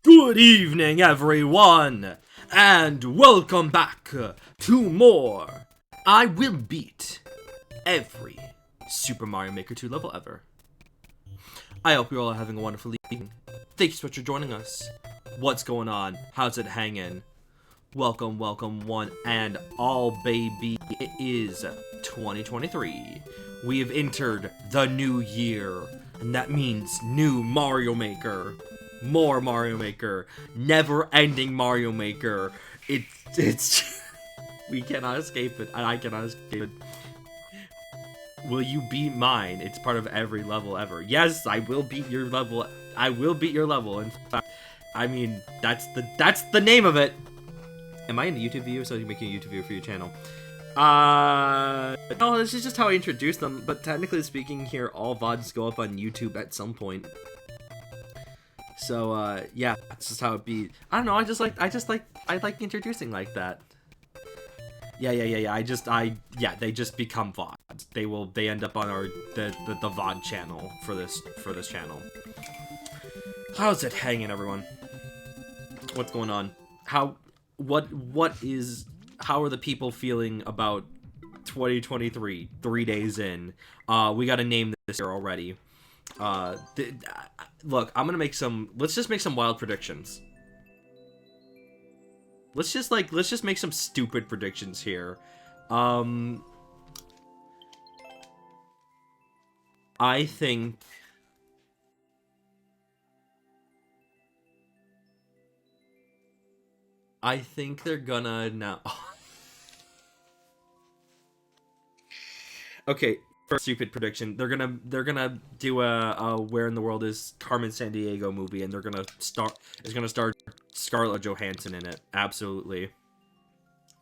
Good evening, everyone, and welcome back to more I Will Beat Every Super Mario Maker 2 level ever. I hope you're all having a wonderful evening. Thank you so much for joining us. What's going on? How's it hanging? Welcome, welcome, one and all, baby. It is 2023. We have entered the new year, and that means new Mario Maker. More Mario Maker, never-ending Mario Maker. It's we cannot escape it, and I cannot escape it. Will you beat mine? It's part of every level ever. Yes, I will beat your level. I will beat your level. In fact, I mean that's the name of it. Am I in a YouTube video? So you're making a YouTube video for your channel? No, this is just how I introduce them. But technically speaking, here all VODs go up on YouTube at some point. So, yeah, that's just how it be. I don't know, I like introducing like that. Yeah, they just become VODs. They end up on the VOD channel for this channel. How's it hanging, everyone? What's going on? How are the people feeling about 2023, 3 days in? We gotta name this year already. Look, let's just make some wild predictions. Let's just make some stupid predictions here. I think they're gonna now. Okay. First stupid prediction: they're gonna do a Where in the World is Carmen Sandiego movie, and it's gonna star Scarlett Johansson in it. Absolutely.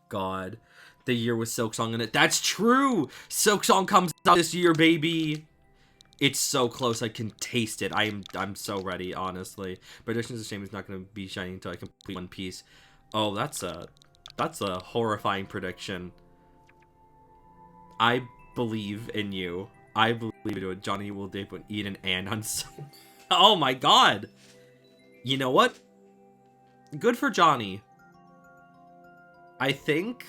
God, the year with Silksong in it. That's true. Silksong comes out this year, baby. It's so close. I can taste it. I'm so ready. Honestly, predictions of shame is not gonna be shining until I complete One Piece. Oh, that's a horrifying prediction. I believe in you. I believe in you. Johnny will eat an ant on some... Oh my god! You know what? Good for Johnny. I think...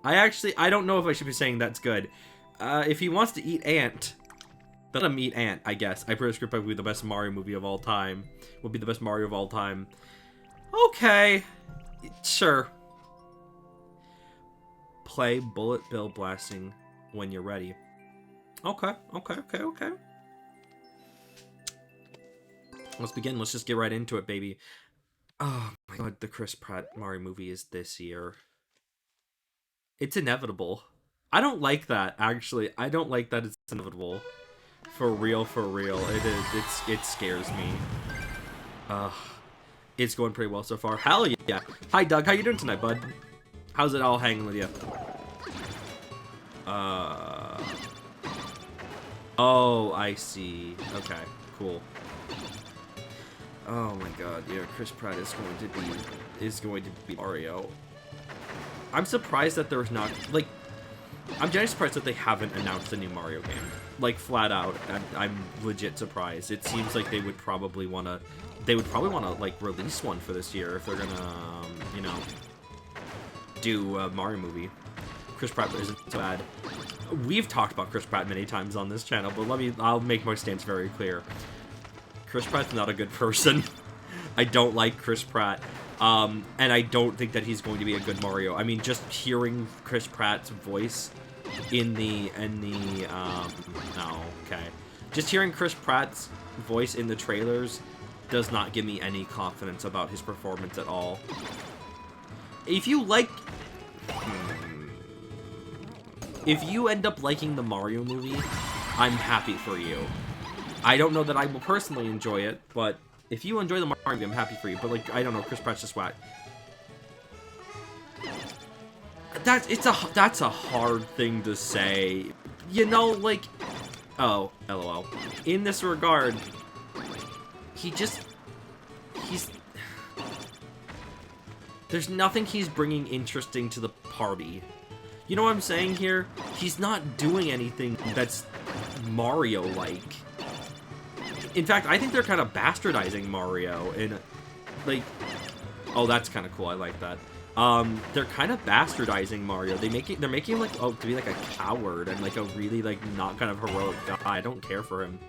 I don't know if I should be saying that's good. If he wants to eat ant, let him eat ant, I guess. I predict script will be the best Mario movie of all time. Will be the best Mario of all time. Okay. Sure. Play Bullet Bill Blasting when you're ready. Okay. Let's begin. Let's just get right into it, baby. Oh my god, the Chris Pratt Mario movie is this year. It's inevitable. I don't like that, actually. I don't like that it's inevitable. For real. It is. It scares me. It's going pretty well so far. Hell yeah. Hi, Doug. How you doing tonight, bud? How's it all hanging with you? Oh, I see. Okay, cool. Oh my god, yeah, Chris Pratt is going to be Mario. I'm surprised that there's not, like, I'm genuinely surprised that they haven't announced a new Mario game. Like, flat out. I'm legit surprised. It seems like they would probably want to, like, release one for this year if they're gonna, you know, do a Mario movie. Chris Pratt isn't so bad. We've talked about Chris Pratt many times on this channel, but I'll make my stance very clear. Chris Pratt's not a good person. I don't like Chris Pratt. And I don't think that he's going to be a good Mario. I mean, just hearing Chris Pratt's voice in the just hearing Chris Pratt's voice in the trailers does not give me any confidence about his performance at all. If you end up liking the Mario movie, I'm happy for you. I don't know that I will personally enjoy it, but if you enjoy the Mario movie, I'm happy for you. But, like, I don't know, Chris Pratt's just whack. That's a hard thing to say. You know, like... Oh, LOL. In this regard, there's nothing he's bringing interesting to the party. You know what I'm saying here? He's not doing anything that's Mario-like. In fact, I think they're kind of bastardizing Mario and, like... Oh, that's kind of cool. I like that. They're kind of bastardizing Mario. They're making him, like, oh, to be, like, a coward and, like, a really, like, not kind of heroic guy. I don't care for him.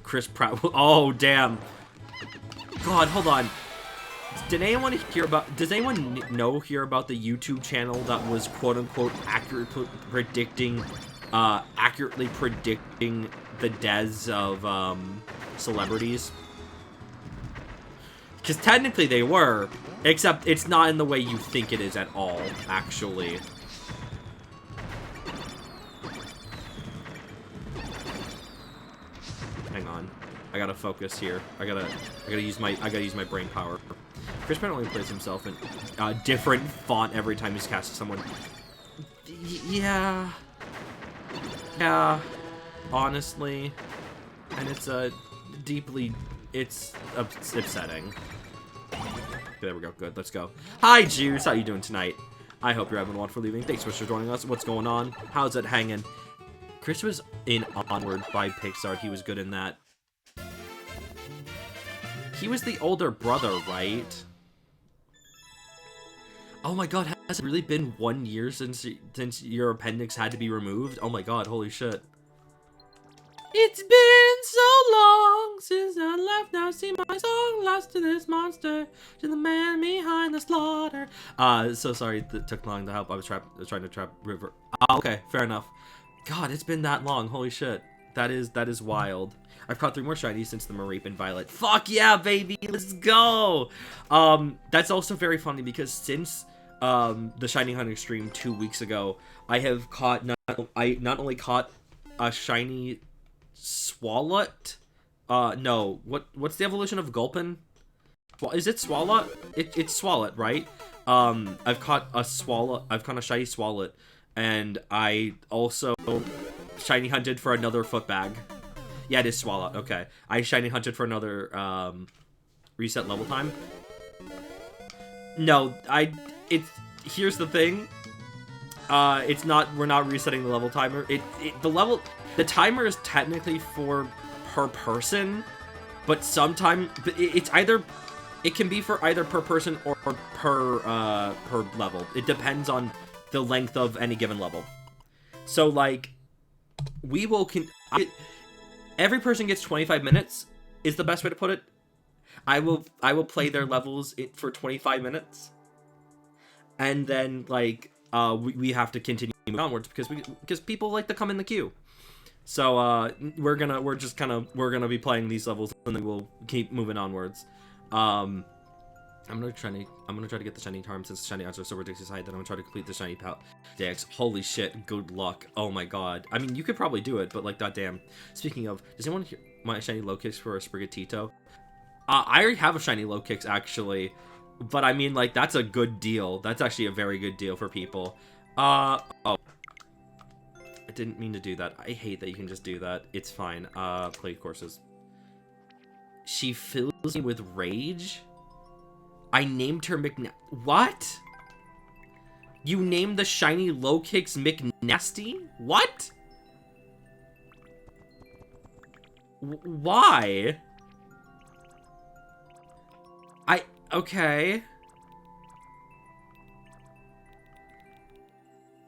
Chris Pratt... Oh, damn. God, hold on. Does anyone hear about the YouTube channel that was quote-unquote accurately predicting the deaths of celebrities? Because technically they were, except it's not in the way you think it is at all, actually. Hang on. I gotta focus here. I gotta use my brain power. Chris Pratt only plays himself in a different font every time he's casting someone. Yeah. Yeah. Honestly. And it's it's upsetting. There we go. Good. Let's go. Hi, Juice. How you doing tonight? I hope you're having a wonderful evening. Thanks so much for joining us. What's going on? How's it hanging? Chris was in Onward by Pixar. He was good in that. He was the older brother, right? Oh my god, has it really been 1 year since your appendix had to be removed? Oh my god, holy shit. It's been so long since I left, now see my song lost to this monster, to the man behind the slaughter. So sorry that took long to help. I was trying to trap River. Okay, fair enough. God, it's been that long, holy shit. That is wild. I've caught 3 more shinies since the Mareep and Violet. Fuck yeah, baby, let's go! That's also very funny because since the Shiny Hunting stream 2 weeks ago, I have caught I not only caught a shiny Swalot. No, what's the evolution of Gulpin? Is it Swalot? It's Swalot, right? I've caught a Swalot. I've caught a shiny Swalot, and I also shiny hunted for another Footbag. Yeah, it is Swalot. Okay, I shiny hunted for another reset level time. No, here's the thing. It's not. We're not resetting the level timer. The timer is technically for per person, but sometimes it can be for either per person or per level. It depends on the length of any given level. So like, every person gets 25 minutes is the best way to put it. I will play their levels for 25 minutes, and then like we have to continue onwards because people like to come in the queue. So we're gonna be playing these levels, and then we'll keep moving onwards. I'm gonna try to get the shiny charm since the shiny odds are so ridiculous high that I'm gonna try to complete the shiny pal dex. Holy shit, good luck. Oh my god. I mean, you could probably do it, but like, goddamn. Speaking of, does anyone hear my shiny low kicks for a Sprigatito? I already have a shiny low kicks actually, but I mean, like, that's a good deal. That's actually a very good deal for people. Oh. I didn't mean to do that. I hate that you can just do that. It's fine. Play courses. She fills me with rage? I named her What? You named the shiny low kicks McNasty? What? Why? Okay.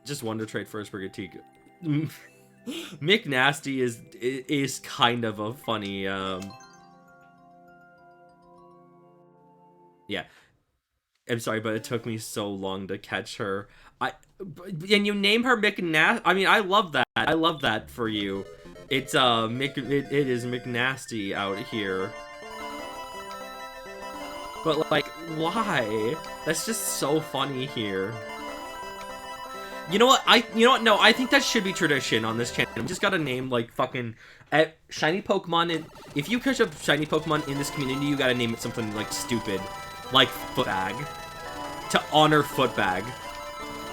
Just wanted to trade for a Sprigatito. McNasty is kind of a funny yeah. I'm sorry, but it took me so long to catch her. And you name her McNasty. I mean, I love that. I love that for you. It's it is McNasty out here. But like, why? That's just so funny here. You know what? No, I think that should be tradition on this channel. We just gotta name, like, fucking shiny Pokemon. And if you catch a shiny Pokemon in this community, you gotta name it something, like, stupid. Like Footbag. To honor Footbag.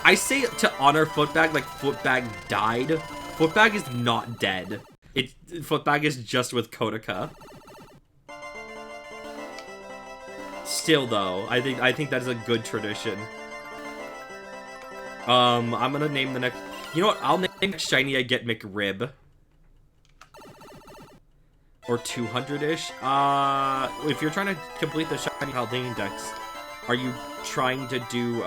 I say to honor Footbag like Footbag died. Footbag is not dead. Footbag is just with Kotica. Still, though, I think that is a good tradition. I'm gonna name the next... You know what? I'll name Shiny I Get McRib. Or 200-ish. If you're trying to complete the Shiny Haldane Dex, are you trying to do,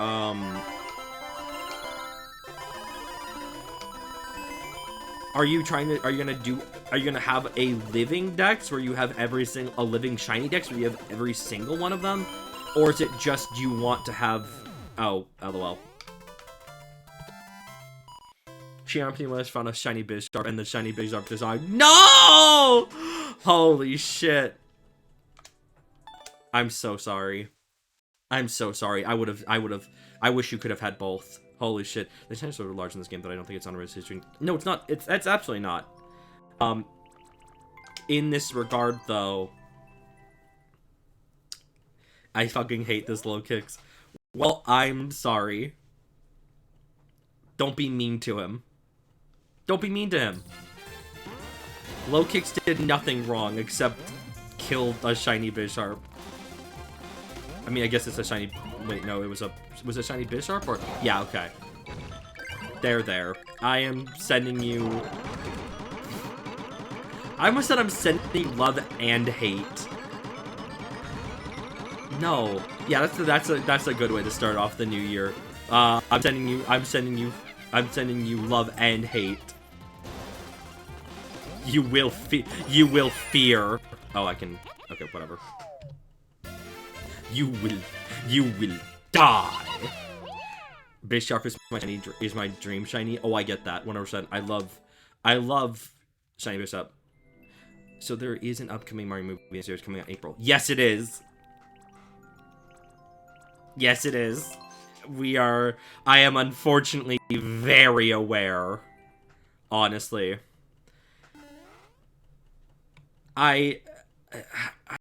Are you gonna have a living dex where you have a living shiny dex where you have every single one of them? Or is it just you want to have, oh, lol. Chiampy was found a shiny Bisharp and the shiny Bisharp design. No! Holy shit. I'm so sorry. I'm so sorry. I wish you could have had both. Holy shit. The chances are large in this game, but I don't think it's on a history. No, it's not. That's absolutely not. In this regard, though, I fucking hate this low kicks. Well, I'm sorry. Don't be mean to him. Don't be mean to him. Low kicks did nothing wrong except kill a shiny Bisharp. I mean, I guess it's a shiny... Wait, no, was it shiny Bisharp or... Yeah, okay. There. I am sending you... I almost said I'm sending you love and hate. No. Yeah, that's a good way to start off the new year. I'm sending you love and hate. You will fear. Oh, I can... Okay, whatever. You will die. Bisharp is my dream shiny. Oh, I get that. 100%. I love shiny Bisharp. So there is an upcoming Mario movie series coming out in April. Yes, it is. Yes, it is. I am unfortunately very aware. Honestly. I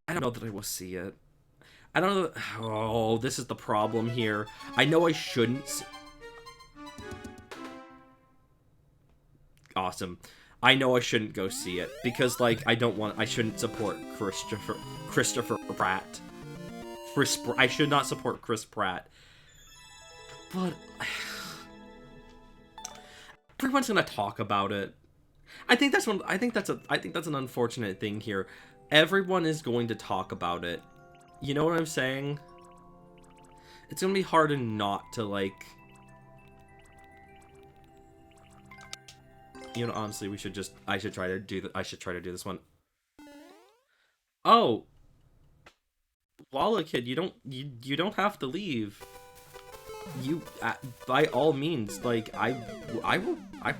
don't know that I will see it. I don't know. Oh, this is the problem here. I know I shouldn't. Awesome. I know I shouldn't go see it because, like, I shouldn't support Christopher Pratt. I should not support Chris Pratt. But everyone's gonna talk about it. I think that's an unfortunate thing here. Everyone is going to talk about it. You know what I'm saying? It's gonna be hard not to, like... You know, honestly, I should try to do this one. Oh! Walla Kid, you don't have to leave. You, by all means, like, I will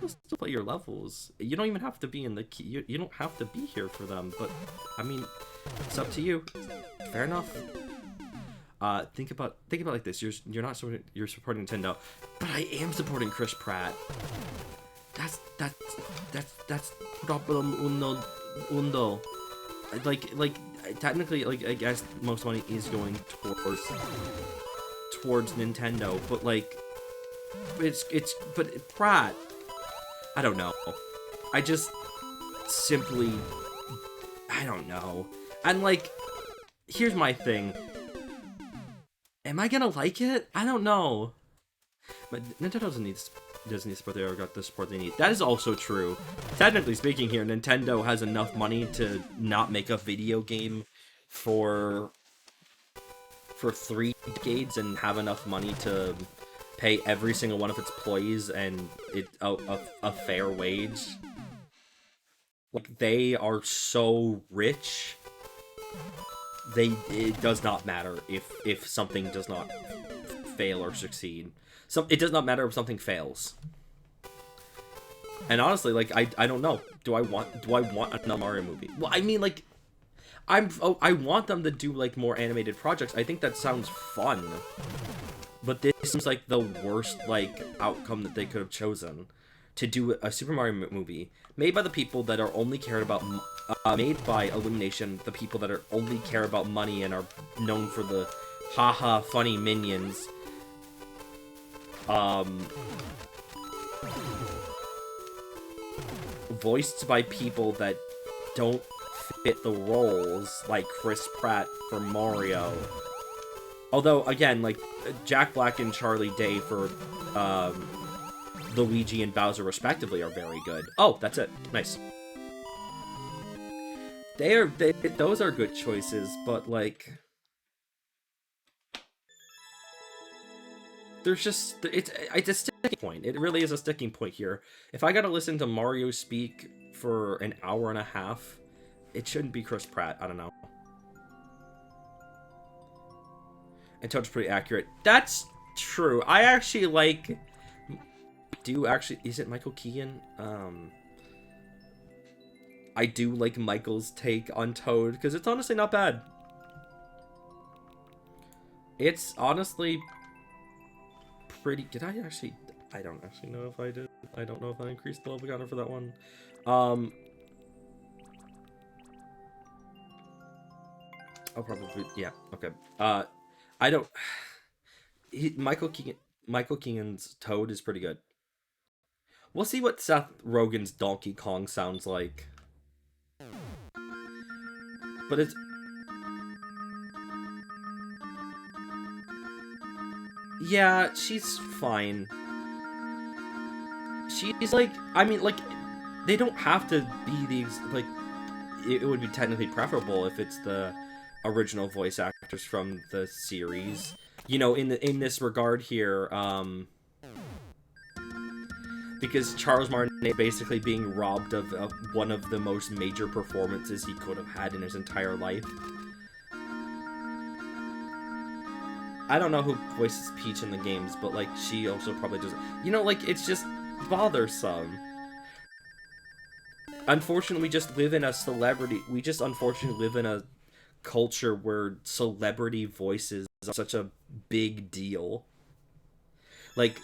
still play your levels. You don't even have to be in the key. You don't have to be here for them, but, I mean, it's up to you. Fair enough. Think about it like this. You're supporting Nintendo, but I am supporting Chris Pratt. That's problem undo. Like technically, like, I guess most money is going towards Nintendo, but like, but Pratt, I don't know. I just simply, I don't know. And like, here's my thing. Am I gonna like it? I don't know. But Nintendo doesn't need support. They already got the support they need. That is also true. Technically speaking here, Nintendo has enough money to not make a video game for 3 decades and have enough money to pay every single one of its employees and a fair wage. Like, they are so rich. It does not matter if something does not fail or succeed. It does not matter if something fails. And honestly, like, I don't know. Do I want another Mario movie? Well, I mean, like, I want them to do, like, more animated projects. I think that sounds fun. But this seems like the worst, like, outcome that they could have chosen. To do a Super Mario movie made by the people that are only cared about, made by Illumination, the people that are only care about money and are known for the haha funny minions. Voiced by people that don't fit the roles, like Chris Pratt for Mario. Although, again, like, Jack Black and Charlie Day for Luigi and Bowser, respectively, are very good. Oh, that's it. Nice. Those are good choices, but, like... There's just... It's a sticking point. It really is a sticking point here. If I gotta listen to Mario speak for an hour and a half, it shouldn't be Chris Pratt. I don't know. And Toad's pretty accurate. That's true. I actually like... Is it Michael Keegan? I do like Michael's take on Toad, because it's honestly not bad. It's honestly pretty... I don't actually know if I did. I don't know if I increased the level counter for that one. I'll probably... Yeah, okay. I don't... Michael Keegan's Toad is pretty good. We'll see what Seth Rogen's Donkey Kong sounds like. But it's... Yeah, she's fine. She's like... I mean, like, they don't have to be these... Like, it would be technically preferable if it's the original voice actors from the series. You know, in this regard here, because Charles Martinet basically being robbed of one of the most major performances he could have had in his entire life. I don't know who voices Peach in the games, but, like, she also probably does. You know, like, it's just bothersome. Unfortunately, we just live in a culture where celebrity voices are such a big deal. Like,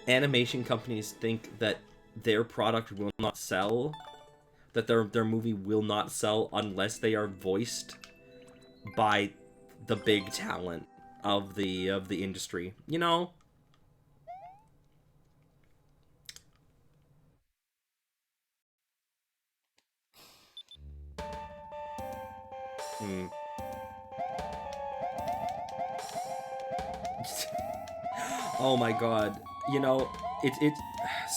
animation companies think that their product will not sell, that their movie will not sell unless they are voiced by the big talent of the industry, you know? Oh my god. You know, it's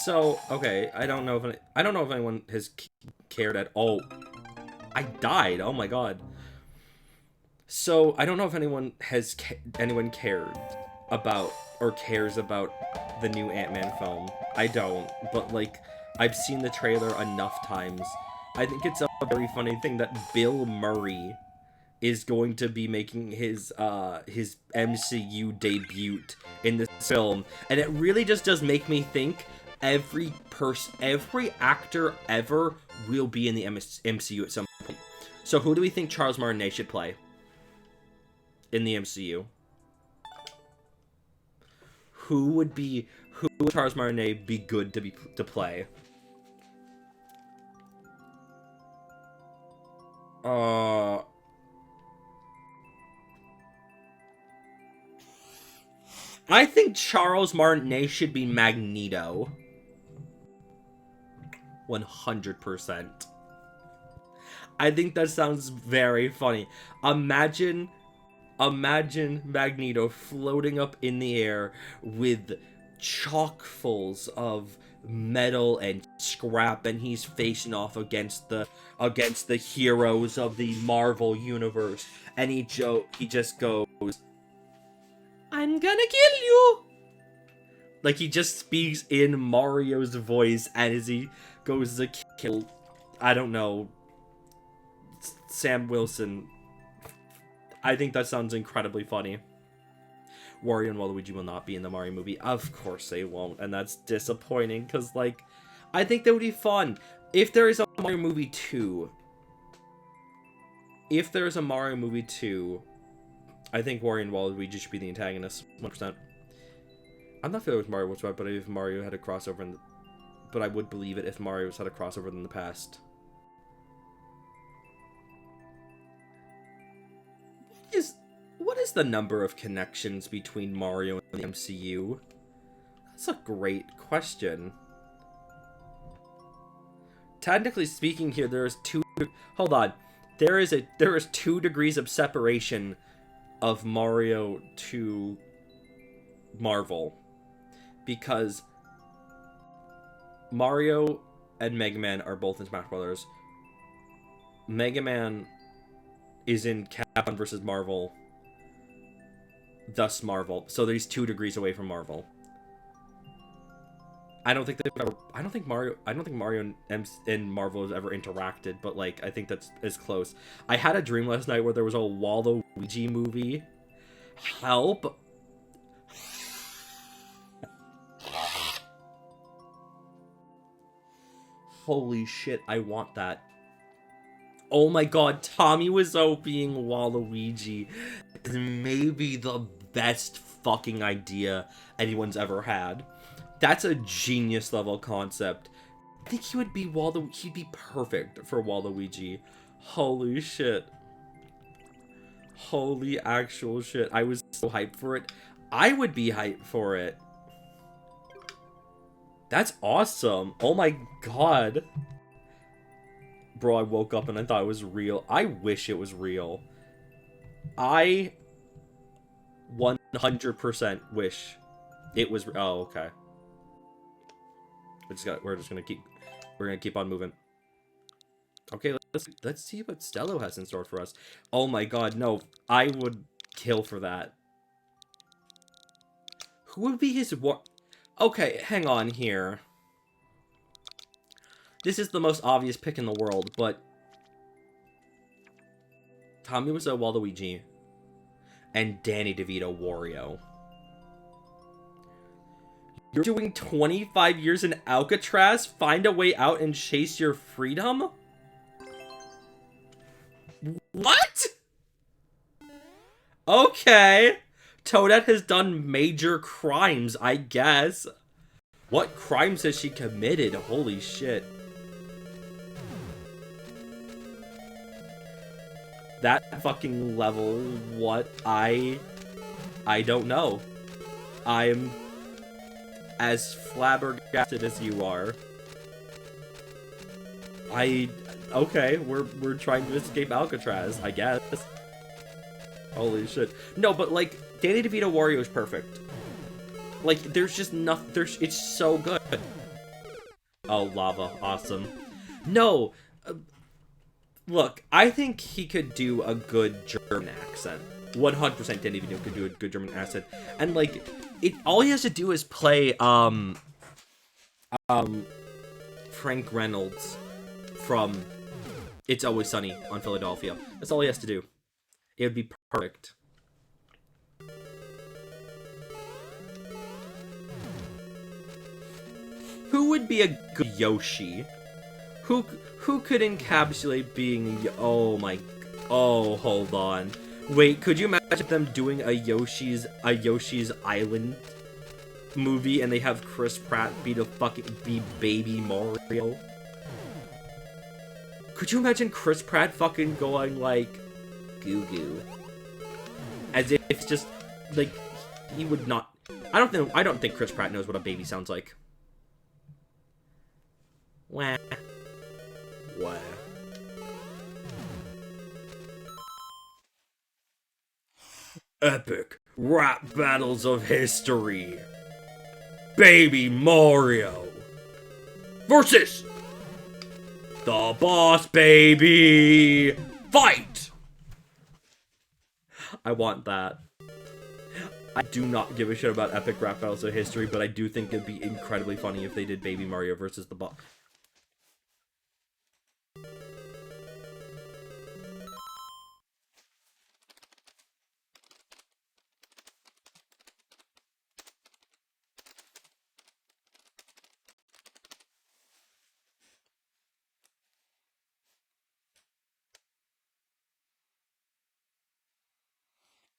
so okay. I don't know if anyone has cared at all. I died. Oh my god. So I don't know if anyone cared about or cares about the new Ant-Man film. I don't, but like I've seen the trailer enough times. I think it's a very funny thing that Bill Murray is going to be making his MCU debut in this film, and it really just does make me think every actor ever will be in the MCU at some point. So who do we think Charles Martinet should play in the MCU? Who would Charles Martinet be good to play? I think Charles Martinet should be Magneto. 100%. I think that sounds very funny. Imagine Magneto floating up in the air with chockfuls of metal and scrap, and he's facing off against the heroes of the Marvel universe, and he just goes, "I'm gonna kill you!" Like, he just speaks in Mario's voice as he goes to kill, I don't know, Sam Wilson. I think that sounds incredibly funny. Wario and Waluigi will not be in the Mario movie. Of course they won't, and that's disappointing, because, like, I think that would be fun. If there is a Mario movie 2, I think Wario and Waluigi should be the antagonists, 100%. I'm not familiar with Mario whatsoever, but if Mario had a crossover but I would believe it if Mario's had a crossover in the past. What is the number of connections between Mario and the MCU? That's a great question. Technically speaking here, there is 2 degrees of separation of Mario to Marvel, because Mario and Mega Man are both in Smash Brothers. Mega Man is in Capcom versus Marvel, thus Marvel. So he's 2 degrees away from Marvel. I don't think Mario and Marvel has ever interacted, but like I think that's as close. I had a dream last night where there was a Waluigi movie. Help. Holy shit, I want that. Oh my god, Tommy Wiseau being Waluigi is maybe the best fucking idea anyone's ever had. That's a genius level concept. I think he would be he'd be perfect for Waluigi. Holy shit. Holy actual shit. I was so hyped for it. I would be hyped for it. That's awesome. Oh my god. Bro, I woke up and I thought it was real. I wish it was real. I 100% wish it was. Oh, okay. We're gonna keep on moving. Okay, let's see what Stello has in store for us. Oh my god, no. I would kill for that. Who would be his war? Okay, hang on here. This is the most obvious pick in the world, but Tommy Wiseau Waluigi and Danny DeVito Wario. You're doing 25 years in Alcatraz, find a way out and chase your freedom? What? Okay. Toadette has done major crimes, I guess. What crimes has she committed? Holy shit. That fucking level, what? I don't know. I'm as flabbergasted as you are. Okay, we're trying to escape Alcatraz, I guess. Holy shit. No, but like, Danny DeVito Wario is perfect. Like, there's just nothing, it's so good. Oh, lava, awesome. No, look, I think he could do a good German accent. 100% Danny DeVito could do a good German accent. And like, all he has to do is play, Frank Reynolds from It's Always Sunny on Philadelphia. That's all he has to do. It would be perfect. Who would be a good Yoshi? Who could encapsulate being... Oh my... Oh, hold on. Wait, could you imagine them doing a Yoshi's Island movie and they have Chris Pratt be Baby Mario? Could you imagine Chris Pratt fucking going like goo goo? As if it's just like he would not. I don't think Chris Pratt knows what a baby sounds like. Wah. Wah. Epic rap battles of history. Baby Mario versus the Boss Baby. Fight! I want that. I do not give a shit about epic rap battles of history, but I do think it'd be incredibly funny if they did Baby Mario versus the Boss.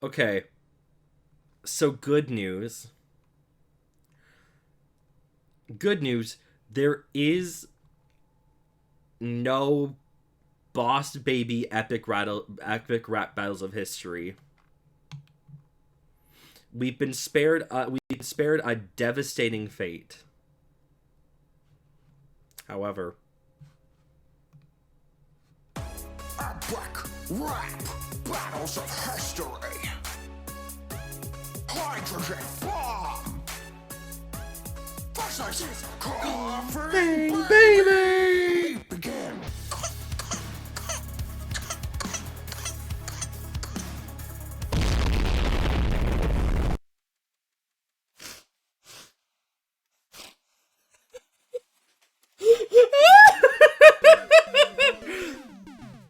Okay. So good news. Good news. There is no Boss Baby epic rap battles of history. We've been spared a devastating fate. However, epic rap battles of history. hydrogen bomb. First I says, coughing baby. Begin.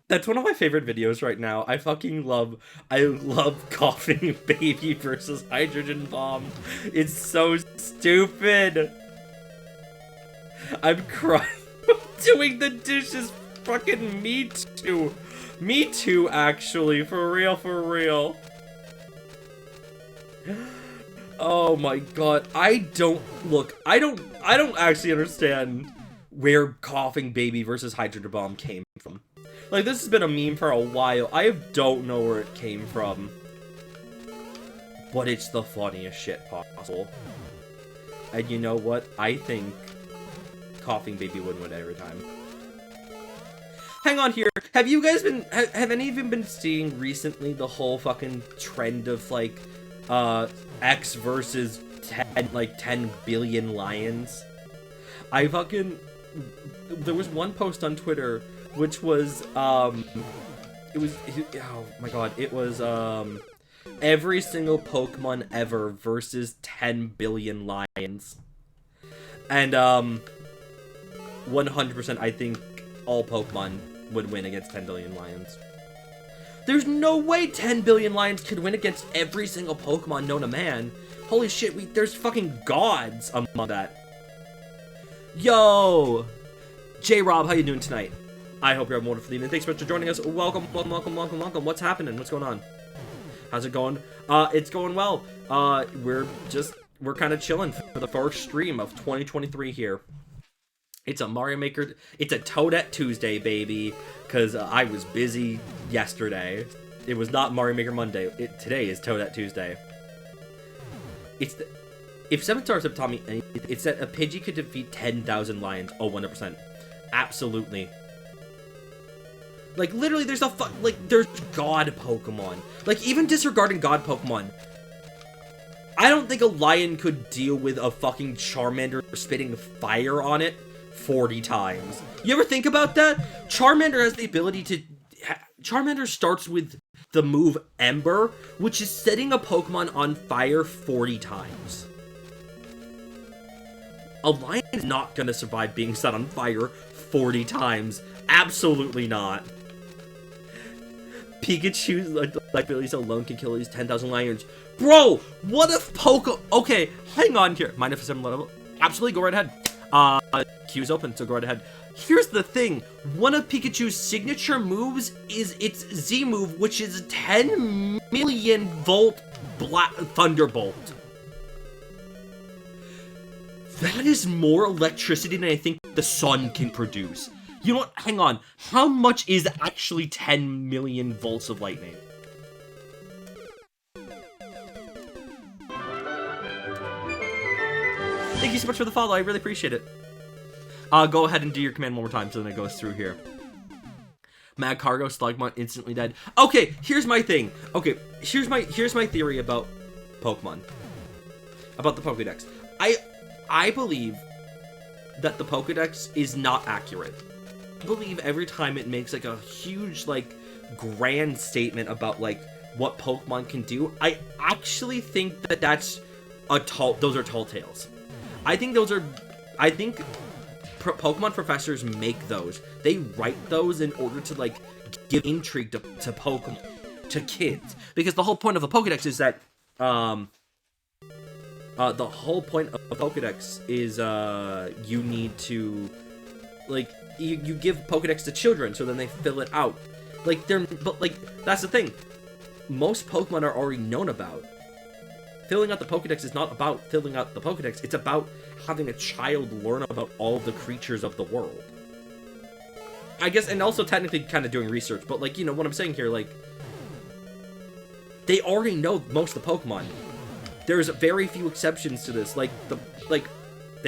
That's one of my favorite videos right now. I love coughing baby versus hydrogen bomb. It's so stupid. I'm crying. Doing the dishes. Fucking me too. Me too, actually. For real. Oh my god. I don't actually understand where coughing baby versus hydrogen bomb came from. Like, this has been a meme for a while. I don't know where it came from. But it's the funniest shit possible. And you know what? I think coughing baby would win every time. Hang on here. Have you guys been... Have any of you been seeing recently the whole fucking trend of, like, X versus 10 billion lions? I fucking... There was one post on Twitter... which was, oh my god, it was, every single Pokemon ever versus 10 billion lions. And, 100% I think all Pokemon would win against 10 billion lions. There's no way 10 billion lions could win against every single Pokemon known to man. Holy shit, there's fucking gods among that. Yo! J-Rob, how you doing tonight? I hope you're having a wonderful evening. Thanks so much for joining us. Welcome. What's happening? What's going on? How's it going? It's going well. We're kind of chilling for the first stream of 2023 here. It's a Mario Maker. It's a Toadette Tuesday, baby. Because I was busy yesterday. It was not Mario Maker Monday. Today is Toadette Tuesday. If 7 stars have taught me anything, it's that a Pidgey could defeat 10,000 lions. Oh, 100%. Absolutely. Like, literally, there's there's God Pokemon. Like, even disregarding God Pokemon, I don't think a lion could deal with a fucking Charmander spitting fire on it 40 times. You ever think about that? Charmander has the ability to... Charmander starts with the move Ember, which is setting a Pokemon on fire 40 times. A lion is not gonna survive being set on fire 40 times. Absolutely not. Pikachu's abilities alone can kill these 10,000 lions. Bro, what if Okay, hang on here. Mind if I'm level? Absolutely, go right ahead. Queue's open, so go right ahead. Here's the thing. One of Pikachu's signature moves is its Z move, which is a 10 million volt Thunderbolt. That is more electricity than I think the sun can produce. You know what? Hang on. How much is actually 10 million volts of lightning? Thank you so much for the follow. I really appreciate it. Go ahead and do your command one more time so then it goes through here. Mad Cargo, Slugmon, instantly dead. Okay, here's my thing. Okay, here's my theory about Pokemon. About the Pokédex. I believe that the Pokédex is not accurate. I believe every time it makes like a huge grand statement about like what Pokemon can do, I actually think that those are tall tales. I think Pokemon professors make those. They write those in order to like give intrigue to Pokemon, to kids, because the whole point of a Pokédex is that the whole point of a Pokédex is you need to like you give Pokédex to children so then they fill it out. But that's the thing. Most Pokemon are already known about. Filling out the Pokédex is not about filling out the Pokédex. It's about having a child learn about all the creatures of the world. I guess, and also technically kind of doing research, but like, you know what I'm saying here, like, they already know most of the Pokemon. There's very few exceptions to this. They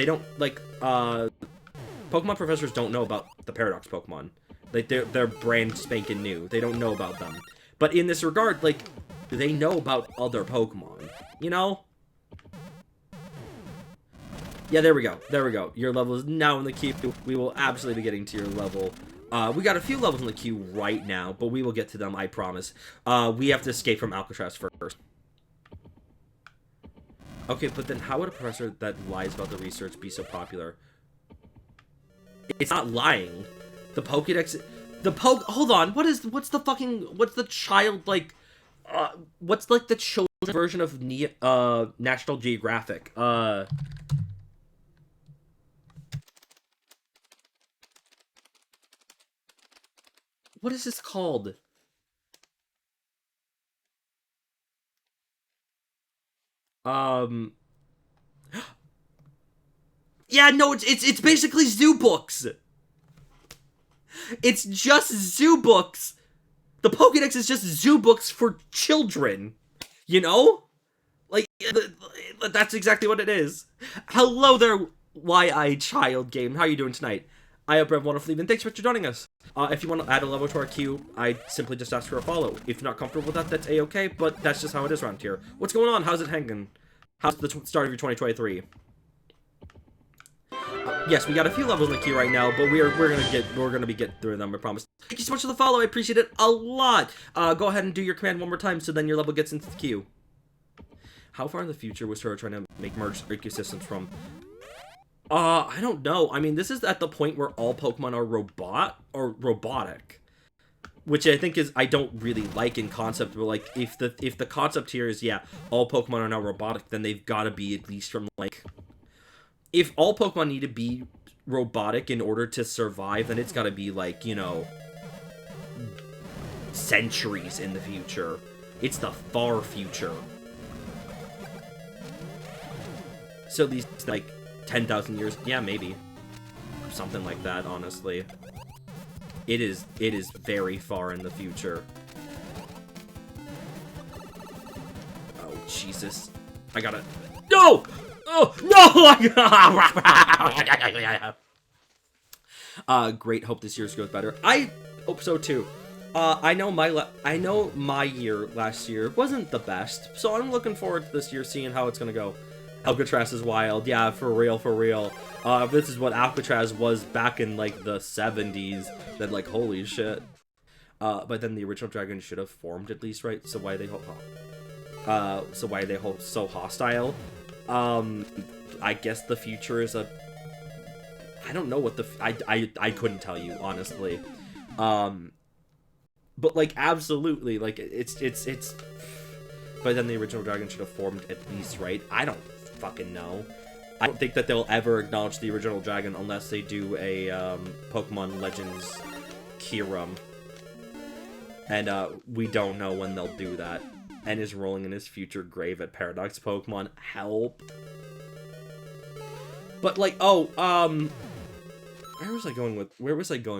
don't, Pokemon professors don't know about the Paradox Pokemon. Like, they're brand spanking new. They don't know about them. But in this regard, like, they know about other Pokemon. you know? Yeah, there we go. There we go. Your level is now in the queue. We will absolutely be getting to your level. We got a few levels in the queue right now, but we will get to them, I promise. We have to escape from Alcatraz first. Okay, but then how would a professor that lies about the research be so popular? It's not lying. The Pokédex... Hold on, what's the child, like... what's, like, the children's version of National Geographic? What is this called? Yeah, no, it's basically zoo books. It's just zoo books. The Pokédex is just zoo books for children. You know? Like, that's exactly what it is. Hello there, YI Child Game. How are you doing tonight? I hope you have a wonderful evening. Thanks for joining us. If you want to add a level to our queue, I simply just ask for a follow. If you're not comfortable with that, that's a-okay, but that's just how it is around here. What's going on? How's it hanging? How's the start of your 2023? Yes, we got a few levels in the queue right now, but we're gonna be getting through them, I promise. Thank you so much for the follow, I appreciate it a lot. Go ahead and do your command one more time, so then your level gets into the queue. How far in the future was Sora trying to make merged ecosystems from? I don't know. I mean, this is at the point where all Pokemon are robotic. Which I think is, I don't really like in concept, but like, if the concept here is, yeah, all Pokemon are now robotic, then they've gotta be at least from, like... If all Pokemon need to be robotic in order to survive, then it's gotta be, like, you know... centuries in the future. It's the far future. So at least, like, 10,000 years? Yeah, maybe. Something like that, honestly. It is very far in the future. Oh, Jesus. I gotta... No! Oh, no! Great. Hope this year's goes better. I hope so, too. I know my year last year wasn't the best, so I'm looking forward to this year, seeing how it's gonna go. Alcatraz is wild. Yeah, for real, for real. If this is what Alcatraz was back in, like, the 70s, then, like, holy shit. But then the original dragon should have formed at least, right? So why are they so hostile? I guess the future is a... I don't know what the... I couldn't tell you, honestly. But, like, absolutely, like, it's... But then the original dragon should have formed at least, right? I don't fucking know. I don't think that they'll ever acknowledge the original dragon unless they do a, Pokemon Legends Kyurem. And, we don't know when they'll do that. And is rolling in his future grave at Paradox Pokemon. Help. But, like, oh, where was I going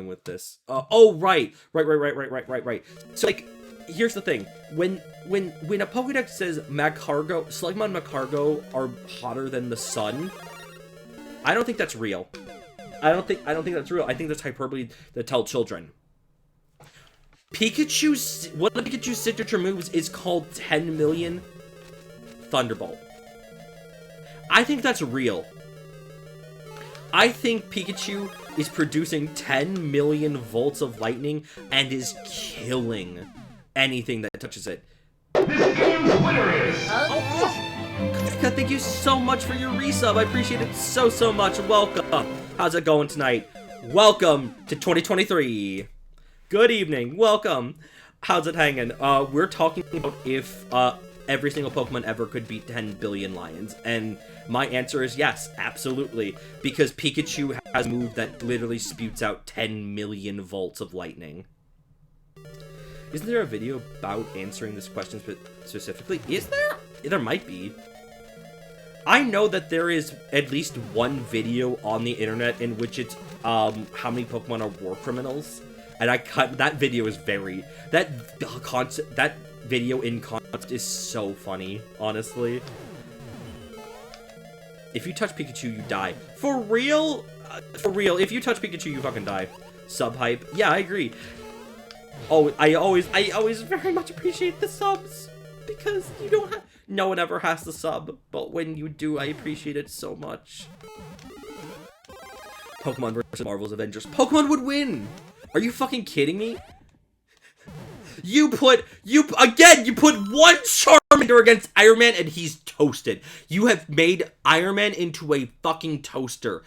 with this? Oh, right. Right. So, like, here's the thing. When a Pokédex says Magcargo, Slugma and Magcargo are hotter than the sun, I don't think that's real. I don't think that's real. I think that's hyperbole to tell children. One of Pikachu's signature moves is called 10 million Thunderbolt. I think that's real. I think Pikachu is producing 10 million volts of lightning and is killing anything that touches it. This game's winner is... Thank you so much for your resub. I appreciate it so much. Welcome. How's it going tonight? Welcome to 2023. Good evening. Welcome. How's it hanging? We're talking about if every single Pokemon ever could beat 10 billion lions, and my answer is yes, absolutely, because Pikachu has a move that literally spouts out 10 million volts of lightning. Isn't there a video about answering this question specifically? Is there? There might be. I know that there is at least one video on the internet in which it's, how many Pokemon are war criminals, and that video is that video in concept is so funny, honestly. If you touch Pikachu, you die. For real? For real, if you touch Pikachu, you fucking die. Sub-hype. Yeah, I agree. Oh, I always very much appreciate the subs. because you don't have... No one ever has to sub, but when you do, I appreciate it so much. Pokemon versus Marvel's Avengers. Pokemon would win! Are you fucking kidding me? You put one Charmander against Iron Man and he's toasted. You have made Iron Man into a fucking toaster.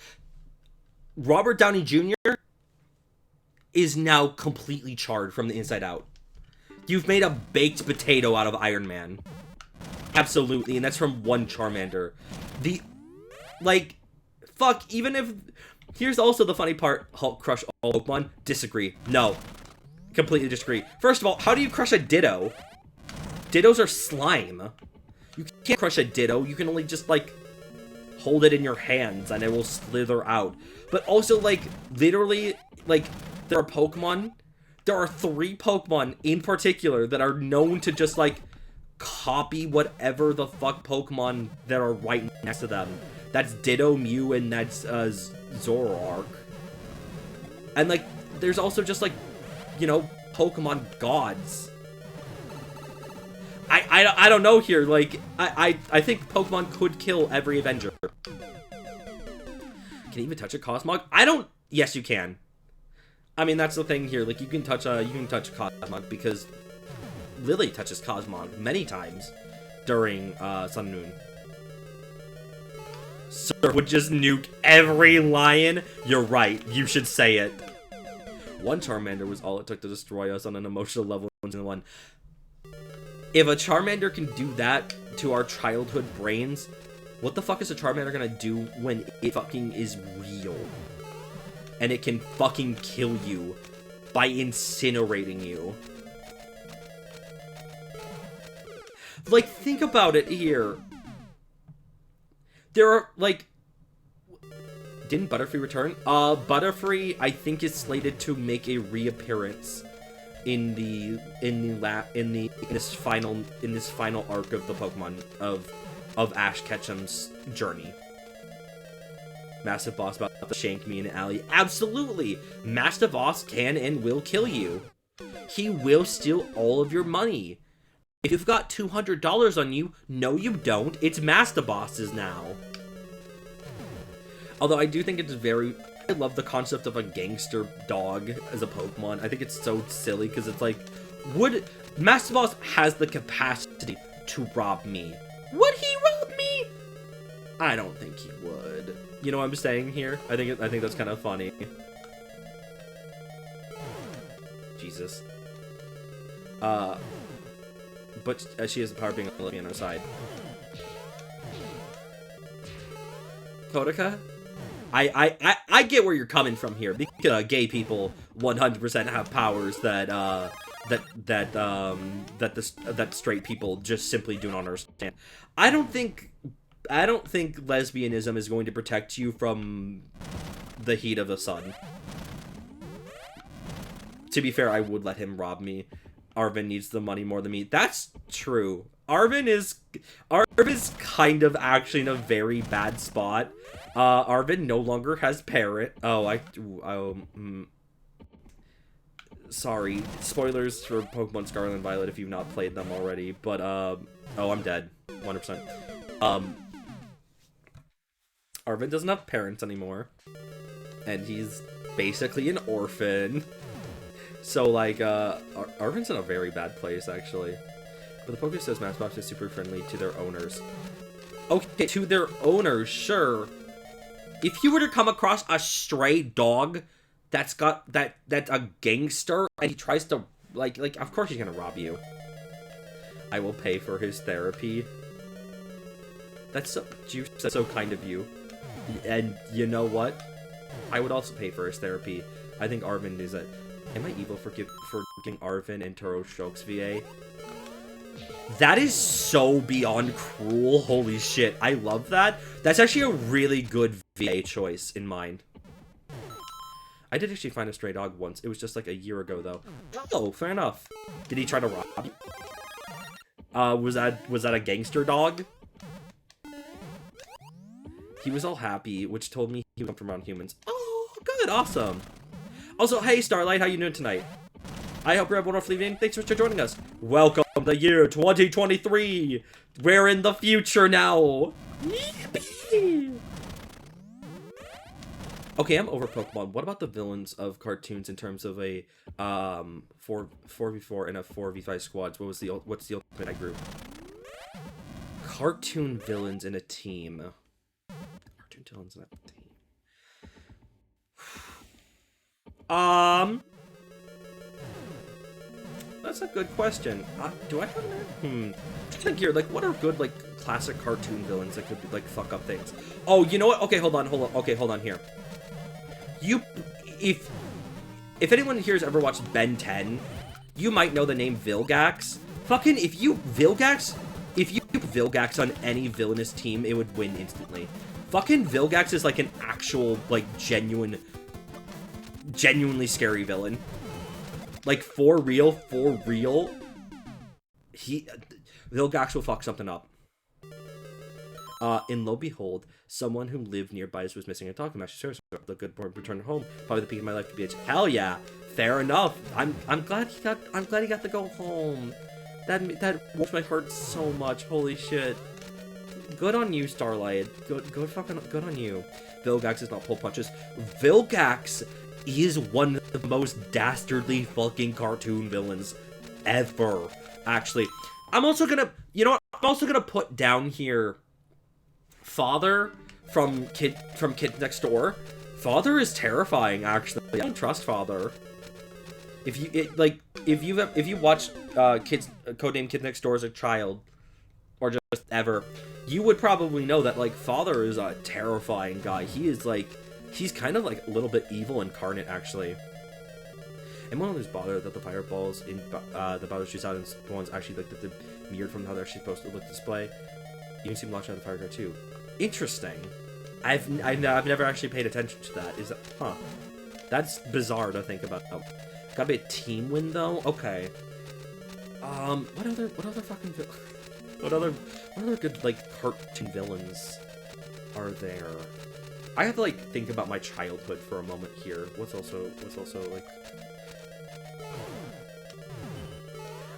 Robert Downey Jr. is now completely charred from the inside out. You've made a baked potato out of Iron Man. Absolutely, and that's from one Charmander. Fuck, even if... Here's also the funny part. Hulk crush all Pokemon? Disagree. No. Completely disagree. First of all, how do you crush a Ditto? Dittos are slime. You can't crush a Ditto. You can only just, like, hold it in your hands and it will slither out. But also, like, literally, like, there are Pokemon. There are 3 Pokemon in particular that are known to just, like, copy whatever the fuck Pokemon that are right next to them. That's Ditto, Mew, and that's, Zoroark. And, like, there's also just, like, you know, Pokemon gods. I don't know here, like, I think Pokemon could kill every Avenger. Can you even touch a Cosmog? Yes, you can. I mean, that's the thing here, like, you can touch Cosmog because Lily touches Cosmog many times during, Sun and Moon. Sir would just nuke every lion? You're right, you should say it. One Charmander was all it took to destroy us on an emotional level in one. If a Charmander can do that to our childhood brains, what the fuck is a Charmander gonna do when it fucking is real? And it can fucking kill you by incinerating you. Like, think about it here. There are, like... Didn't Butterfree return? Butterfree, I think, is slated to make a reappearance in this final arc of the Pokemon of Ash Ketchum's journey. Massive Boss about to shank me in an alley. Absolutely! Master Boss can and will kill you. He will steal all of your money. If you've got $200 on you, no you don't. It's Master Boss's now. Although I do think it's I love the concept of a gangster dog as a Pokemon. I think it's so silly because it's like, Master Boss has the capacity to rob me. Would he rob me? I don't think he would. You know what I'm saying here? I think that's kind of funny. Jesus. But she has the power of being on her side. Kodaka? I get where you're coming from here, because gay people 100% have powers that straight people just simply do not understand. I don't think lesbianism is going to protect you from the heat of the sun. To be fair, I would let him rob me. Arvin needs the money more than me. That's true. Arvin is kind of actually in a very bad spot. Arvin no longer has parent. Sorry. Spoilers for Pokemon Scarlet and Violet if you've not played them already. But, I'm dead. 100%. Arvin doesn't have parents anymore. And he's basically an orphan. So, like, Arvin's in a very bad place, actually. But the Poké says Matchbox is super friendly to their owners. Okay, to their owners, sure. If you were to come across a stray dog that's a gangster and he tries to, like, of course he's gonna rob you. I will pay for his therapy. That's so kind of you. And you know what? I would also pay for his therapy. I think Arvin is Am I evil for giving Arvin and Turo Strokes VA? That is so beyond cruel. Holy shit. I love that. That's actually a really good VA choice in mind. I did actually find a stray dog once. It was just like a year ago, though. Oh, fair enough. Did he try to rob you? Was that a gangster dog? He was all happy, which told me he would come from around humans. Oh, good. Awesome. Also, hey, Starlight, how you doing tonight? I hope you're everyone off leaving. Thanks for joining us. Welcome to the year 2023. We're in the future now. Yippee! Okay, I'm over Pokemon. What about the villains of cartoons in terms of a 4v4 and a 4v5 squads? What's the ultimate group? Cartoon villains in a team. Cartoon villains in a team. That's a good question. Do I have that? Just think here, like, what are good, like, classic cartoon villains that could, like, fuck up things? Oh, you know what? Okay, hold on. Okay, hold on here. If anyone here has ever watched Ben 10, you might know the name Vilgax. Fucking, if you put Vilgax on any villainous team, it would win instantly. Fucking Vilgax is, like, an actual, like, genuinely scary villain. Like, for real, Vilgax will fuck something up. In lo behold, someone who lived nearby was missing and talking about the good boy returned home. Probably the peak of my life to be a hell yeah. Fair enough. I'm glad he got to go home. That warms my heart so much. Holy shit. Good on you, Starlight. Good on you. Vilgax is not pull punches. Vilgax is one of the most dastardly fucking cartoon villains ever. Actually, I'm also gonna put down here Father from Kid Next Door. Father is terrifying, actually. I don't trust Father. If you watched Codename Kid Next Door as a child, or just ever, you would probably know that, like, Father is a terrifying guy. He's kind of like a little bit evil incarnate, actually. And one of those bothered that the fireballs in the Battle Street Silence ones actually, like, the mirrored from how they're actually supposed to look display. You can see them launching out the fire too. Interesting. I've never actually paid attention to that. That's bizarre to think about. Oh, gotta be a team win though. Okay. What other good, like, cartoon villains are there? I have to, like, think about my childhood for a moment here. What's also like,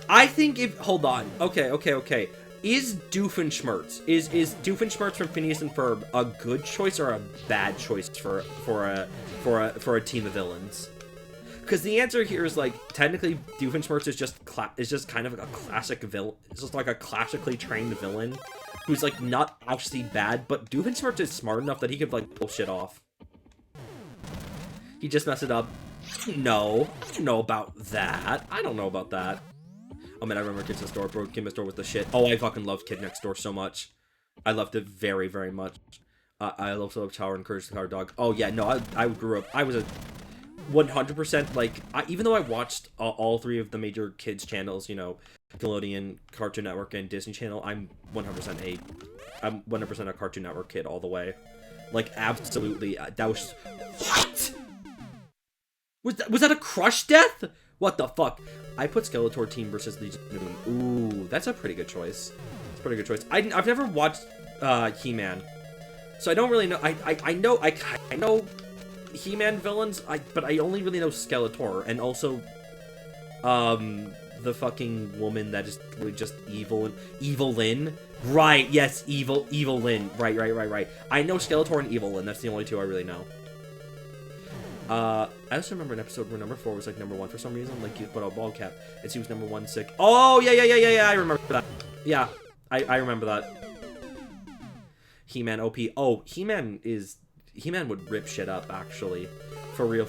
I think hold on. Okay. Is Doofenshmirtz is Doofenshmirtz from Phineas and Ferb a good choice or a bad choice for a team of villains? Because the answer here is, like, technically Doofenshmirtz is just kind of like a classic villain. It's just like a classically trained villain who's, like, not actually bad, but Doofenshmirtz is smart enough that he could, like, pull shit off. He just messed it up. No, I don't know about that. Oh man, I remember Kid Next Door. Bro, Kid Next Door was the shit. Oh, I fucking loved Kid Next Door so much. I loved it very, very much. I also love Tower and Courage the Coward Dog. Oh yeah, no, I grew up. I was a 100%, like, even though I watched all three of the major kids channels, you know, Nickelodeon, Cartoon Network, and Disney Channel, I'm 100% a Cartoon Network kid all the way. Like, absolutely. That was... What? Was that a Crush death? What the fuck? I put Skeletor team versus Legion of Doom. Ooh, that's a pretty good choice. It's a pretty good choice. I've never watched He-Man, so I don't really know. I know He-Man villains, but I only really know Skeletor, and also the fucking woman that is really just evil Lyn. Right, yes, evil Lyn. Right. I know Skeletor and Evil Lyn. That's the only two I really know. I also remember an episode where number 4 was, like, number 1 for some reason. Like, you put a bald cap, and she was number 1 sick. Oh, yeah, I remember that. Yeah, I remember that. He-Man OP. Oh, He-Man would rip shit up, actually. For real.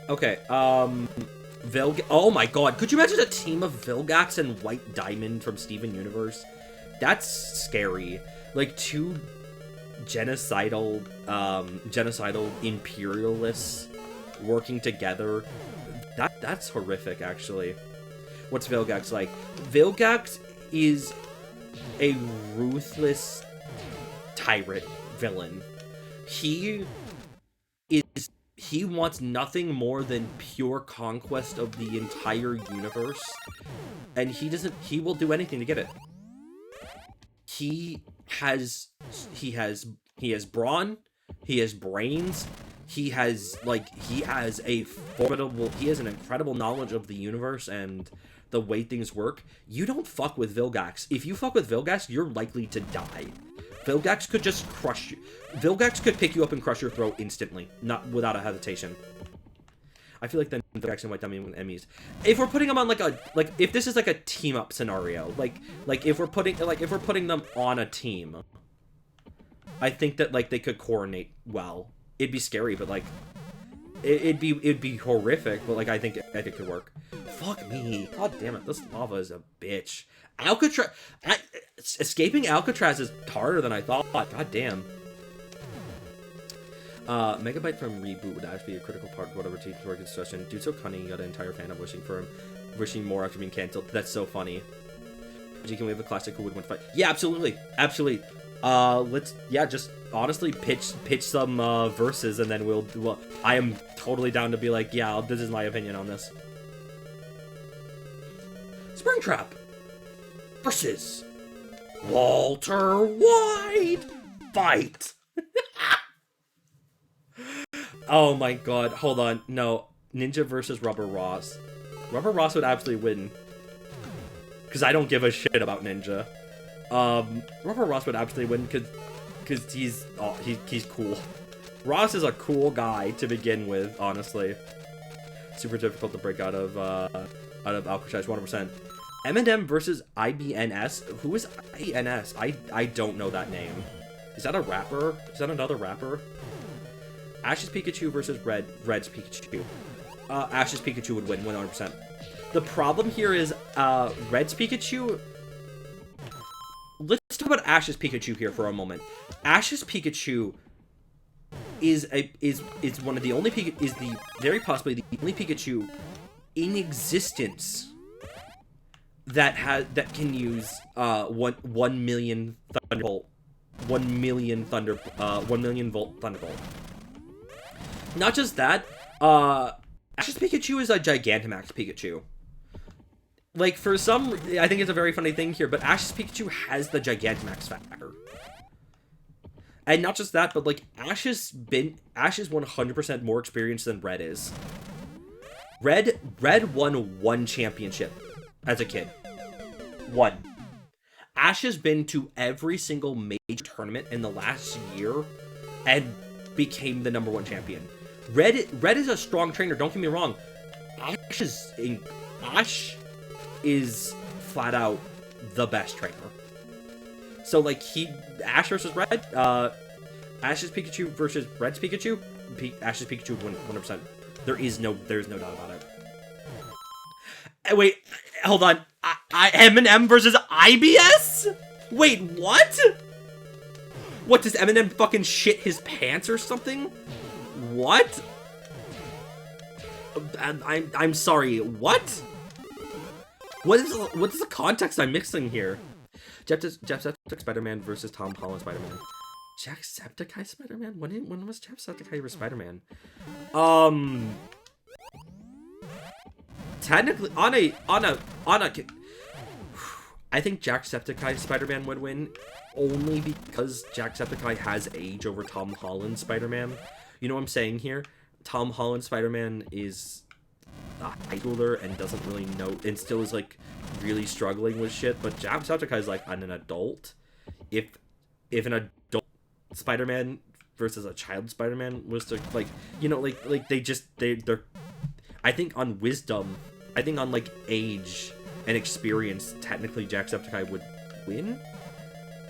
Okay, oh my god, could you imagine a team of Vilgax and White Diamond from Steven Universe? That's scary. Like, two genocidal imperialists working together. That's horrific, actually. What's Vilgax like? Vilgax is a ruthless tyrant villain. He wants nothing more than pure conquest of the entire universe, and he will do anything to get it. He has brawn, he has brains, he has an incredible knowledge of the universe and the way things work. You don't fuck with Vilgax. If you fuck with Vilgax, you're likely to die. Vilgax could just crush you. Vilgax could pick you up and crush your throat instantly, not without a hesitation. I feel like then Vilgax and White Dummy with enemies. If we're putting them on if this is like a team up scenario, like if we're putting them on a team, I think that like they could coordinate well. It'd be scary, but like it'd be horrific, but like I think it could work. Fuck me. God damn it. This lava is a bitch. Alcatraz. Escaping Alcatraz is harder than I thought. God damn. Megabyte from Reboot would actually be a critical part of whatever team's work construction. Dude's so cunning, you got an entire fan of wishing more after being cancelled. That's so funny. Can we have a classic who would win fight? Yeah, absolutely. Absolutely. Just honestly pitch some verses, and then we'll I am totally down to be like, yeah, this is my opinion on this. Springtrap versus Walter White. Fight. Oh my god, hold on. No, Ninja versus Rubber Ross. Rubber Ross would absolutely win. Because I don't give a shit about Ninja. Rubber Ross would absolutely win because he's cool. Ross is a cool guy to begin with, honestly. Super difficult to break out of Alcatraz, 100%. Eminem versus IBNS. Who is IBNS? I don't know that name. Is that a rapper? Is that another rapper? Ash's Pikachu versus Red's Pikachu. Ash's Pikachu would win 100%. The problem here is Red's Pikachu. Let's talk about Ash's Pikachu here for a moment. Ash's Pikachu is one of the only very possibly the only Pikachu in existence that can use 1 million Thunderbolt, 1 million volt Thunderbolt. Not just that, Ash's Pikachu is a Gigantamax Pikachu. Like, for some, I think it's a very funny thing here, but Ash's Pikachu has the Gigantamax factor. And not just that, but like, Ash is 100% more experienced than Red is. Red won 1 championship as a kid. 1. Ash has been to every single major tournament in the last year and became the #1 champion. Red is a strong trainer, don't get me wrong. Ash is flat out the best trainer. So like Ash versus Red, Ash's Pikachu versus Red's Pikachu, Ash's Pikachu would win 100%. There's no doubt about it. Wait, hold on. Eminem versus IBS? Wait, what? What, does Eminem fucking shit his pants or something? What? I'm sorry, what? What is the context I'm mixing here? Jacksepticeye Spider-Man versus Tom Holland Spider-Man. Jacksepticeye Spider-Man? When was Jacksepticeye versus Spider-Man? Technically, on a I think Jacksepticeye Spider-Man would win, only because Jacksepticeye has age over Tom Holland Spider-Man. You know what I'm saying here? Tom Holland Spider-Man is a high schooler and doesn't really know, and still is like really struggling with shit, but Jacksepticeye is like an adult. If an adult Spider-Man versus a child Spider-Man was to, like, you know, like they're I think on wisdom, I think on like age and experience, technically Jacksepticeye would win.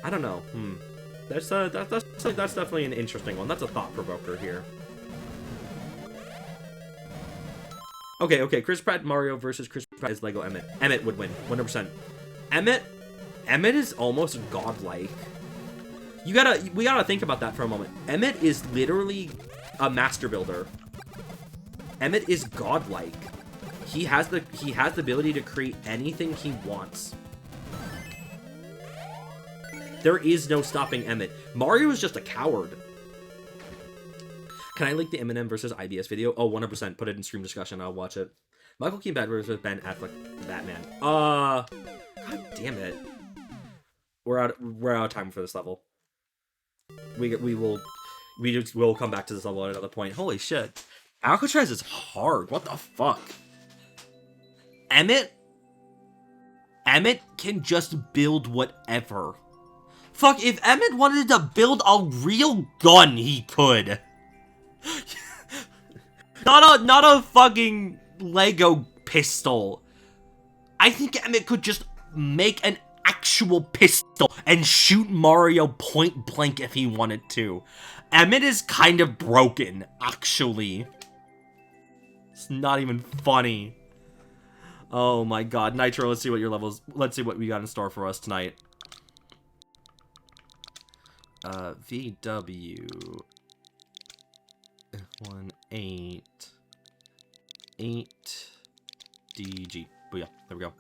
I don't know. That's definitely an interesting one. That's a thought provoker here. Okay. Chris Pratt Mario versus Chris Pratt is Lego Emmett. Emmett would win 100%. Emmett is almost godlike. We gotta think about that for a moment. Emmett is literally a master builder. Emmett is godlike. He has the ability to create anything he wants. There is no stopping Emmett. Mario is just a coward. Can I link the Eminem versus IBS video? Oh, 100%. Put it in stream discussion. I'll watch it. Michael Keaton Batman versus Ben Affleck Batman. God damn it. We're out of time for this level. We will. We'll come back to this level at another point. Holy shit. Alcatraz is hard. What the fuck? Emmett can just build whatever. Fuck, if Emmett wanted to build a real gun, he could. Not a fucking Lego pistol. I think Emmett could just make an actual pistol and shoot Mario point blank if he wanted to. Emmett is kind of broken, actually. It's not even funny. Oh my god. Nitro, let's see what your levels... Let's see what we got in store for us tonight. VW... 18... 8... DG. Booyah. There we go.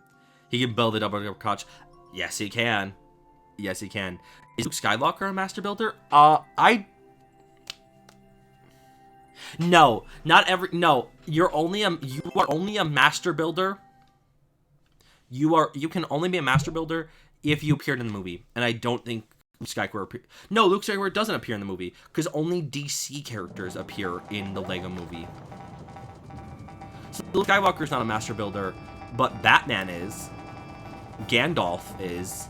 He can build it up on your crotch. Yes, he can. Yes, he can. Is Luke Skywalker a master builder? No, not every... No, you are only a master builder. You can only be a master builder if you appeared in the movie. And I don't think Luke Skywalker appeared... No, Luke Skywalker doesn't appear in the movie. Because only DC characters appear in the Lego movie. So Luke Skywalker's not a master builder, but Batman is. Gandalf is.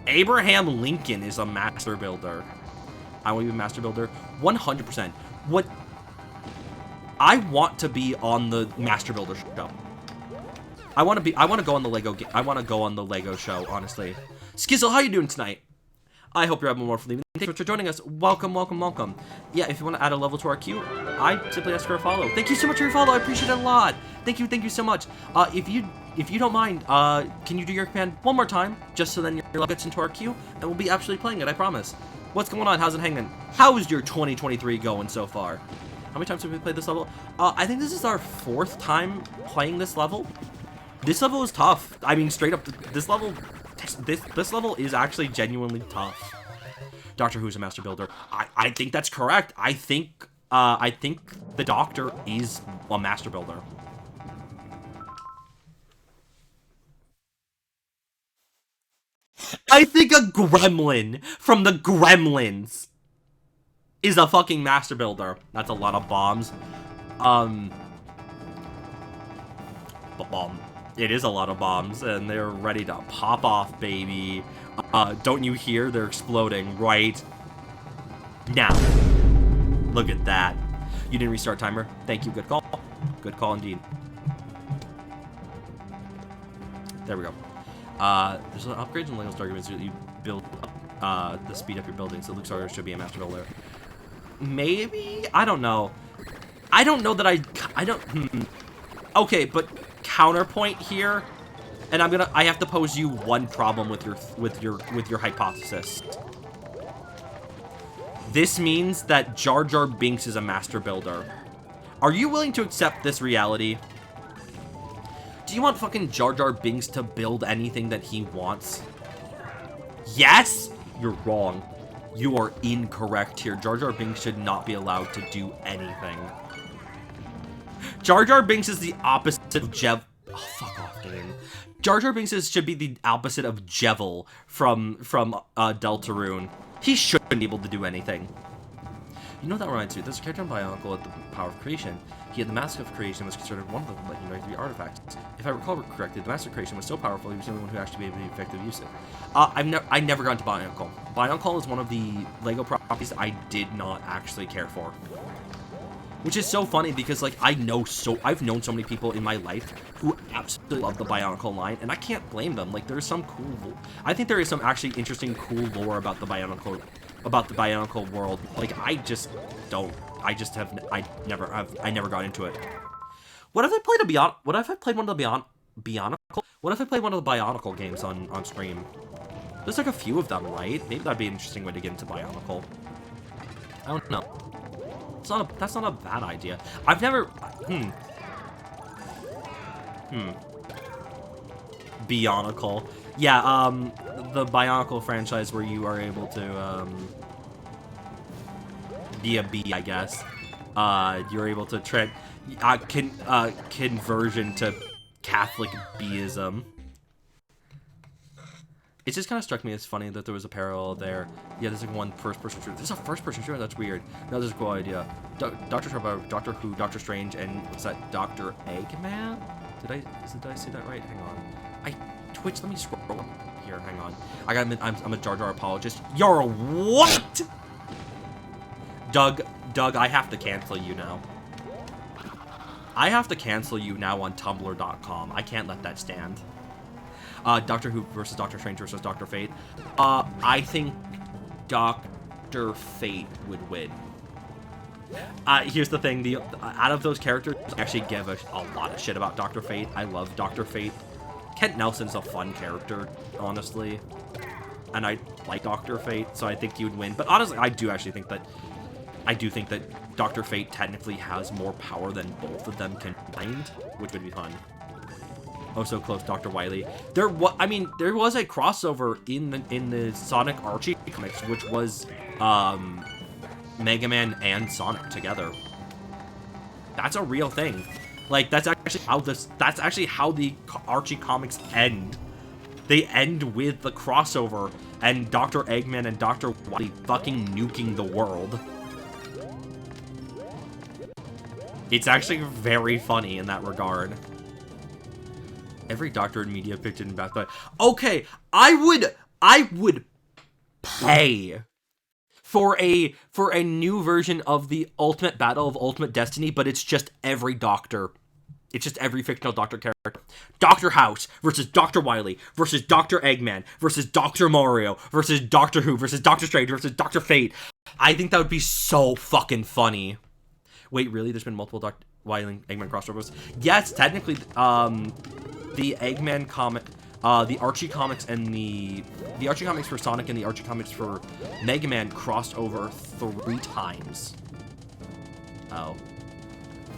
Abraham Lincoln is a master builder. I want to be a master builder. 100%. What... I want to be on the Master Builder show. I want to go on the Lego show, honestly. Skizzle, how you doing tonight? I hope you're having more fun. Thanks for joining us. Welcome, welcome, welcome. Yeah, if you want to add a level to our queue, I simply ask for a follow. Thank you so much for your follow. I appreciate it a lot. Thank you so much. If you don't mind, can you do your command one more time, just so then your level gets into our queue, and we'll be absolutely playing it, I promise. What's going on? How's it hanging? How is your 2023 going so far? How many times have we played this level? I think this is our 4th time playing this level. This level is tough. I mean, straight up, this level is actually genuinely tough. Doctor Who's a master builder. I think that's correct. I think the Doctor is a master builder. I think a gremlin from the Gremlins is a fucking master builder. That's a lot of bombs. It is a lot of bombs, and they're ready to pop off, baby. Don't you hear? They're exploding right now. Look at that. You didn't restart timer. Thank you. Good call. Good call indeed. There we go. There's an upgrades in Lego Star Games that you build up the speed up your building, so Luke Skywalker should be a master builder. Maybe? I don't know. I don't know that I don't... Okay, but counterpoint here, and I have to pose you one problem with your hypothesis. This means that Jar Jar Binks is a master builder. Are you willing to accept this reality? Do you want fucking Jar Jar Binks to build anything that he wants? Yes? You're wrong. You are incorrect here. Jar Jar Binks should not be allowed to do anything. Jar Jar Binks is the opposite of Oh, fuck off, game. Jar Jar Binks should be the opposite of Jevil from Deltarune. He shouldn't be able to do anything. You know what that reminds me? There's a character on Bionicle at the Power of Creation. He had the Mask of Creation and was considered one of the legendary 3 artifacts. If I recall correctly, the Mask of Creation was so powerful he was the only one who actually be able to effectively use it. I never got into Bionicle. Bionicle is one of the Lego properties I did not actually care for. Which is so funny because, like, I've known so many people in my life who absolutely love the Bionicle line, and I can't blame them. Like, there's some I think there is some actually interesting, cool lore about the Bionicle world. Like, I just don't. I never got into it. What if I played one of the Bionicle games on stream? There's like a few of them, right? Maybe that'd be an interesting way to get into Bionicle. I don't know. That's not a bad idea. I've never... Bionicle. Yeah, the Bionicle franchise where you are able to, be a bee, I guess. You're able to conversion to Catholic beeism. It just kind of struck me as funny that there was a parallel there. Yeah, there's like one first-person shooter. There's a first-person shooter? That's weird. No, there's a cool idea. Doctor Who, Doctor Strange, and what's that? Dr. Eggman? Did I say that right? Hang on. Twitch, let me scroll here. Hang on. I'm a Jar Jar apologist. You're what? Doug, I have to cancel you now. I have to cancel you now on Tumblr.com. I can't let that stand. Doctor Who versus Doctor Strange versus Dr. Fate. I think Dr. Fate would win. Here's the thing, out of those characters, I actually give a lot of shit about Dr. Fate. I love Dr. Fate. Kent Nelson's a fun character, honestly. And I like Dr. Fate, so I think he would win. But honestly, I do think that Dr. Fate technically has more power than both of them combined, which would be fun. Oh, so close, Dr. Wily. There was a crossover in the Sonic Archie comics, which was Mega Man and Sonic together. That's a real thing. Like, that's actually how the Archie comics end. They end with the crossover and Dr. Eggman and Dr. Wily fucking nuking the world. It's actually very funny in that regard. Every doctor in media picked in Battle. Okay, I would pay for a new version of the Ultimate Battle of Ultimate Destiny, but it's just every doctor. It's just every fictional doctor character. Dr. House versus Dr. Wily versus Dr. Eggman versus Dr. Mario versus Doctor Who versus Doctor Strange versus Dr. Fate. I think that would be so fucking funny. Wait, really? There's been multiple Dr. Wily Eggman crossovers? Yes, technically, the Eggman comic, the Archie comics and the Archie comics for Sonic and the Archie comics for Mega Man crossed over 3 times. Oh.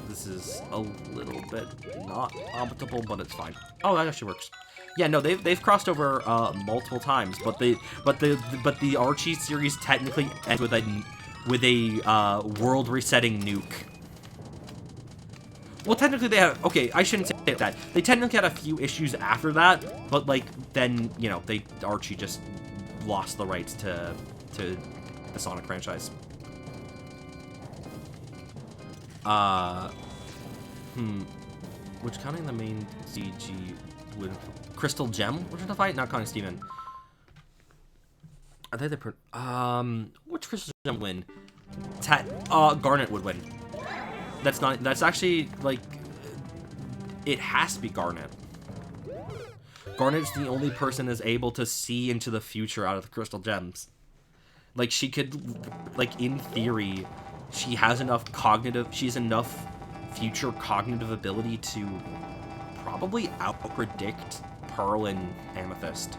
This is a little bit not compatible, but it's fine. Oh, that actually works. Yeah, no, they've crossed over multiple times, but the Archie series technically ends with a world resetting nuke. Well, technically they have, okay, I shouldn't say that. They technically had a few issues after that, but like then, you know, Archie just lost the rights to the Sonic franchise. Which counting the main CG with Crystal Gem, which is the fight, not counting Steven. Are they the which Crystal Gem win? Garnet would win. That's actually, like, it has to be Garnet. Garnet's the only person that's able to see into the future out of the Crystal Gems. Like, she could, like, in theory, she has enough future cognitive ability to probably out-predict Pearl and Amethyst.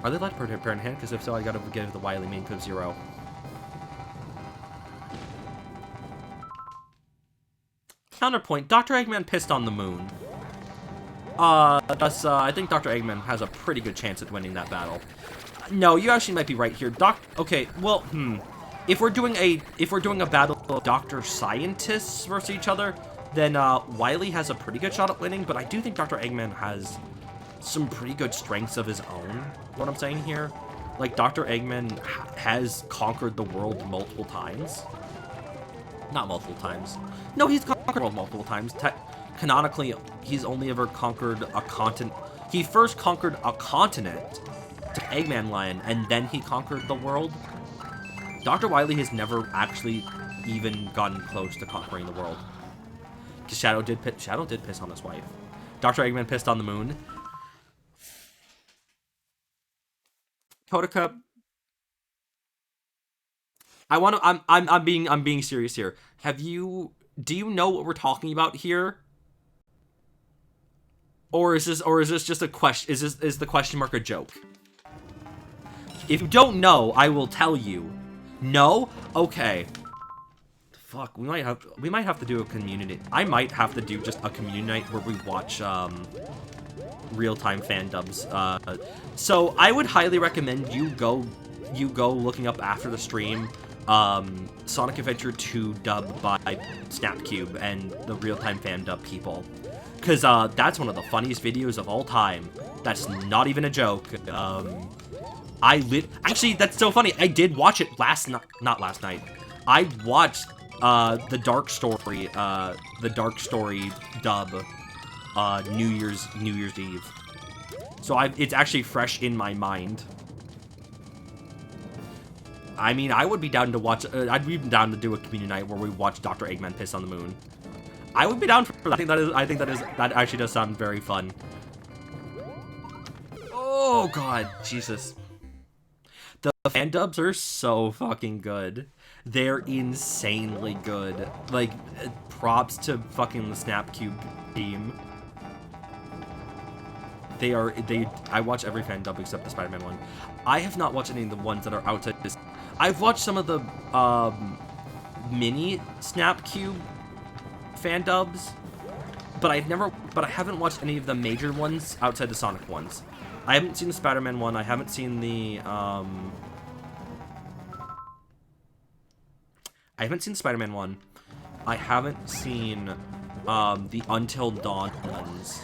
Are they allowed to prepare in hand? Because if so, I gotta give the Wily main code 0. Counterpoint, Dr. Eggman pissed on the moon. Thus, I think Dr. Eggman has a pretty good chance at winning that battle. No, you actually might be right here. Okay, well, If we're doing a battle of Dr. Scientists versus each other, then Wily has a pretty good shot at winning, but I do think Dr. Eggman has some pretty good strengths of his own. What I'm saying here, like Dr. Eggman has conquered the world multiple times. Not multiple times. No, he's conquered the world multiple times. Canonically, he's only ever conquered a continent. He first conquered a continent to Eggman Lion, and then he conquered the world. Dr. Wily has never actually even gotten close to conquering the world. Because Shadow did piss on his wife. Dr. Eggman pissed on the moon. Kodaka, I'm being serious here. Do you know what we're talking about here? Or is this just a question? Is the question mark a joke? If you don't know, I will tell you. No? Okay. Fuck, we might have to do a community. I might have to do just a community night where we watch real-time fan dubs. So I would highly recommend you go looking up after the stream Sonic Adventure 2 dubbed by Snapcube and the real-time fan dub people. Because that's one of the funniest videos of all time. That's not even a joke. Actually, that's so funny. I did watch it not last night. I watched the Dark Story dub New Year's Eve. So it's actually fresh in my mind. I mean, I would be down to watch. I'd be down to do a community night where we watch Dr. Eggman piss on the moon. I would be down for that. That actually does sound very fun. Oh god, Jesus. The fan dubs are so fucking good. They're insanely good. Like, props to fucking the Snapcube team. I watch every fan dub except the Spider-Man one. I have not watched any of the ones that are outside this. I've watched some of the mini Snapcube fan dubs, but I haven't watched any of the major ones outside the Sonic ones. I haven't seen the Spider-Man one. I haven't seen the Spider-Man one. I haven't seen the Until Dawn ones.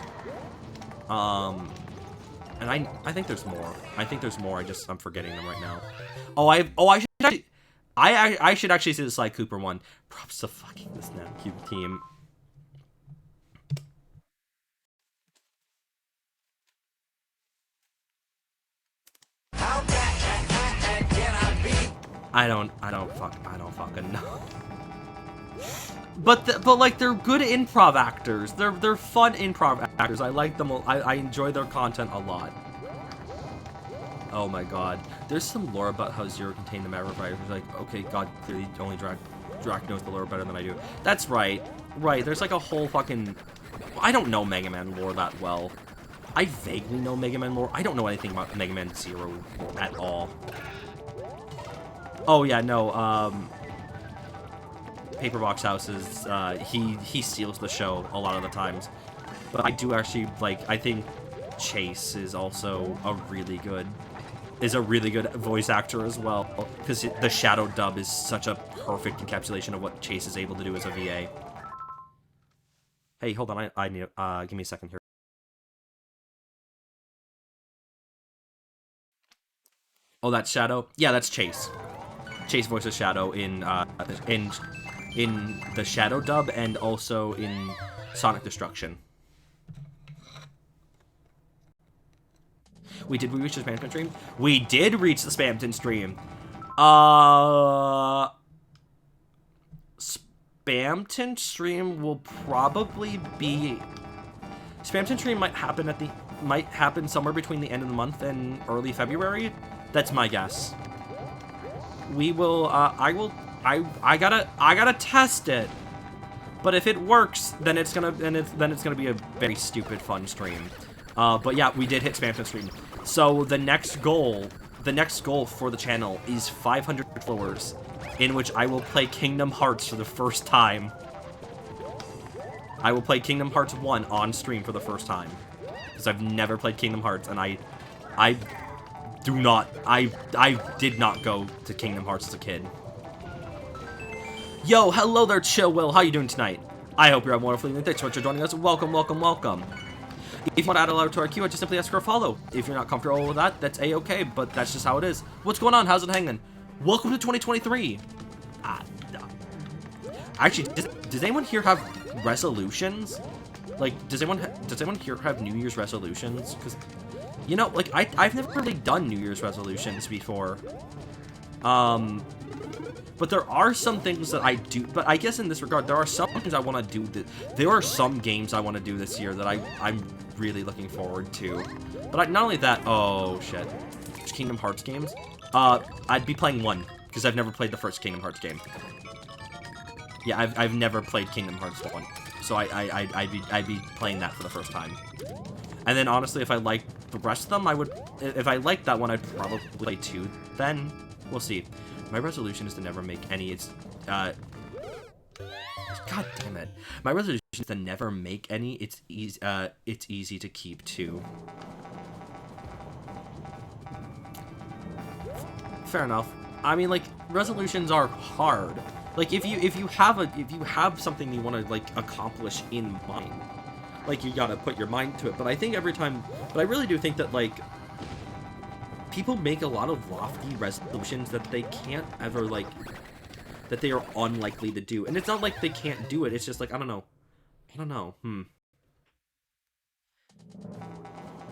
And I think there's more. I'm forgetting them right now. I should actually see the Sly Cooper one. Props to fucking the Snapcube team. I don't fucking know. But like, they're good improv actors. They're fun improv actors. I like them. I enjoy their content a lot. Oh my god. There's some lore about how Zero contained the Maverick. Like, okay, god, clearly only Drac knows the lore better than I do. That's right. Right, there's like a whole fucking... I don't know Mega Man lore that well. I vaguely know Mega Man lore. I don't know anything about Mega Man Zero at all. Oh yeah, no, Paperbox Houses, he steals the show a lot of the times. But I do actually, like, I think Chase is also a really good voice actor as well, because the Shadow dub is such a perfect encapsulation of what Chase is able to do as a VA. Hey, hold on, I need, give me a second here. Oh, that's Shadow? Yeah, that's Chase. Chase voices Shadow in the Shadow dub and also in Sonic Destruction. Did we reach the Spamton stream? We did reach the Spamton stream. Spamton stream will probably be... Spamton stream might happen somewhere between the end of the month and early February. That's my guess. We will, I gotta test it. But if it works, then it's gonna be a very stupid fun stream. But yeah, we did hit Spamton stream. So the next goal for the channel is 500 followers, in which I will play Kingdom Hearts for the first time. I will play Kingdom Hearts 1 on stream for the first time, because I've never played Kingdom Hearts, and I did not go to Kingdom Hearts as a kid. Yo, hello there, Chill Will. How you doing tonight? I hope you're having a wonderful evening. Thanks so much for joining us. Welcome, welcome, welcome. If you want to add a letter to our queue, I just simply ask for a follow. If you're not comfortable with that, that's a-okay, but that's just how it is. What's going on? How's it hanging? Welcome to 2023. Actually, does anyone here have resolutions? Like, does anyone here have New Year's resolutions? Because, you know, like, I've never really done New Year's resolutions before. But there are some things that I do, but I guess in this regard, there are some things I want to do. There are some games I want to do this year that I'm really looking forward to. But not only that, oh shit, Kingdom Hearts games. I'd be playing one, because I've never played the first Kingdom Hearts game. Yeah, I've never played Kingdom Hearts 1, so I'd be playing that for the first time. And then honestly, if I like the rest of them, if I like that one, I'd probably play 2. Then we'll see. My resolution is to never make any. God damn it! My resolution is to never make any. It's easy to keep 2. Fair enough. I mean, like, resolutions are hard. Like, if you have something you want to like accomplish in mind, like, you gotta put your mind to it. But I think every time... But I really do think that, like, people make a lot of lofty resolutions that they can't ever, like... that they are unlikely to do. And it's not like they can't do it. It's just like, I don't know.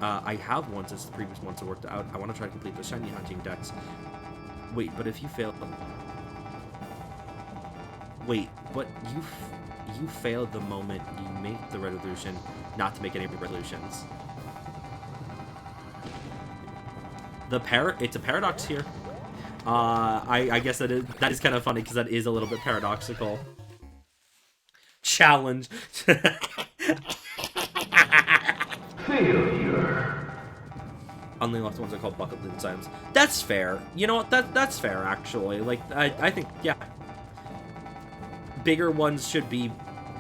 I have one since the previous ones have worked out. I want to try to complete the shiny hunting decks. Wait, but if you fail... Wait, but you fail the moment you make the resolution not to make any resolutions. It's a paradox here. I guess that is kind of funny because that is a little bit paradoxical. Challenge. Failure. Only left ones are called bucket list items. That's fair. You know what? That's fair actually. Like I think, yeah. Bigger ones should be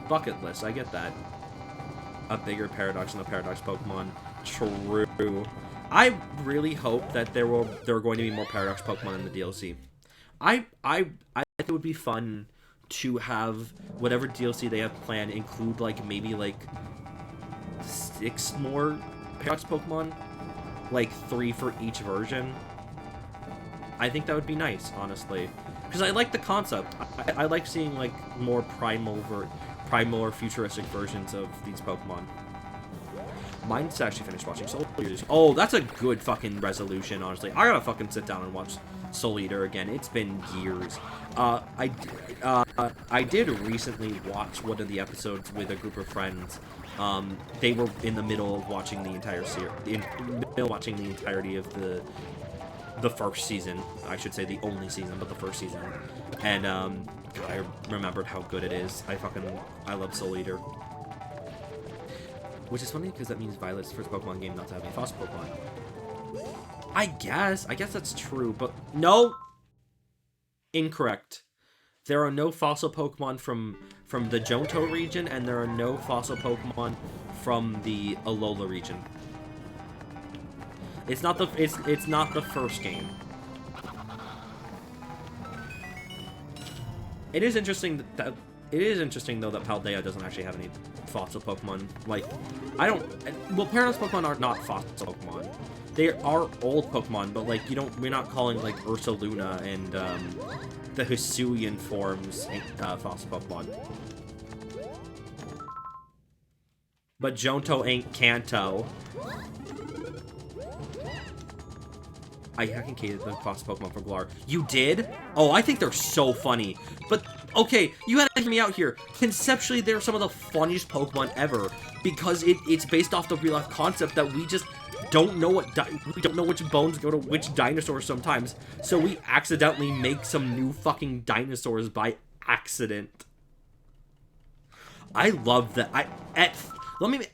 bucket lists. I get that. A bigger paradox than a paradox Pokemon. True. I really hope that there are going to be more paradox Pokemon in the DLC. I think it would be fun to have whatever DLC they have planned include like maybe like 6 more paradox Pokemon, like 3 for each version. I think that would be nice, honestly, because I like the concept. I like seeing like more primal or futuristic versions of these Pokemon. Mine's actually finished watching Soul Eater. Oh, that's a good fucking resolution, honestly. I gotta fucking sit down and watch Soul Eater again. It's been years. I did recently watch one of the episodes with a group of friends. They were in the middle of watching the entire watching the entirety of the first season. I should say the only season, but the first season. And God, I remembered how good it is. I love Soul Eater. Which is funny because that means Violet's first Pokemon game not to have any fossil Pokemon. I guess that's true, but no. Incorrect. There are no fossil Pokemon from the Johto region, and there are no fossil Pokemon from the Alola region. It's not the first game. It is interesting though that Paldea doesn't actually have any fossil Pokemon. Like, Paradox Pokemon are not fossil Pokemon. They are old Pokemon, but like we're not calling like Ursaluna and the Hisuian forms fossil Pokemon. But Johto ain't Kanto. I concated the fossil Pokemon for Galar. You did? Oh, I think they're so funny. But, okay, you gotta hear me out here. Conceptually, they're some of the funniest Pokemon ever. Because it's based off the real-life concept that we just don't know we don't know which bones go to which dinosaurs sometimes. So we accidentally make some new fucking dinosaurs by accident. I love that.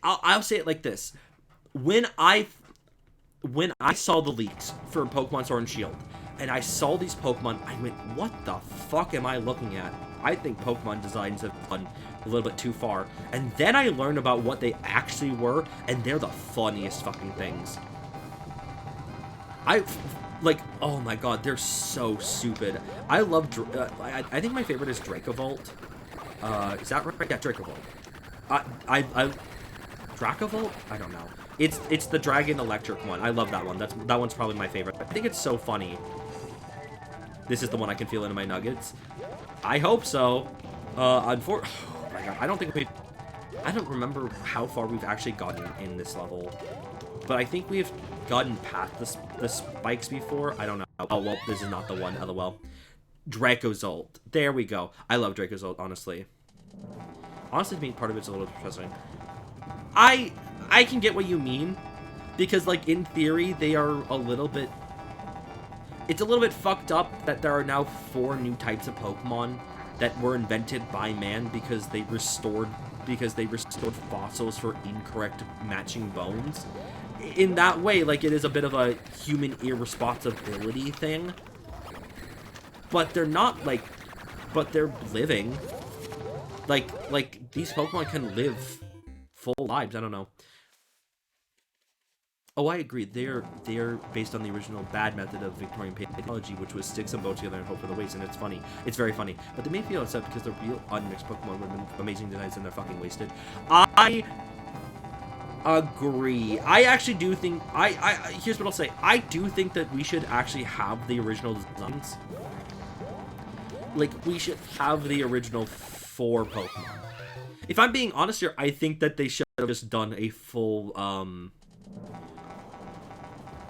I'll say it like this. When I saw the leaks for Pokemon Sword and Shield, and I saw these Pokemon, I went, what the fuck am I looking at? I think Pokemon designs have gone a little bit too far. And then I learned about what they actually were, and they're the funniest fucking things. Oh my god, they're so stupid. I love, I think my favorite is Dracavolt. Is that right? Yeah, Dracavolt. Dracavolt? I don't know. It's the Dragon Electric one. I love that one. That one's probably my favorite. I think it's so funny. This is the one I can feel into my nuggets. I hope so. Oh my god, I don't remember how far we've actually gotten in this level. But I think we've gotten past the spikes before. I don't know. Oh, well, this is not the one. LOL. Dracozolt. There we go. I love Dracozolt, honestly. Honestly, being part of it's a little depressing. I can get what you mean, because, like, in theory, they are a little bit... It's a little bit fucked up that there are now 4 new types of Pokemon that were invented by man because they restored fossils for incorrect matching bones. In that way, like, it is a bit of a human irresponsibility thing. But they're not, like... But they're living. Like, these Pokemon can live full lives. I don't know. Oh, I agree. They're based on the original bad method of Victorian technology, which was stick some bones together and hope for the waste, and it's funny. It's very funny. But they may feel upset because the real unmixed Pokemon would have been amazing designs and they're fucking wasted. Agree. I actually do think I here's what I'll say. I do think that we should actually have the original designs. Like, we should have the original 4 Pokemon. If I'm being honest here, I think that they should have just done a full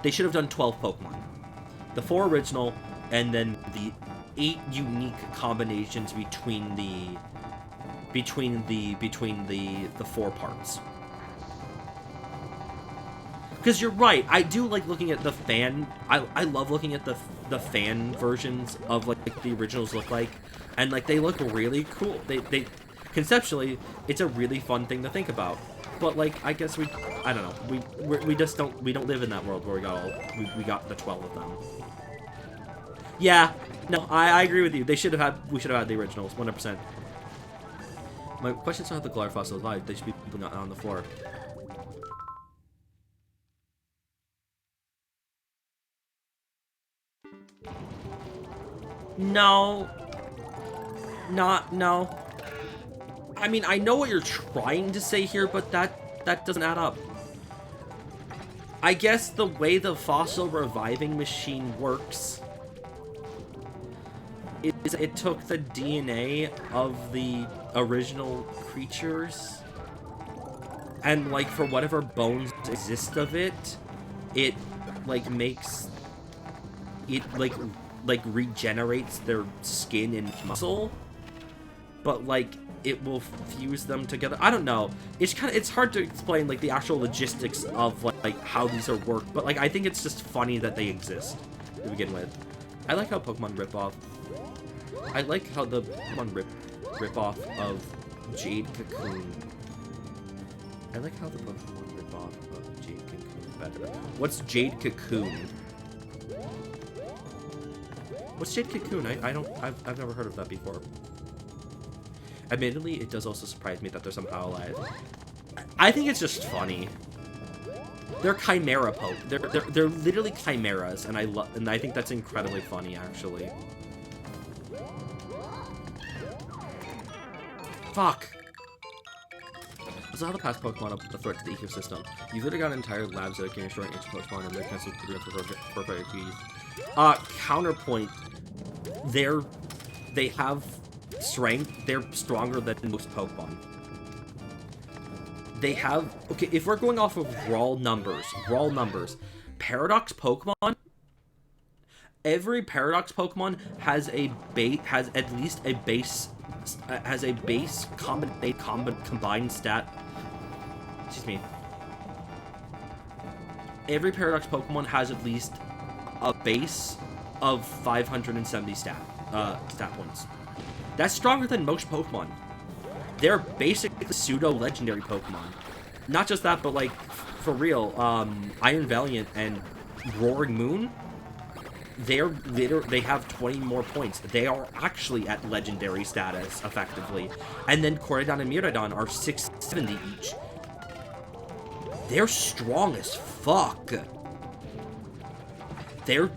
they should have done 12 Pokemon. The 4 original, and then the 8 unique combinations between the 4 parts. Because you're right, I do like looking at the fan. I love looking at the fan versions of like the originals look like, and like they look really cool. They conceptually, it's a really fun thing to think about. But like, I guess I don't know, we just don't live in that world where we got the 12 of them. Yeah, no, I agree with you. We should have had the originals, 100%. My question's not how the Glarfos alive. They should be not on the floor. No. No. I mean, I know what you're trying to say here, but that doesn't add up. I guess the way the fossil reviving machine works is it took the DNA of the original creatures, and like for whatever bones exist of it, it like makes it like regenerates their skin and muscle, but like it will fuse them together. I don't know. It's hard to explain like the actual logistics of like how these are worked, but like I think it's just funny that they exist to begin with. I like how Pokemon rip off. I like how the Pokemon rip off of Jade Cocoon. I like how the Pokemon rip off of Jade Cocoon better. What's Jade Cocoon? What's Jade Cocoon? I've never heard of that before. Admittedly, it does also surprise me that they're somehow alive. I think it's just funny. They're chimera poke. They're literally chimeras, and I think that's incredibly funny, actually. Fuck. This is how the past Pokemon up the threat to the ecosystem. You've literally got entire labs that can destroy ancient Pokemon and they're constantly for PvPs. Counterpoint. They have strength. They're stronger than most Pokemon. They have... Okay, if we're going off of raw numbers, Paradox Pokemon... Every Paradox Pokemon has at least a base... has a base combined stat... Excuse me. Every Paradox Pokemon has at least a base of 570 stat points. That's stronger than most Pokemon. They're basically pseudo-legendary Pokemon. Not just that, but like, for real, Iron Valiant and Roaring Moon, they have 20 more points. They are actually at legendary status, effectively. And then Koraidon and Miraidon are 670 each. They're strong as fuck. They're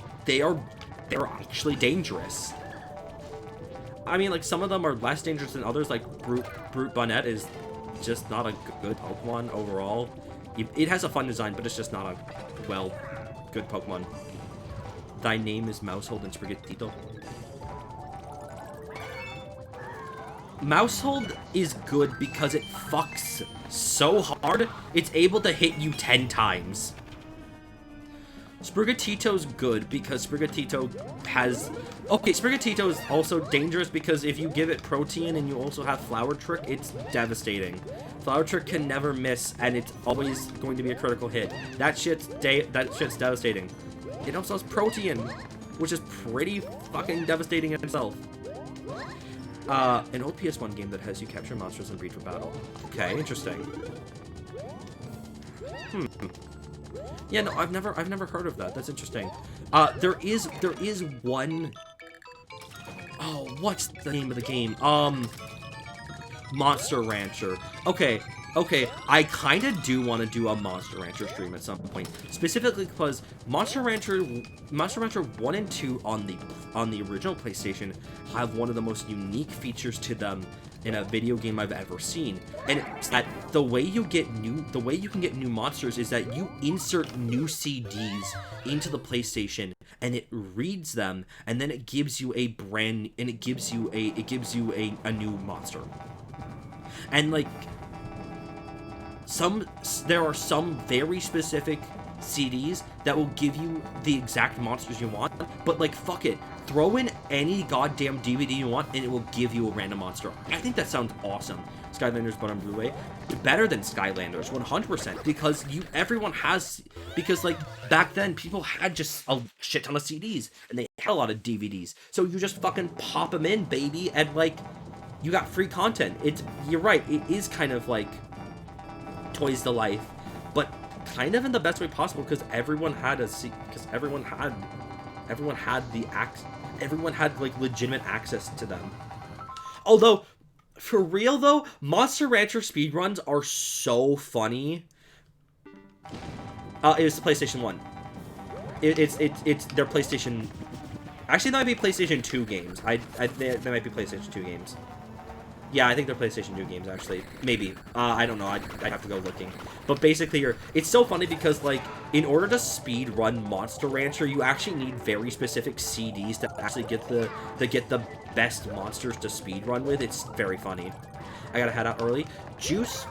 actually dangerous. I mean, like, some of them are less dangerous than others, like Brute Bonnet is just not a good Pokemon overall. It has a fun design, but it's just not a, good Pokemon. Thy name is Mousehold and Sprigatito. Mousehold is good because it fucks so hard, it's able to hit you 10 times. Sprigatito's good because Sprigatito has... Okay, Sprigatito is also dangerous because if you give it Protein and you also have Flower Trick, it's devastating. Flower Trick can never miss, and it's always going to be a critical hit. That shit's devastating. It also has Protein, which is pretty fucking devastating in itself. An old PS1 game that has you capture monsters and breed for battle. Okay, interesting. Yeah, no, I've never heard of that. That's interesting. There is one... Oh, what's the name of the game? Monster Rancher. Okay, I kind of do want to do a Monster Rancher stream at some point. Specifically because Monster Rancher 1 and 2 on the original PlayStation have one of the most unique features to them in a video game I've ever seen. And it's that the way you can get new monsters is that you insert new CDs into the PlayStation and it reads them, and then it gives you a new monster. And like there are some very specific CDs that will give you the exact monsters you want, but like fuck it, throw in any goddamn DVD you want and it will give you a random monster. I think that sounds awesome. Skylanders but on Blu-ray, better than Skylanders 100%, because like back then people had just a shit ton of CDs and they had a lot of DVDs, so you just fucking pop them in, baby, and like you got free content. You're right, it is kind of like Toys to Life, but kind of in the best way possible, because everyone had like legitimate access to them. Although, for real though, Monster Rancher speedruns are so funny. It was the PlayStation 1. It's their PlayStation. Actually, that might be PlayStation 2 games. They might be PlayStation 2 games. Yeah, I think they're PlayStation 2 games, actually. Maybe. I don't know. I'd have to go looking. But basically, it's so funny because, like, in order to speed run Monster Rancher, you actually need very specific CDs to actually get the best monsters to speed run with. It's very funny. I gotta head out early. Juice,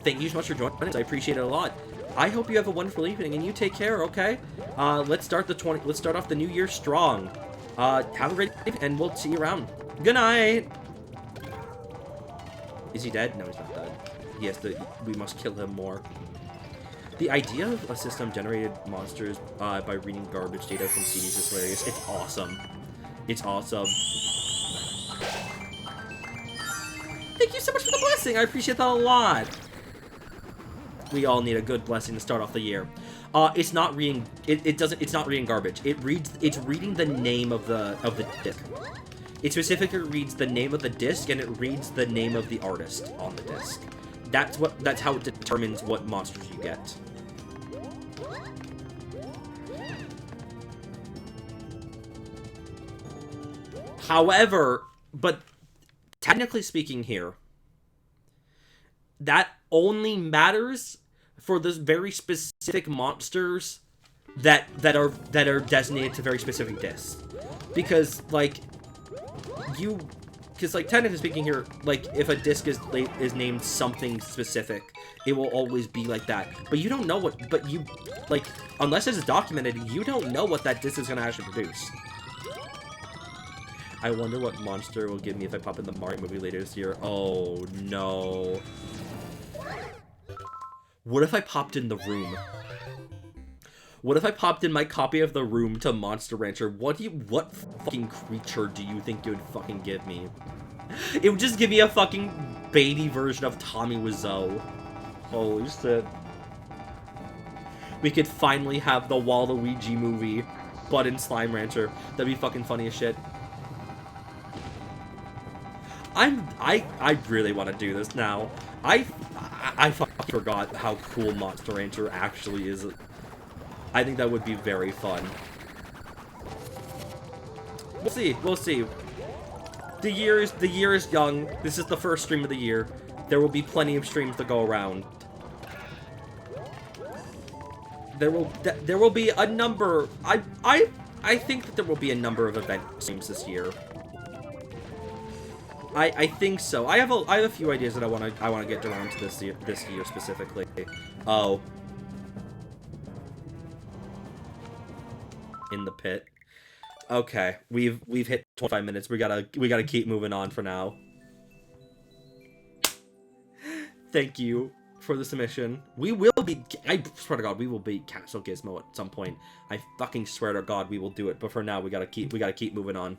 thank you so much for joining us. I appreciate it a lot. I hope you have a wonderful evening, and you take care, okay? Let's start off the new year strong. Have a great evening, and we'll see you around. Good night! Is he dead? No, he's not dead. Yes, we must kill him more. The idea of a system generated monsters by reading garbage data from CDs is hilarious. It's awesome. It's awesome. Thank you so much for the blessing. I appreciate that a lot. We all need a good blessing to start off the year. It's not reading. It's not reading garbage. It's reading the name of the disc. It specifically reads the name of the disc, and it reads the name of the artist on the disc. That's how it determines what monsters you get. However, but technically speaking here, that only matters for those very specific monsters that are designated to very specific discs. Because like technically speaking here, like if a disc is named something specific, it will always be like that. But you don't know unless it's documented, you don't know what that disc is gonna actually produce. I wonder what monster will give me if I pop in the Mario movie later this year. Oh no. What if I popped in The Room? What if I popped in my copy of The Room to Monster Rancher? What fucking creature do you think it would fucking give me? It would just give me a fucking baby version of Tommy Wiseau. Holy shit. We could finally have the Waluigi movie, but in Slime Rancher. That'd be fucking funny as shit. I really want to do this now. I fucking forgot how cool Monster Rancher actually is. I think that would be very fun. We'll see. The year is young. This is the first stream of the year. There will be plenty of streams to go around. There will be a number. I think that there will be a number of event streams this year. I think so. I have a few ideas that I want to get around to this year specifically. Oh. In the pit. Okay, we've hit 25 minutes. We gotta keep moving on for now. Thank you for the submission. We will be. I swear to God, we will beat Castle Gizmo at some point. I fucking swear to God, we will do it. But for now, we gotta keep moving on.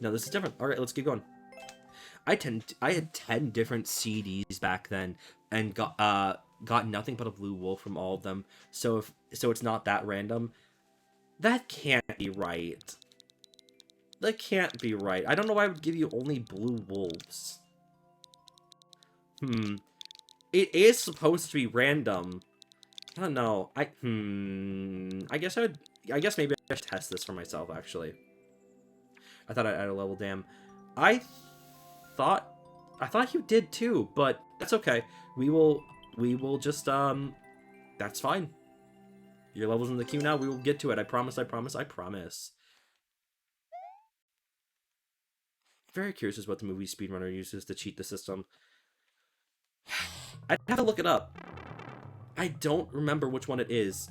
No, this is different. All right, let's keep going. I had 10 different CDs back then, and got nothing but a blue wolf from all of them. So it's not that random. That can't be right. That can't be right. I don't know why I would give you only blue wolves. It is supposed to be random. I don't know. I guess maybe I should test this for myself, actually. I thought I'd add a level, damn. I thought you did too, but that's okay. We will just, that's fine. Your level's in the queue now. We will get to it. I promise, I promise, I promise. Very curious as what the movie speedrunner uses to cheat the system. I'd have to look it up. I don't remember which one it is.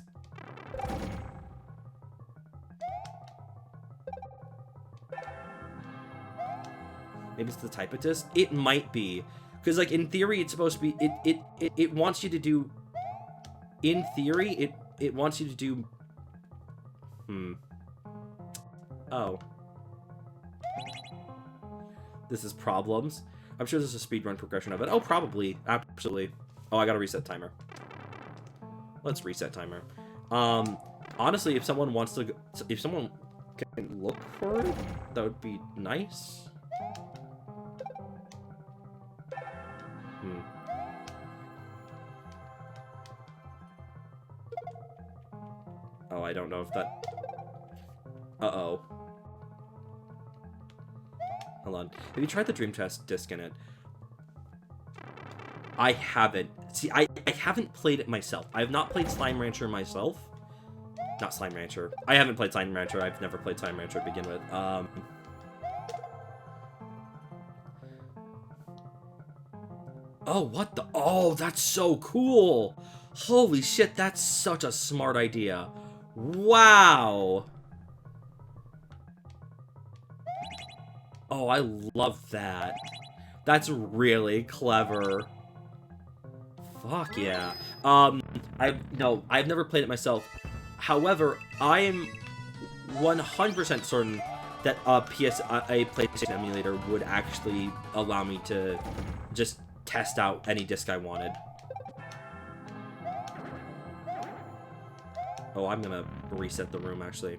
Maybe it's the type of disc? It might be. Because, like, in theory, it's supposed to be... It wants you to do... In theory, it wants you to do... Oh. This is problems. I'm sure there's a speedrun progression of it. Oh, probably. Absolutely. Oh, I gotta reset timer. Let's reset timer. Honestly, if someone wants to... If someone can look for it, that would be nice. Oh, I don't know if that... Uh-oh. Hold on. Have you tried the Dreamcast disc in it? I haven't. See, I haven't played it myself. I have not played Slime Rancher myself. Not Slime Rancher. I haven't played Slime Rancher. I've never played Slime Rancher to begin with. Oh, what the... Oh, that's so cool! Holy shit, that's such a smart idea. Wow! Oh, I love that. That's really clever. Fuck yeah. I've never played it myself. However, I am 100% certain that a PlayStation emulator would actually allow me to just test out any disc I wanted. Oh, I'm gonna reset the room, actually.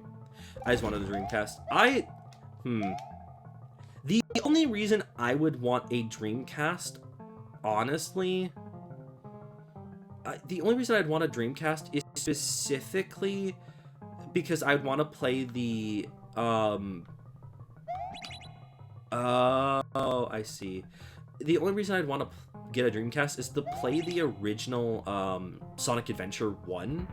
I just wanted the Dreamcast. The only reason I would want a Dreamcast, honestly... the only reason I'd want a Dreamcast is specifically because I'd want to play the... Oh, I see. The only reason I'd want to get a Dreamcast is to play the original Sonic Adventure 1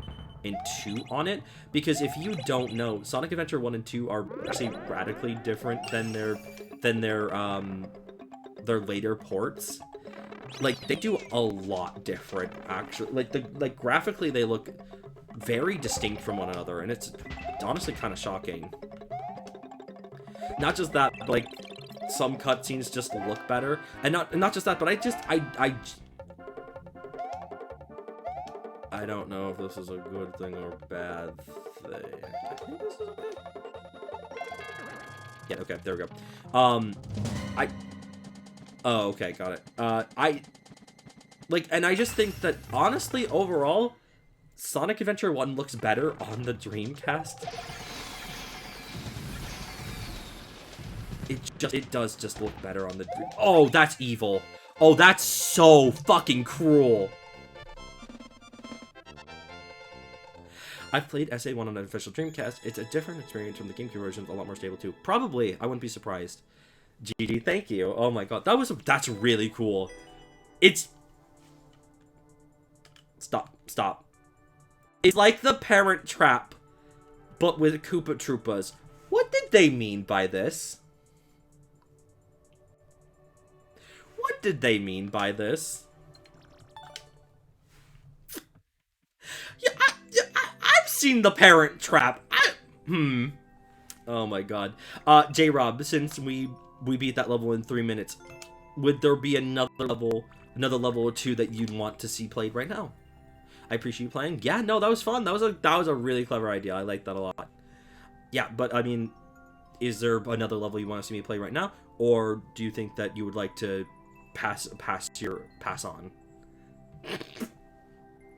and 2 on it, because if you don't know, Sonic Adventure 1 and 2 are actually radically different than their later ports. Like, they do a lot different, actually. Like graphically, they look very distinct from one another, and it's honestly kind of shocking. Not just that, but, like, some cutscenes just look better, and not just that, but I don't know if this is a good thing or a bad thing. I think this is okay. Yeah, okay, there we go. Oh, okay, got it. And I just think that, honestly, overall, Sonic Adventure 1 looks better on the Dreamcast. It does just look better on the Oh, that's evil. Oh, that's so fucking cruel. I've played SA1 on an official Dreamcast. It's a different experience from the GameCube version, a lot more stable too. Probably, I wouldn't be surprised. GG, thank you. Oh my god, that's really cool. It's... Stop. It's like the Parent Trap, but with Koopa Troopas. What did they mean by this? What did they mean by this? I've seen the Parent Trap. Oh my god. J-Rob, since we beat that level in 3 minutes, would there be another level or two that you'd want to see played right now? I appreciate you playing. Yeah, no, that was fun. That was a really clever idea. I like that a lot. Yeah, but I mean, is there another level you want to see me play right now, or do you think that you would like to pass on?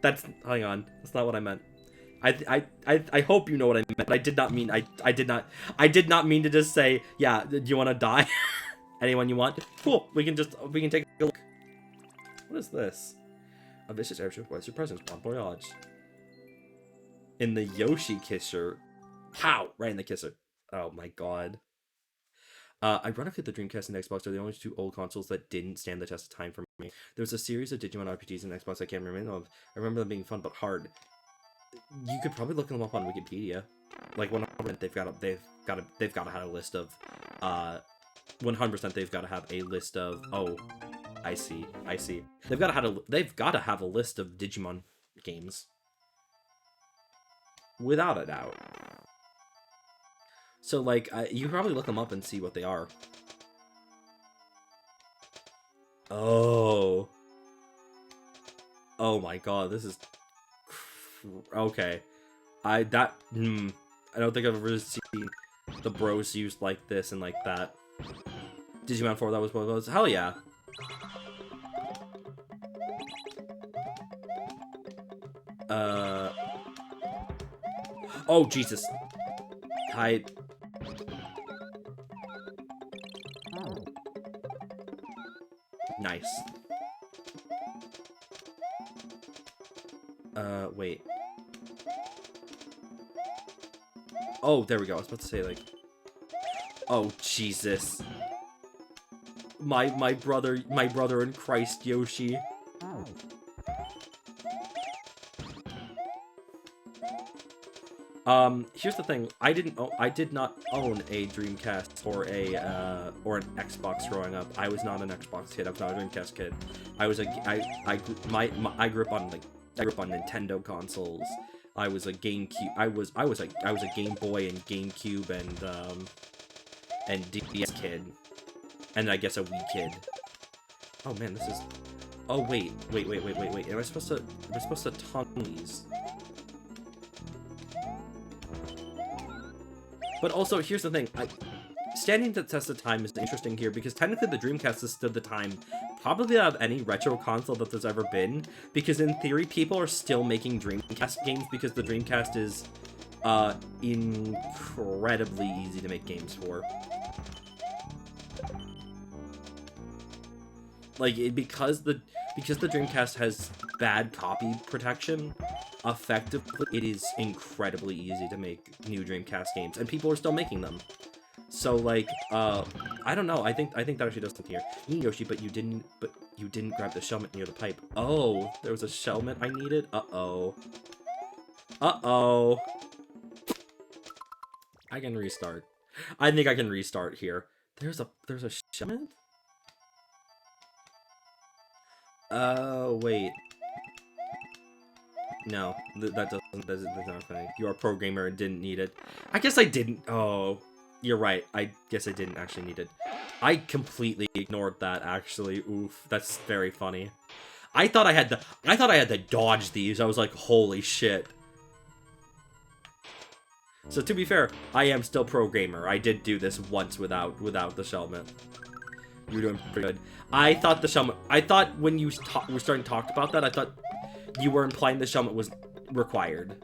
Hang on. That's not what I meant. I hope you know what I meant, but I did not mean I did not mean to just say, yeah, do you want to die? Anyone you want? Cool. We can take a look. What is this? A vicious airship with your presence, Bon Voyage. In the Yoshi kisser. Pow! Right in the kisser. Oh my god. Ironically, the Dreamcast and Xbox are the only two old consoles that didn't stand the test of time for me. There was a series of Digimon RPGs in Xbox I can't remember of. I remember them being fun but hard. You could probably look them up on Wikipedia. Like 100%, they've got to have a list of 100% they've got to have a list of. Oh, I see. They've got to have a list of Digimon games. Without a doubt. So, like, you can probably look them up and see what they are. Oh. Oh my god, this is... Okay. I don't think I've ever seen the bros used like this and like that. Digimon 4, that was one of those. Hell yeah. Oh, Jesus. Nice. Wait. Oh, there we go. I was about to say, like... Oh, Jesus. My brother in Christ, Yoshi. Here's the thing. I did not own a Dreamcast or an Xbox growing up. I was not an Xbox kid. I was not a Dreamcast kid. I grew up on Nintendo consoles. I was a GameCube. I was a Game Boy and GameCube and DS kid, and I guess a Wii kid. Oh man, this is. Oh wait. Am I supposed to taunt these? But also, here's the thing. Standing the test of time is interesting here because technically the Dreamcast has stood the time probably out of any retro console that there's ever been, because in theory people are still making Dreamcast games because the Dreamcast is incredibly easy to make games for. Like, because the Dreamcast has bad copy protection, effectively it is incredibly easy to make new Dreamcast games, and people are still making them. So, like, I don't know. I think that actually does something here. Yoshi, but you didn't grab the shellmet near the pipe. Oh, there was a shellmet I needed. Uh-oh. I can restart. I think I can restart here. There's a shellmet? Wait. No, that's not funny. You're a pro gamer and didn't need it. I guess I didn't. Oh, you're right. I guess I didn't actually need it. I completely ignored that, actually. Oof, that's very funny. I thought I had to dodge these. I was like, holy shit. So to be fair, I am still pro gamer. I did do this once without the shellmet. You're doing pretty good. I thought the shellmet. I thought when you were starting to talk about that, I thought you were implying the shellmet was required.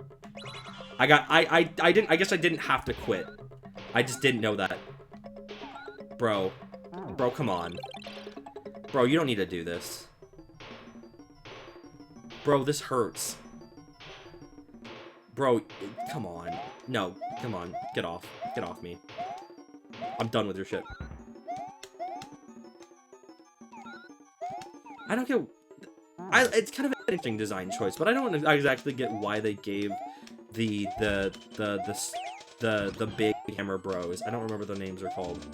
I guess I didn't have to quit. I just didn't know that. Bro, come on. Bro, you don't need to do this. Bro, this hurts. Bro, come on. No, come on. Get off. Get off me. I'm done with your shit. I don't get... it's kind of an interesting design choice, but I don't exactly get why they gave the big hammer bros. I don't remember the names they're called.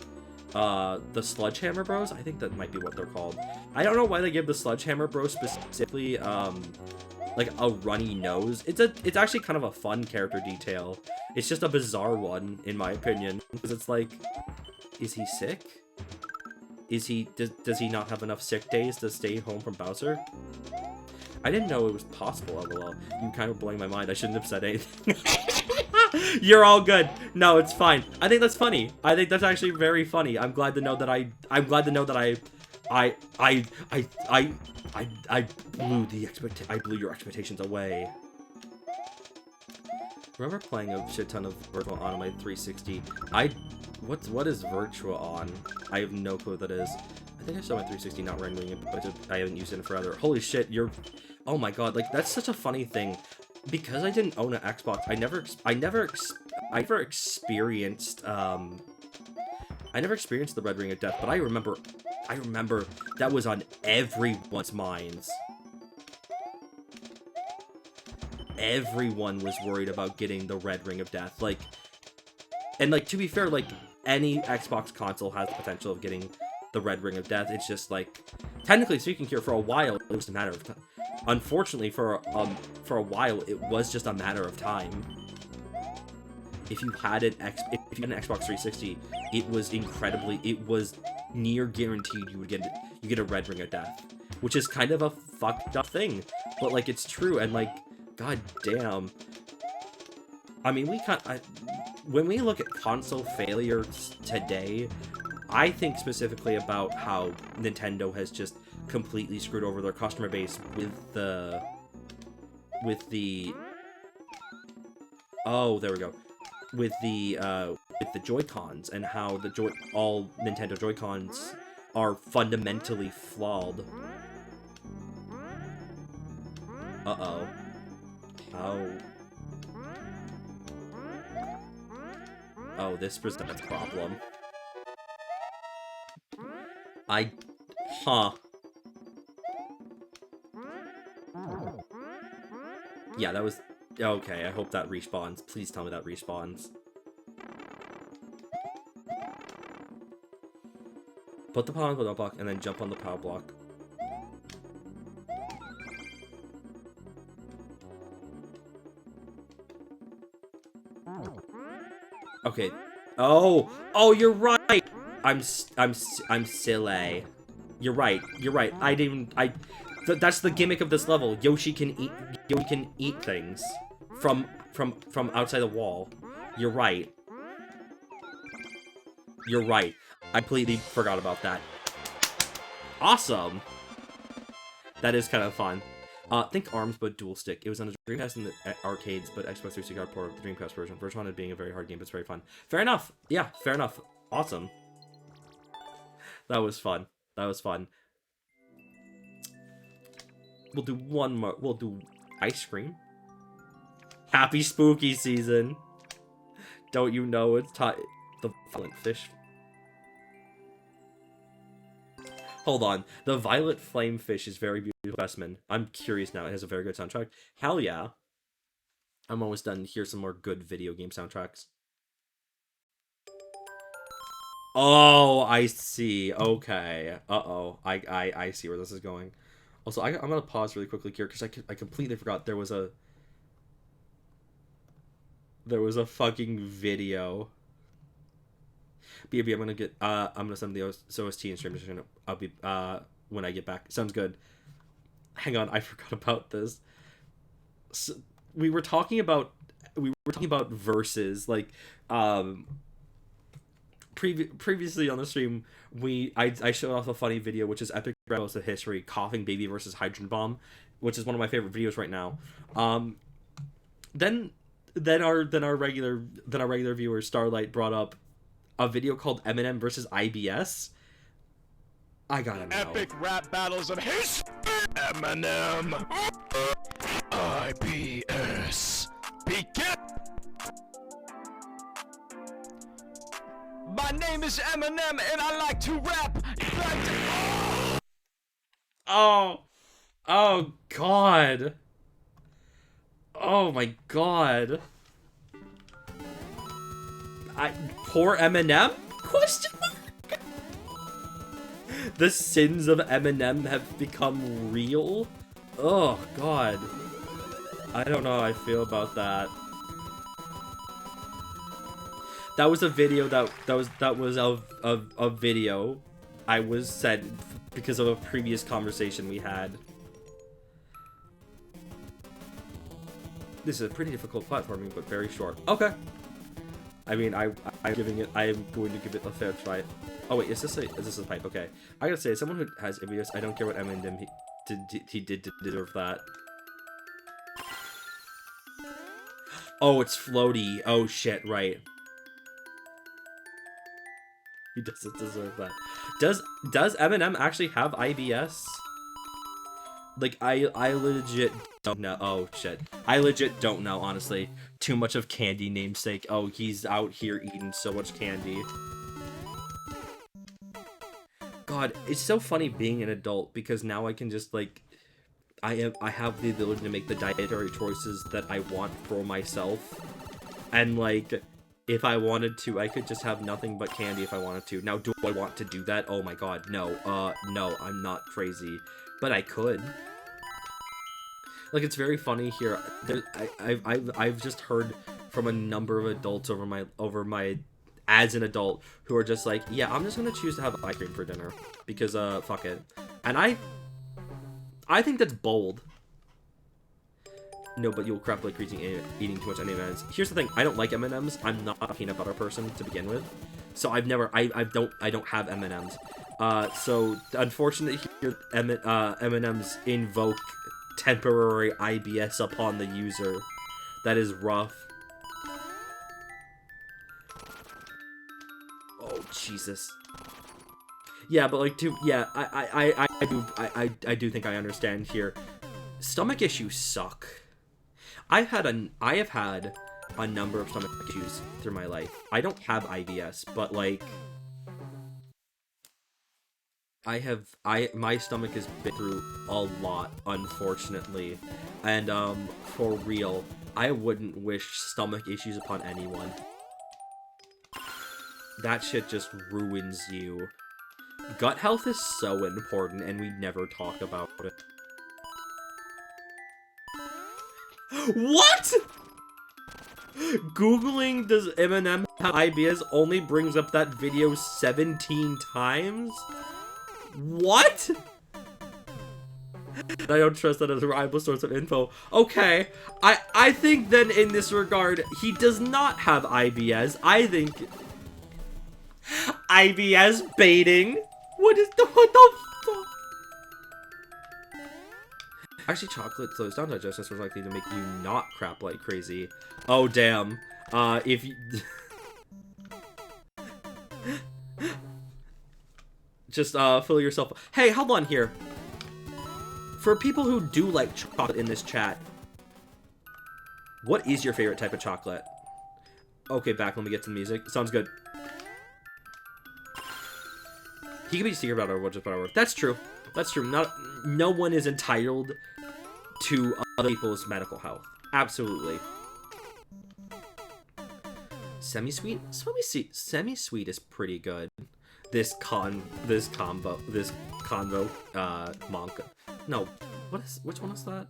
The Sledgehammer Bros? I think that might be what they're called. I don't know why they give the Sledgehammer Bros specifically, like a runny nose. It's actually kind of a fun character detail. It's just a bizarre one, in my opinion, because it's like, is he sick? Does he not have enough sick days to stay home from Bowser? I didn't know it was possible, lol. You kind of blowing my mind. I shouldn't have said anything. You're all good. No, it's fine. I think that's funny. I think that's actually very funny. I'm glad to know that I blew your expectations away. Remember playing a shit ton of Virtual On my 360? What is Virtual On? I have no clue what that is. I think I saw my 360 not rendering it, but I haven't used it in forever. Holy shit, oh my god, like, that's such a funny thing. Because I didn't own an Xbox, I never experienced, I never experienced the Red Ring of Death, but I remember that was on everyone's minds. Everyone was worried about getting the Red Ring of Death. Like, and like, to be fair, like, any Xbox console has the potential of getting the Red Ring of Death. It's just like, technically speaking here, for a while, it was a matter of time. Unfortunately, for a while, it was just a matter of time. If you had an Xbox 360, it was near guaranteed you get a Red Ring of Death, which is kind of a fucked up thing, but like, it's true. And like, god damn, I mean, when we look at console failures today, I think specifically about how Nintendo has just completely screwed over their customer base with the oh, there we go, with the Joy-Cons, and how all Nintendo Joy-Cons are fundamentally flawed. Uh-oh. Oh. Oh, this presents a problem. Huh. Yeah, that was... Okay, I hope that respawns. Please tell me that respawns. Put the power on the block, and then jump on the power block. Okay. Oh! Oh, you're right! I'm silly. You're right. That's the gimmick of this level. Yoshi can eat things from outside the wall. You're right. You're right. I completely forgot about that. Awesome. That is kind of fun. Think ARMS, but dual stick. It was on a Dreamcast in the arcades, but Xbox 360 got port of the Dreamcast version. First one being a very hard game, but it's very fun. Fair enough. Yeah, fair enough. Awesome. That was fun. That was fun. We'll do one more. We'll do ice cream. Happy spooky season. Don't you know it's time? The violet fish. Hold on. The violet flame fish is very beautiful specimen. I'm curious now. It has a very good soundtrack. Hell yeah. I'm almost done. Here's some more good video game soundtracks. Oh, I see. Okay. Uh-oh. I see where this is going. Also, I'm gonna pause really quickly here because I completely forgot there was a fucking video. BB, I'm gonna send the OST and stream. I'll be when I get back. Sounds good. Hang on, I forgot about this. So, we were talking about verses, like previously on the stream. I showed off a funny video, which is Epic Rebels of History, Coughing Baby versus Hydrogen Bomb, which is one of my favorite videos right now. Then our regular viewer Starlight brought up a video called Eminem versus IBS. I gotta know. Epic rap battles of history. Eminem. IBS. Begin. My name is Eminem and I like to rap. Oh god. Oh my god. Poor Eminem? Question mark? The sins of Eminem have become real? Oh god. I don't know how I feel about that. That was a video that was a video I was sent because of a previous conversation we had. This is a pretty difficult platforming, but very short. Okay. I mean, I am going to give it a fair try. Oh wait, is this a pipe? Okay. I gotta say, as someone who has ABS, I don't care what Eminem he did to deserve that. Oh, it's floaty. Oh shit, right. He doesn't deserve that. Does Eminem actually have IBS? Like, I legit don't know. Oh, shit. I legit don't know, honestly. Too much of candy namesake. Oh, he's out here eating so much candy. God, it's so funny being an adult because now I can just like I have the ability to make the dietary choices that I want for myself. And like if I wanted to, I could just have nothing but candy if I wanted to. Now, do I want to do that? Oh my god, no. No, I'm not crazy. But I could. Like, it's very funny here. I've just heard from a number of adults over my as an adult who are just like, yeah, I'm just gonna choose to have ice cream for dinner because fuck it. And I think that's bold. No, but you'll crap like crazy eating too much M&Ms. Here's the thing: I don't like M&Ms. I'm not a peanut butter person to begin with, so I don't have M&Ms. So unfortunately, here M&Ms invoke temporary IBS upon the user. That is rough. Oh Jesus. Yeah, but like, I do think I understand here. Stomach issues suck. I have had a number of stomach issues through my life. I don't have IBS, but like my stomach has been through a lot, unfortunately. And for real, I wouldn't wish stomach issues upon anyone. That shit just ruins you. Gut health is so important, and we never talk about it. What? Googling does Eminem have IBS only brings up that video 17 times? What? I don't trust that as a reliable source of info. Okay, I think then in this regard, he does not have IBS. I think IBS baiting. What the fuck? Actually, chocolate slows down digestion, so it's likely to make you not crap like crazy. Oh, damn. If you... Just, fill yourself... Hey, hold on here. For people who do like chocolate in this chat, what is your favorite type of chocolate? Okay, back, let me get to the music. Sounds good. He can be secret about our just about our work. That's true. That's true. No one is entitled to other people's medical health. Absolutely. Semi-sweet? Semi-sweet is pretty good. This convo, Monk. No, which one is that?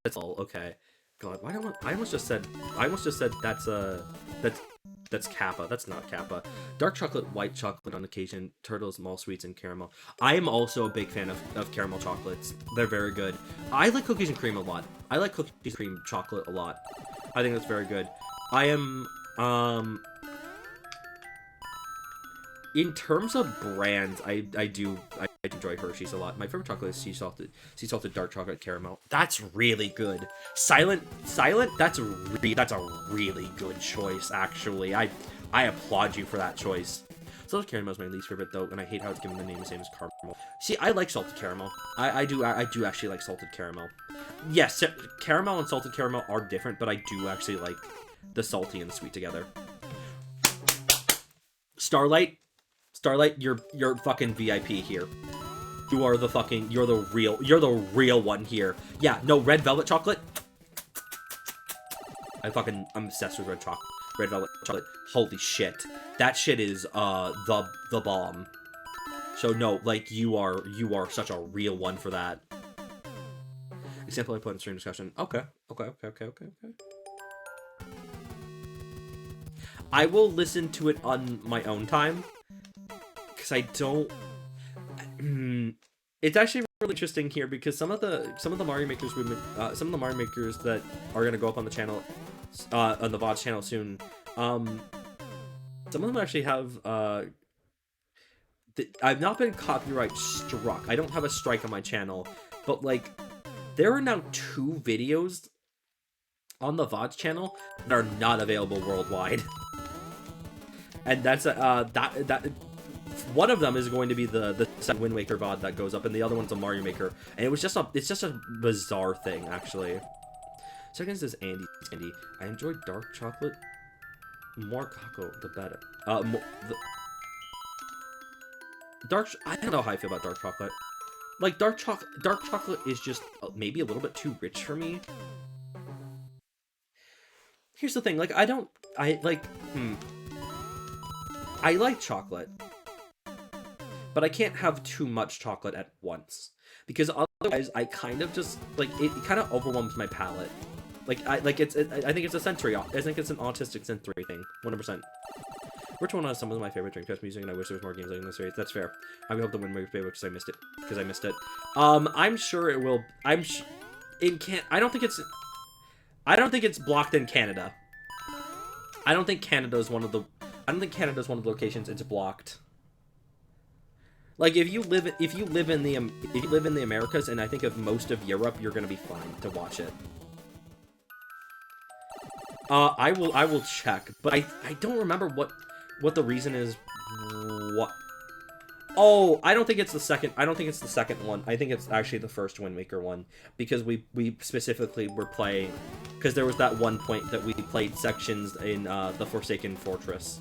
That's all, okay. God, why don't I almost just said that's Kappa. That's not Kappa. Dark chocolate, white chocolate on occasion, turtles, malt sweets, and caramel. I am also a big fan of caramel chocolates. They're very good. I like cookies and cream a lot. I like cookies and cream chocolate a lot. I think that's very good. I am, in terms of brands, I enjoy Hershey's a lot. My favorite chocolate is sea salted dark chocolate caramel. That's really good. Silent. That's a really good choice. Actually, I applaud you for that choice. Salted caramel is my least favorite though, and I hate how it's given the name the same as caramel. See, I like salted caramel. I do actually like salted caramel. Yes, caramel and salted caramel are different, but I do actually like the salty and sweet together. Starlight, you're fucking VIP here. You're the real one here. Yeah, no, red velvet chocolate. I'm obsessed with red velvet chocolate. Holy shit. That shit is, the bomb. So no, like, you are such a real one for that. Example I put in stream discussion. Okay. I will listen to it on my own time. Because I don't... It's actually really interesting here because some of the Mario Makers that are gonna go up on the channel, on the VOD's channel soon, some of them actually have I've not been copyright struck. I don't have a strike on my channel, but like there are now 2 videos on the VOD's channel that are not available worldwide, and that's that. One of them is going to be the Wind Waker VOD that goes up, and the other one's a Mario Maker. And it's just a bizarre thing, actually. Second is Andy. I enjoy dark chocolate. More cocoa, the better. I don't know how I feel about dark chocolate. Like, dark chocolate is just maybe a little bit too rich for me. Here's the thing, like, I like chocolate, but I can't have too much chocolate at once, because otherwise I kind of just, like, it kind of overwhelms my palate. Like, I think it's a sensory, I think it's an autistic sensory thing, 100%. Which one has some of my favorite Dreamcast music, and I wish there was more games like this series. That's fair. I hope the win my favorite because I missed it. I'm sure it will. I don't think it's blocked in Canada. I don't think Canada is one of the locations it's blocked. Like, if you live in the Americas, and I think of most of Europe, you're gonna be fine to watch it. I will check, but I don't remember what the reason is. What? Oh, I don't think it's the second one. I think it's actually the first Wind Waker one, because we specifically were playing, because there was that one point that we played sections in the Forsaken Fortress.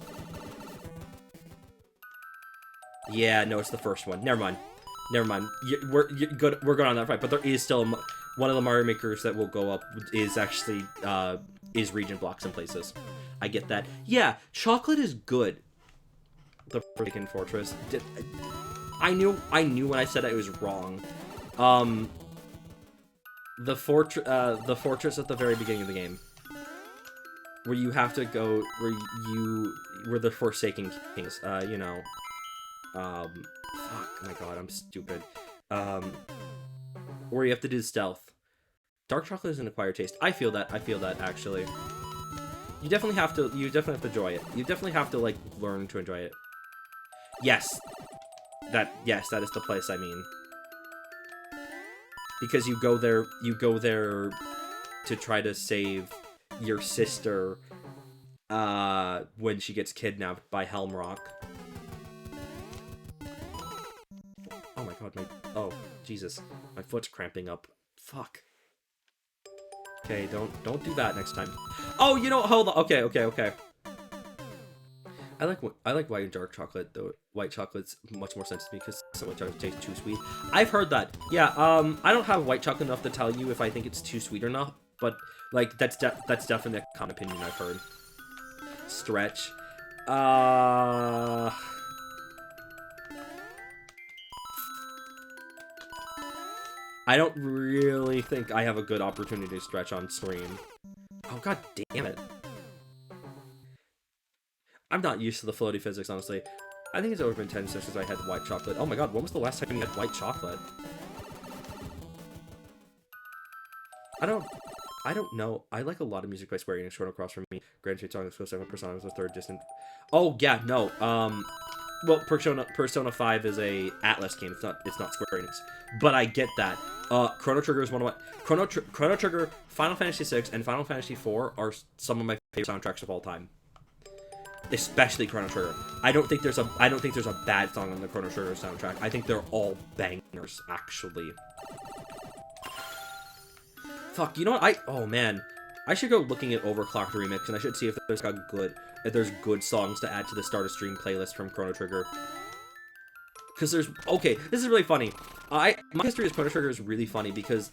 Yeah, no, it's the first one. Never mind. We're good. We're good on that fight, but there is still one of the Mario Makers that will go up is actually is region blocks in places. I get that. Yeah, chocolate is good. The Forsaken Fortress. I knew when I said it was wrong. The fortress at the very beginning of the game, where you have to go, where the Forsaken Kings, fuck, my god, I'm stupid. Where you have to do stealth. Dark chocolate is an acquired taste. I feel that, actually. You definitely have to enjoy it. You definitely have to, like, learn to enjoy it. Yes, that is the place I mean. Because you go there to try to save your sister, when she gets kidnapped by Helm Rock. Oh my god, oh, Jesus. My foot's cramping up. Fuck. Okay, don't do that next time. Oh, you know, hold on. Okay. I like white and dark chocolate, though. White chocolate's much more sensitive because some white chocolate tastes too sweet. I've heard that. Yeah, I don't have white chocolate enough to tell you if I think it's too sweet or not, but, like, that's definitely a common opinion I've heard. Stretch. I don't really think I have a good opportunity to stretch on stream. Oh, god damn it. I'm not used to the floaty physics, honestly. I think it's over been 10 since I had white chocolate. Oh my god, when was the last time you had white chocolate? I don't know. I like a lot of music by Square Enix. Chrono Cross for me. Grand Chase Song, Persona was the third distant. Oh yeah, no. Well, Persona 5 is a Atlas game. It's not Square Enix. But I get that. Chrono Trigger is one of my Chrono Trigger, Final Fantasy 6, and Final Fantasy 4 are some of my favorite soundtracks of all time. Especially Chrono Trigger. I don't think there's a bad song on the Chrono Trigger soundtrack. I think they're all bangers, actually. Fuck, you know what? Oh man, I should go looking at Overclocked Remix, and I should see if there's good songs to add to the Start a Stream playlist from Chrono Trigger. Because this is really funny. My history with Chrono Trigger is really funny because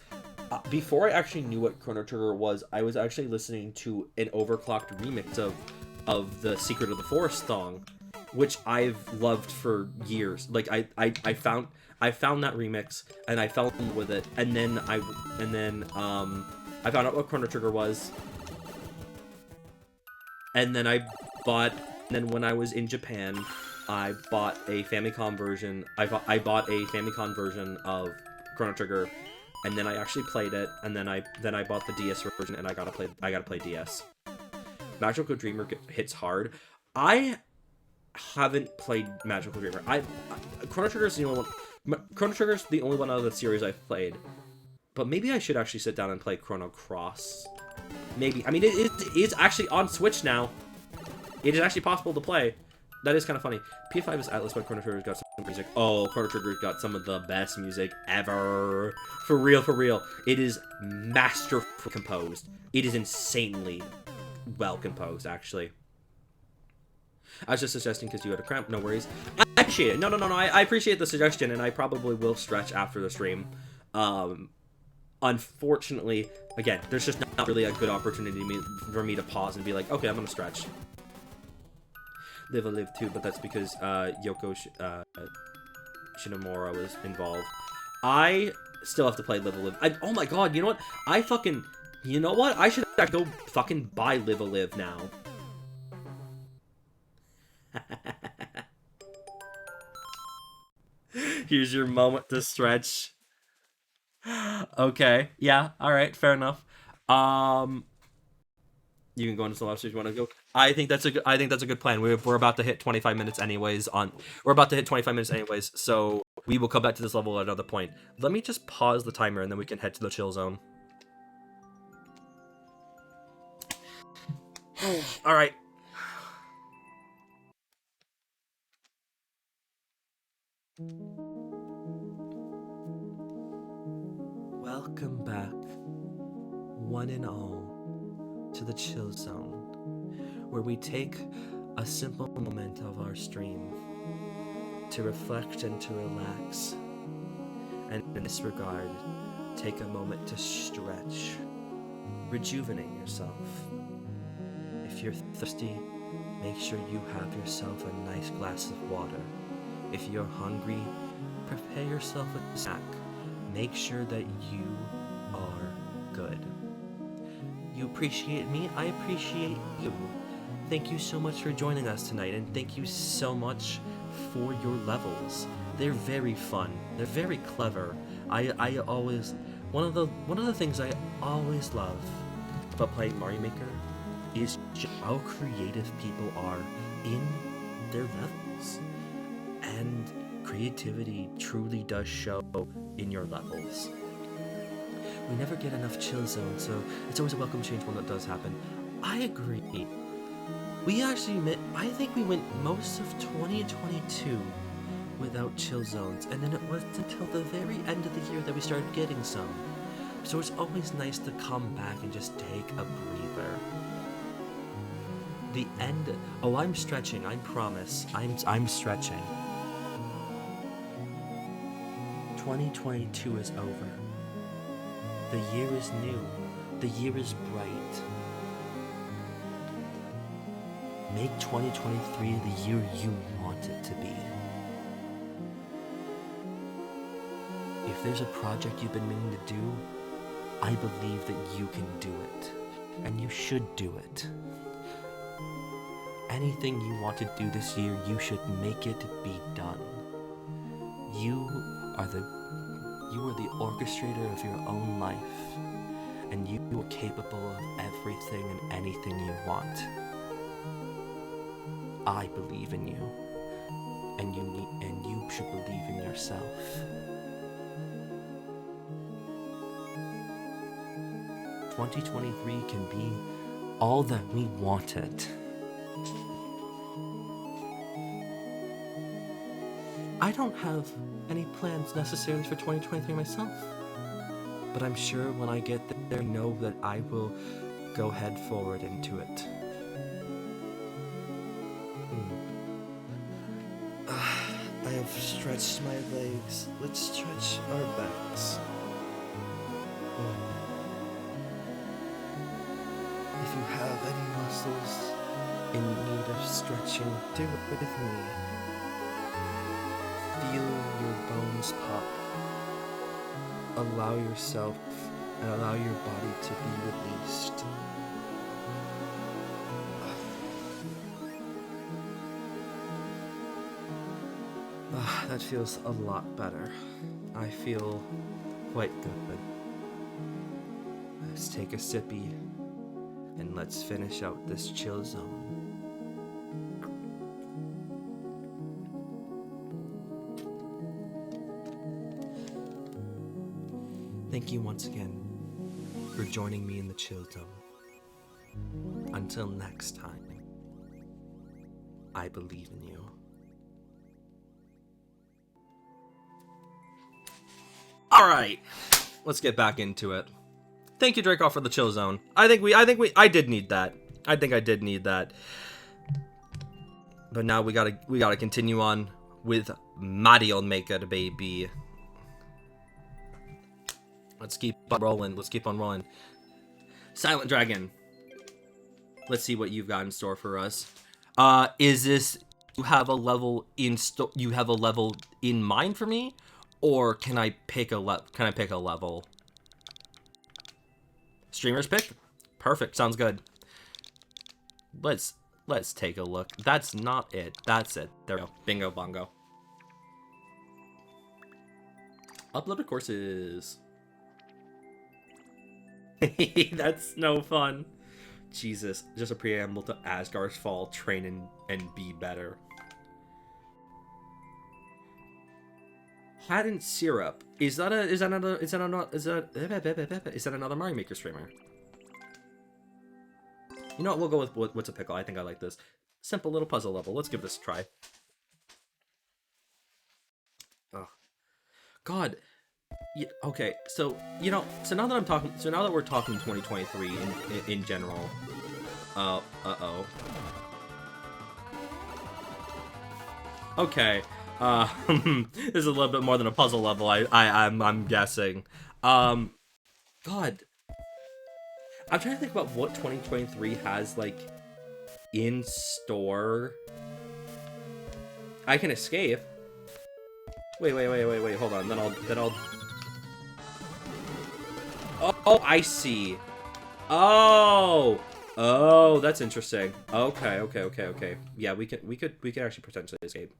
before I actually knew what Chrono Trigger was, I was actually listening to an Overclocked remix of the Secret of the Forest song, which I've loved for years. Like I found that remix and I fell in love with it, and then I found out what Chrono Trigger was, and then when I was in Japan, I bought a Famicom version. I bought a Famicom version of Chrono Trigger, and then I actually played it, and then I bought the DS version, and I gotta play DS. Magical Dreamer hits hard. I haven't played Magical Dreamer. Chrono Trigger's the only one. Chrono Trigger's the only one out of the series I've played. But maybe I should actually sit down and play Chrono Cross. Maybe. I mean, it is actually on Switch now. It is actually possible to play. That is kind of funny. PS5 is Atlas, but Chrono Trigger's got some music. Oh, Chrono Trigger's got some of the best music ever. For real. It is masterfully composed. It is insanely well composed, actually. I was just suggesting because you had a cramp. No worries. I appreciate it. No. I appreciate the suggestion, and I probably will stretch after the stream. Unfortunately, again, there's just not really a good opportunity for me to pause and be like, okay, I'm gonna stretch. Live too, but that's because Yoko Shinomura was involved. I still have to play Live. Oh my god, you know what? You know what? I should go fucking buy Live now. Here's your moment to stretch. Okay, yeah, alright, fair enough. You can go into the lobster if you want to go. I think that's a good plan. We're about to hit 25 minutes anyways. We're about to hit 25 minutes anyways, so we will come back to this level at another point. Let me just pause the timer and then we can head to the chill zone. All right. Welcome back, one and all, to the chill zone, where we take a simple moment of our stream to reflect and to relax, and in this regard, take a moment to stretch, rejuvenate yourself. If you're thirsty, make sure you have yourself a nice glass of water. If you're hungry, prepare yourself a snack. Make sure that you are good. You appreciate me, I appreciate you. Thank you so much for joining us tonight, and thank you so much for your levels. They're very fun. They're very clever. I always one of the things I always love about playing Mario Maker is just how creative people are in their levels. And creativity truly does show in your levels. We never get enough chill zone, so it's always a welcome change when that does happen. I agree. I think we went most of 2022 without chill zones, and then it wasn't until the very end of the year that we started getting some. So it's always nice to come back and just take a breather. The end. Oh, I'm stretching. I promise. I'm stretching. 2022 is over. The year is new. The year is bright. Make 2023 the year you want it to be. If there's a project you've been meaning to do, I believe that you can do it. And you should do it. Anything you want to do this year, you should make it be done. You are the orchestrator of your own life, and you are capable of everything and anything you want. I believe in you, and you should believe in yourself. "2023 can be all that we wanted." I don't have any plans necessarily for 2023 myself, but I'm sure when I get there, know that I will go head forward into it. I have stretched my legs. Let's stretch our backs. If you have any muscles in need of stretching, do it with me. Feel your bones pop. Allow yourself and allow your body to be released. That feels a lot better. I feel quite good. Let's take a sippy and let's finish out this chill zone. Thank you once again for joining me in the chill zone. Until next time, I believe in you. All right, let's get back into it. Thank you, Dracoff, for the chill zone. I did need that. I think I did need that. But now we gotta continue on with Mario Maker, baby. Let's keep on rolling. Let's keep on rolling. Silent Dragon. Let's see what you've got in store for us. Is this you have a level in mind for me, or can I pick a level? Streamer's pick? Perfect. Sounds good. Let's take a look. That's not it. That's it. There we go. Bingo bongo. Uploaded courses. That's no fun. Jesus. Just a preamble to Asgard's Fall. Train and be better. Hadn't Syrup. Is that another Mario Maker streamer? You know what, we'll go with what's a pickle. I think I like this. Simple little puzzle level. Let's give this a try. Oh. God. Yeah, okay, so, you know, so now that we're talking 2023 in general. Uh-oh. Okay. This is a little bit more than a puzzle level, I'm guessing. God. I'm trying to think about what 2023 has, like, in store. I can escape. Wait, hold on. Then I'll... Oh, I see. Oh, that's interesting. Okay. Yeah, we could actually potentially escape.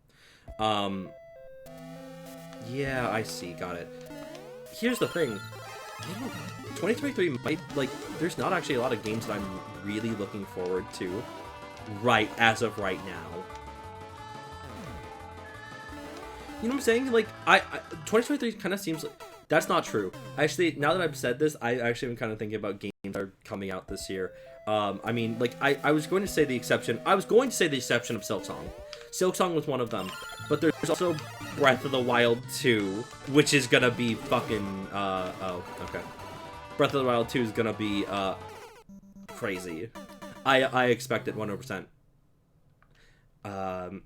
Yeah, I see. Got it. Here's the thing. 2023 might, like, there's not actually a lot of games that I'm really looking forward to as of right now. You know what I'm saying? Like, 2023 kind of seems like... That's not true. Actually, now that I've said this, I actually am kind of thinking about games that are coming out this year. I mean, like, I was going to say the exception... I was going to say the exception of Silksong. Silksong was one of them. But there's also Breath of the Wild 2, which is gonna be fucking... oh, okay. Breath of the Wild 2 is gonna be, crazy. I expect it 100%. I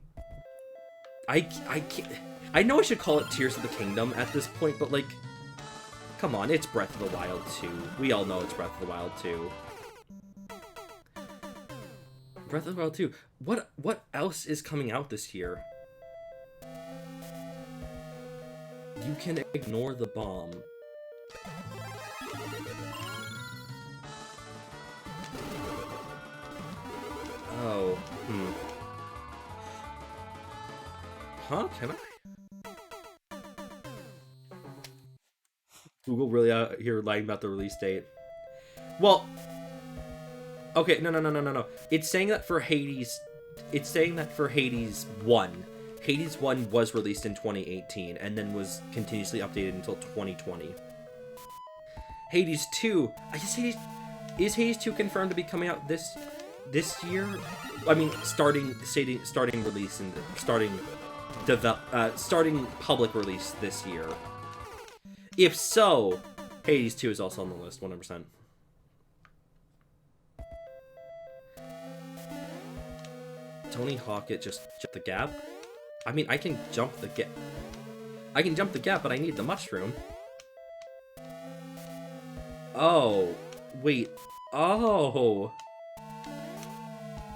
can't... I know I should call it Tears of the Kingdom at this point, but, like... Come on, it's Breath of the Wild 2. We all know it's Breath of the Wild 2. Breath of the Wild 2. What else is coming out this year? You can ignore the bomb. Oh, Huh? Can I? Google really out here lying about the release date. Well, okay, no. It's saying that for Hades, Hades 1. Hades 1 was released in 2018 and then was continuously updated until 2020. Hades 2, I guess is Hades 2 confirmed to be coming out this year? I mean, starting release and starting public release this year. If so, Hades 2 is also on the list, 100%. Tony Hawk it just jump the gap? I mean, I can jump the gap. I can jump the gap, but I need the mushroom. Oh, wait. Oh.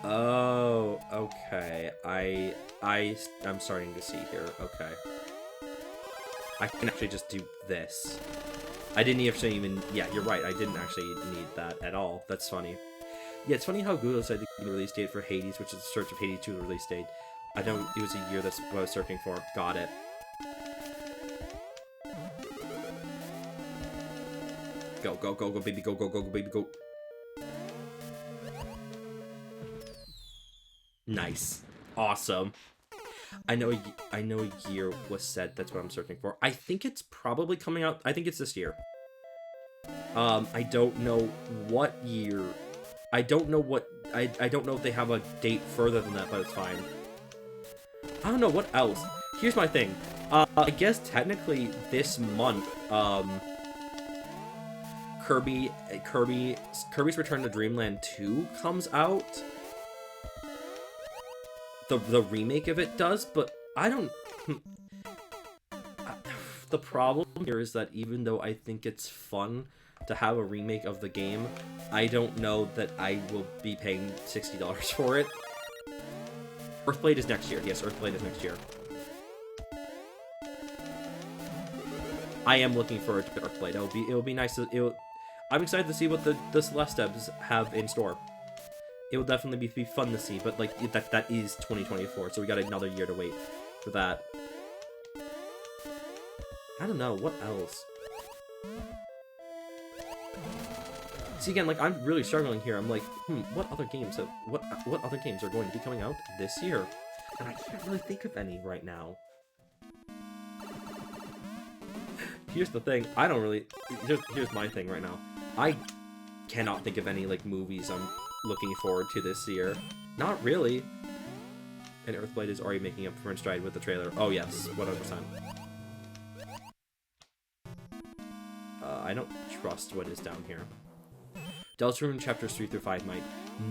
Oh, okay. I'm starting to see here. Okay. I can actually just do this. I didn't even... Yeah, you're right. I didn't actually need that at all. That's funny. Yeah, it's funny how Google said the release date for Hades, which is the search of Hades 2 release date. I know it was a year that's what I was searching for. Got it. Go, baby, go, baby, go. Nice. Awesome. I know a year was said. That's what I'm searching for. I think it's probably coming out. I think it's this year. I don't know what year. I don't know what. I don't know if they have a date further than that, but it's fine. I don't know what else. Here's my thing. I guess technically this month, Kirby's Return to Dreamland 2 comes out. the remake of it does, but I don't... The problem here is that even though I think it's fun to have a remake of the game, I don't know that I will be paying $60 for it. Earthblade is next year. Yes, Earthblade is next year. I am looking forward to Earthblade. It'll be nice to... I'm excited to see what the Celestabs have in store. It will definitely be fun to see, but like that is 2024, so we got another year to wait for that. I don't know, what else? See, again, like, I'm really struggling here. I'm like, what other games what other games are going to be coming out this year? And I can't really think of any right now. Here's the thing, I don't really... Here's my thing right now. I cannot think of any, like, movies I'm looking forward to this year. Not really. And Earthblade is already making up for stride with the trailer. Oh, yes, 100%. I don't trust what is down here. Deltarune chapters 3 through 5 might.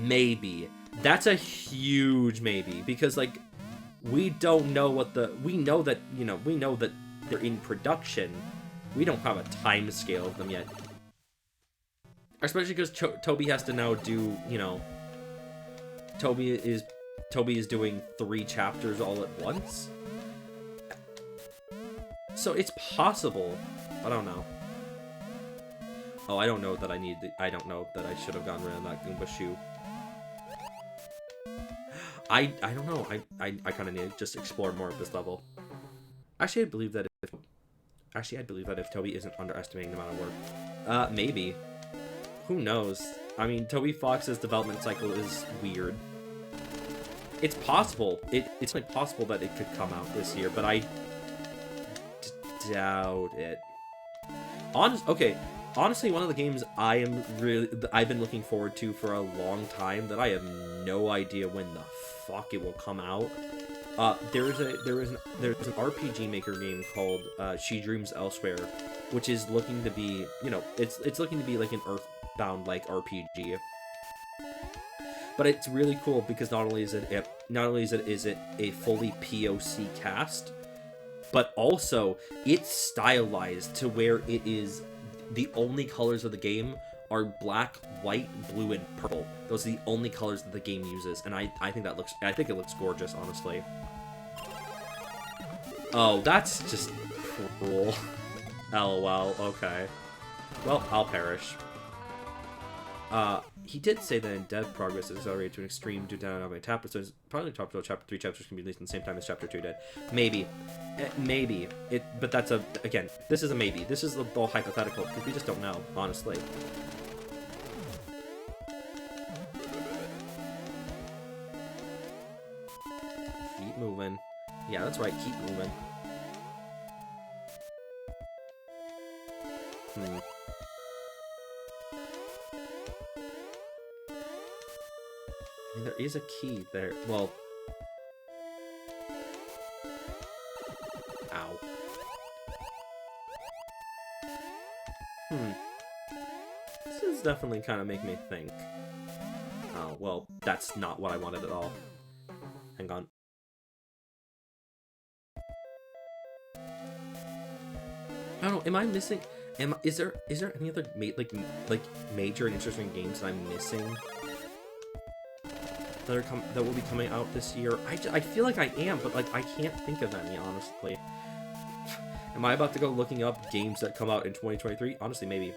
Maybe. That's a huge maybe. Because, like, we don't know what the... We know that, you know, we know that they're in production. We don't have a time scale of them yet. Especially because Toby has to now do, you know... Toby is doing 3 chapters all at once. So it's possible. I don't know. Oh, I don't know that I need I don't know that I should have gotten rid of that Goomba shoe. I don't know. I kind of need to just explore more of this level. Actually, I believe that if Toby isn't underestimating the amount of work. Maybe. Who knows? I mean, Toby Fox's development cycle is weird. It's possible. It's like possible that it could come out this year, but I doubt it. Honestly, one of the games I've been looking forward to for a long time that I have no idea when the fuck it will come out. There's an RPG Maker game called She Dreams Elsewhere, which is looking to be, you know, it's looking to be like an Earthbound like RPG. But it's really cool because not only is it a fully POC cast, but also it's stylized to where it is the only colors of the game are black, white, blue, and purple. Those are the only colors that the game uses, and I think it looks gorgeous, honestly. Oh, that's just cruel. LOL, okay. Well, I'll perish. He did say that in dev progress is accelerated to an extreme due to not having chapters, so it's probably chapter 3 chapters can be released at the same time as chapter 2 did. Maybe. Maybe. But that's again, this is a maybe. This is all hypothetical, because we just don't know, honestly. Keep moving. Yeah, that's right, keep moving. I mean, there is a key there. Well... Ow. This is definitely kind of making me think. Oh, well, that's not what I wanted at all. Hang on. I don't know, am I missing... Is there any other major and interesting games that I'm missing that will be coming out this year? I feel like I am, but like I can't think of any, honestly. Am I about to go looking up games that come out in 2023? Honestly, maybe.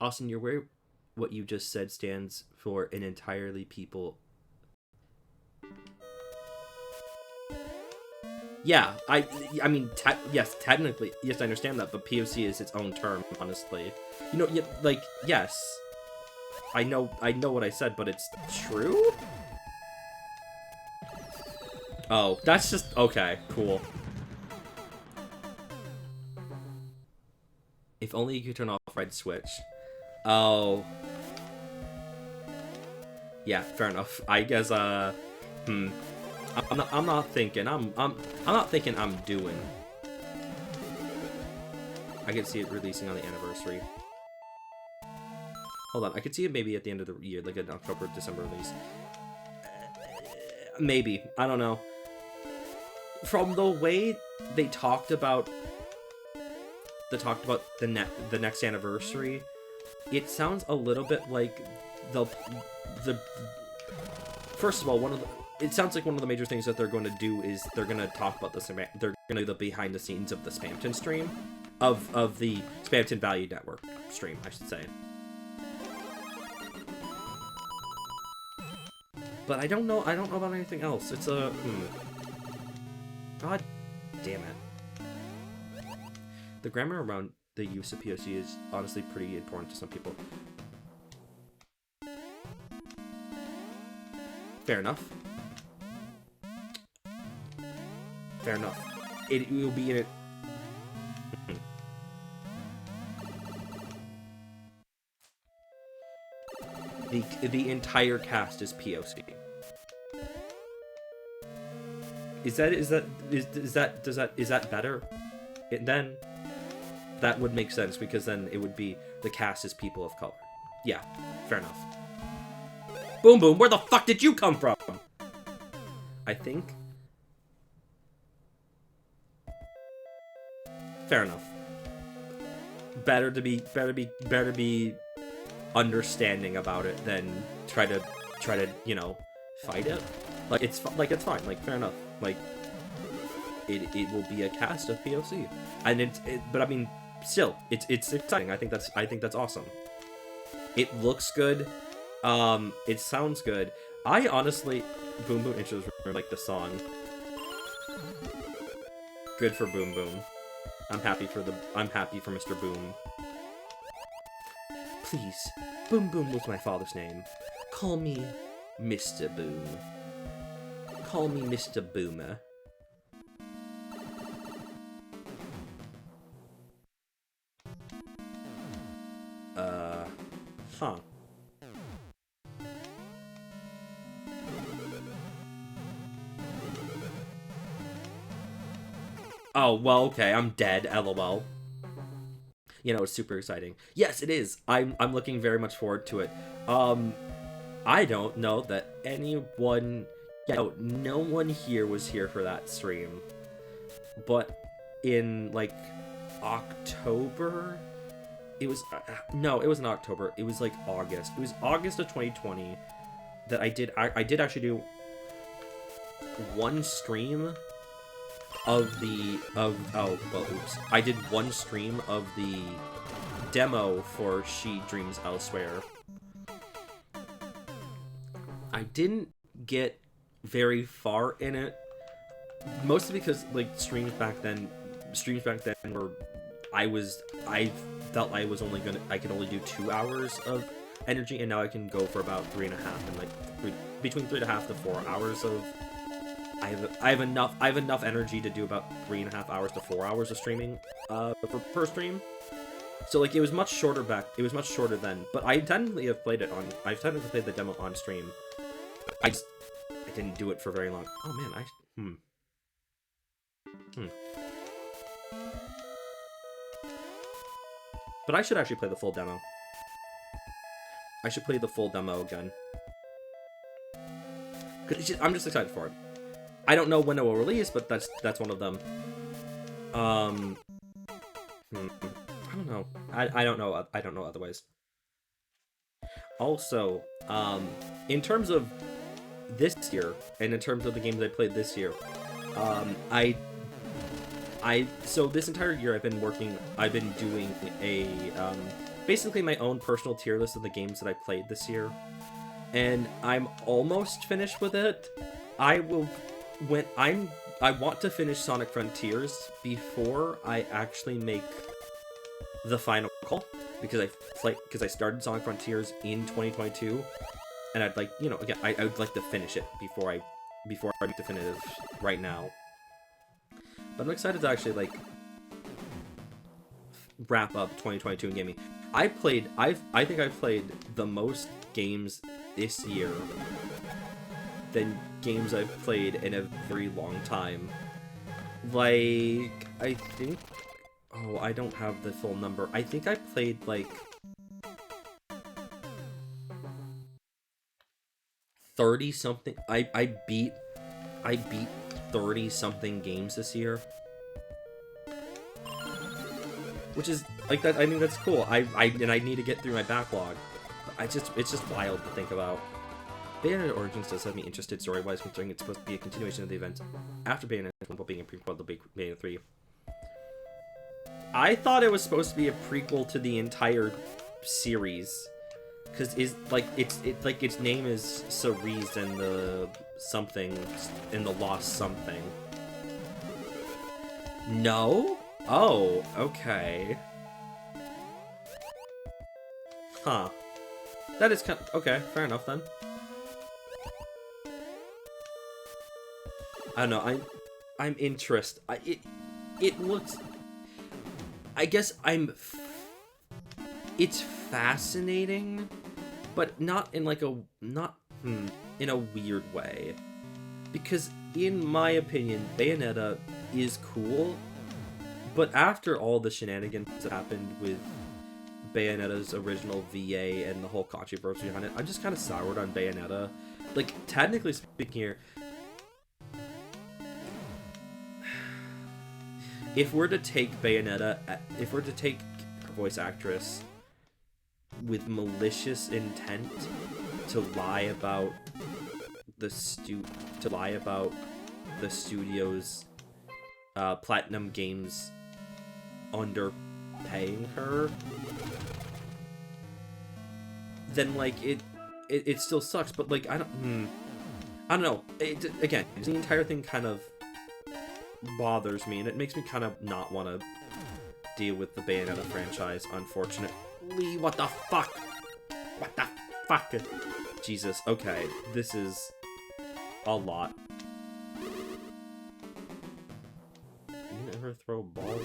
Austin, you're aware what you just said stands for an entirely people. Yeah, I mean, yes, technically, yes, I understand that, but POC is its own term, honestly. You know, like, yes, I know what I said, but it's true? Oh, that's just, okay, cool. If only you could turn off Red Switch. Oh. Yeah, fair enough. I guess, I'm not thinking I'm doing. I can see it releasing on the anniversary. Hold on, I could see it maybe at the end of the year, like an October, December release. Maybe. I don't know. From the way they talked about the next anniversary, it sounds a little bit like the first of all, it sounds like one of the major things that they're going to do is they're going to talk about they're going to do the behind the scenes of the Spamton stream, of the Spamton Value Network stream, I should say. But I don't know about anything else. It's a God damn it. The grammar around the use of POC is honestly pretty important to some people. Fair enough. Fair enough. It will be in it. The entire cast is POC. Is that better? Then that would make sense, because then it would be the cast is people of color. Yeah, fair enough. Boom Boom, where the fuck did you come from? I think. Fair enough. Better to be understanding about it than try to you know, fight it. It's fine. Like, fair enough. Like, it will be a cast of POC, and but I mean, still, it's exciting. I think that's awesome. It looks good. It sounds good. I honestly, Boom Boom intros were like the song. Good for Boom Boom. I'm happy for Mr. Boom. Please, Boom Boom was my father's name. Call me Mr. Boom. Call me Mr. Boomer. Huh. Oh, well, okay, I'm dead, lol. You know, it's super exciting. Yes, it is. I'm looking very much forward to it. I don't know that anyone... Yeah, no one here was here for that stream. But in, like, October... It was... no, it wasn't October. It was, like, August. It was August of 2020 that I did actually do one stream of I did one stream of the demo for She Dreams Elsewhere. I didn't get very far in it, mostly because, like, streams back then were, I felt I could only do 2 hours of energy, and now I can go for about 3.5, and like between 3.5 to 4 hours of I have enough energy to do about 3.5 hours to 4 hours of streaming per stream. So, like, it was much shorter then, but I've technically played the demo on stream. I didn't do it for very long. Oh man, But I should actually play the full demo. I should play the full demo again. I'm just excited for it. I don't know when it will release, but that's one of them. I don't know. I don't know. I don't know otherwise. Also, in terms of this year, and in terms of the games I played this year, so this entire year I've been doing a, basically my own personal tier list of the games that I played this year, and I'm almost finished with it. I want to finish Sonic Frontiers before I actually make the final call, because I started Sonic Frontiers in 2022, and I'd like, you know, again, I would like to finish it before I make definitive right now. But I'm excited to actually, like, wrap up 2022 in gaming. I think I've played the most games this year than games I've played in a very long time. Like, I think... Oh, I don't have the full number. I think I played, like... 30 something. I beat 30 something games this year, which is like that. I mean, that's cool. I need to get through my backlog. It's just wild to think about. Bayonetta Origins does have me interested story-wise, considering it's supposed to be a continuation of the events after Bayonetta 1 while being a prequel to Bayonetta 3. I thought it was supposed to be a prequel to the entire series, because its name is Cerise and the something in the Lost Something. No? Oh, okay. Huh. That is kind of okay. Fair enough then. I don't know. I'm interested. It looks. I guess it's fascinating, but not in like a in a weird way, because in my opinion, Bayonetta is cool, but after all the shenanigans that happened with Bayonetta's original VA and the whole controversy behind it, I'm just kind of soured on Bayonetta. Like, technically speaking here, if we're to take Bayonetta, if we're to take her voice actress with malicious intent to lie about the studio's Platinum Games underpaying her, then like it still sucks. But like I don't know. Again, the entire thing kind of bothers me, and it makes me kind of not want to deal with the Bayonetta franchise, unfortunately. What the fuck? What the fuck? Jesus, okay, this is a lot. You never throw a ball?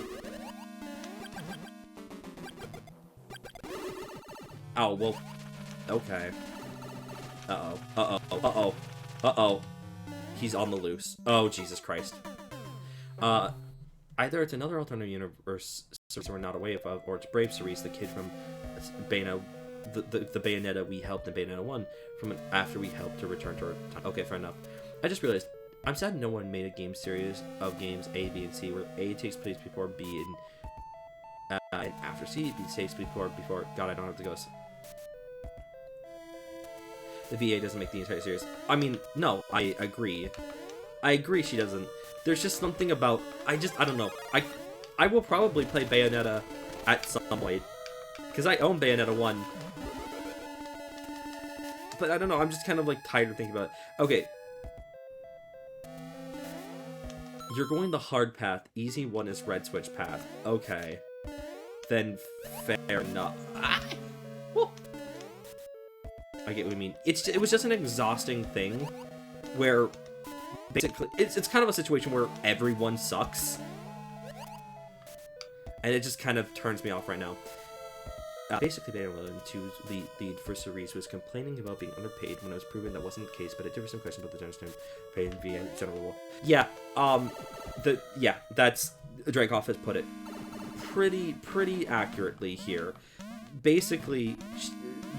Oh, well, okay. Uh-oh, uh-oh, uh-oh, uh-oh. He's on the loose. Oh, Jesus Christ. Either it's another alternative universe Cerise we're not aware of, or it's Brave Cerise, the kid from Bayonetta, the Bayonetta we helped in Bayonetta 1, after we helped to return to her time. Okay, fair enough. I just realized, I'm sad no one made a game series of games A, B, and C, where A takes place before B and after C, B takes place before, God, I don't have to go. The VA doesn't make the entire series. I mean, no, I agree. I agree she doesn't. There's just something about, I don't know. I will probably play Bayonetta at some point, because I own Bayonetta 1. But I don't know, I'm just kind of like tired of thinking about it. Okay. You're going the hard path. Easy one is red switch path. Okay. Then fair enough. I get what you mean. It was just an exhausting thing where basically it's kind of a situation where everyone sucks, and it just kind of turns me off right now. Basically, Bayonetta 2's lead for Cerise was complaining about being underpaid when it was proven that wasn't the case, but it did raise some questions about the general term paid via general rule. Yeah, that's Dracoff has put it pretty accurately here. Basically,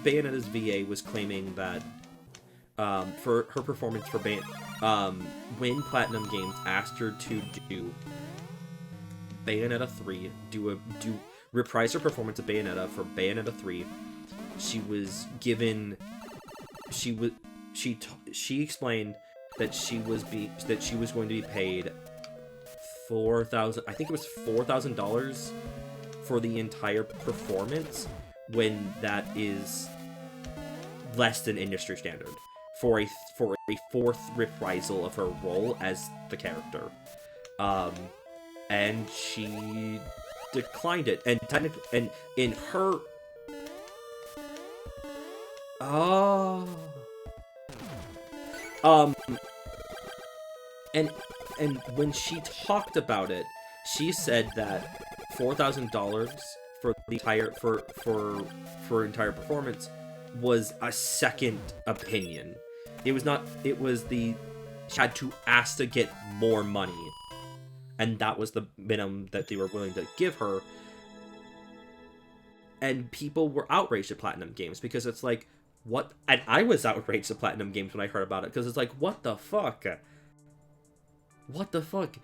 Bayonetta's VA was claiming that for her performance for when Platinum Games asked her to do Bayonetta 3, reprise her performance of Bayonetta for Bayonetta 3, she was given, she explained that she was going to be paid $4,000 for the entire performance, when that is less than industry standard for a fourth reprisal of her role as the character. And she declined it, and technically, and in her and when she talked about it, she said that $4,000 for the entire for entire performance was a second opinion. It was not. It was she had to ask to get more money, and that was the minimum that they were willing to give her. And people were outraged at Platinum Games because it's like, what? And I was outraged at Platinum Games when I heard about it, because it's like, what the fuck? What the fuck?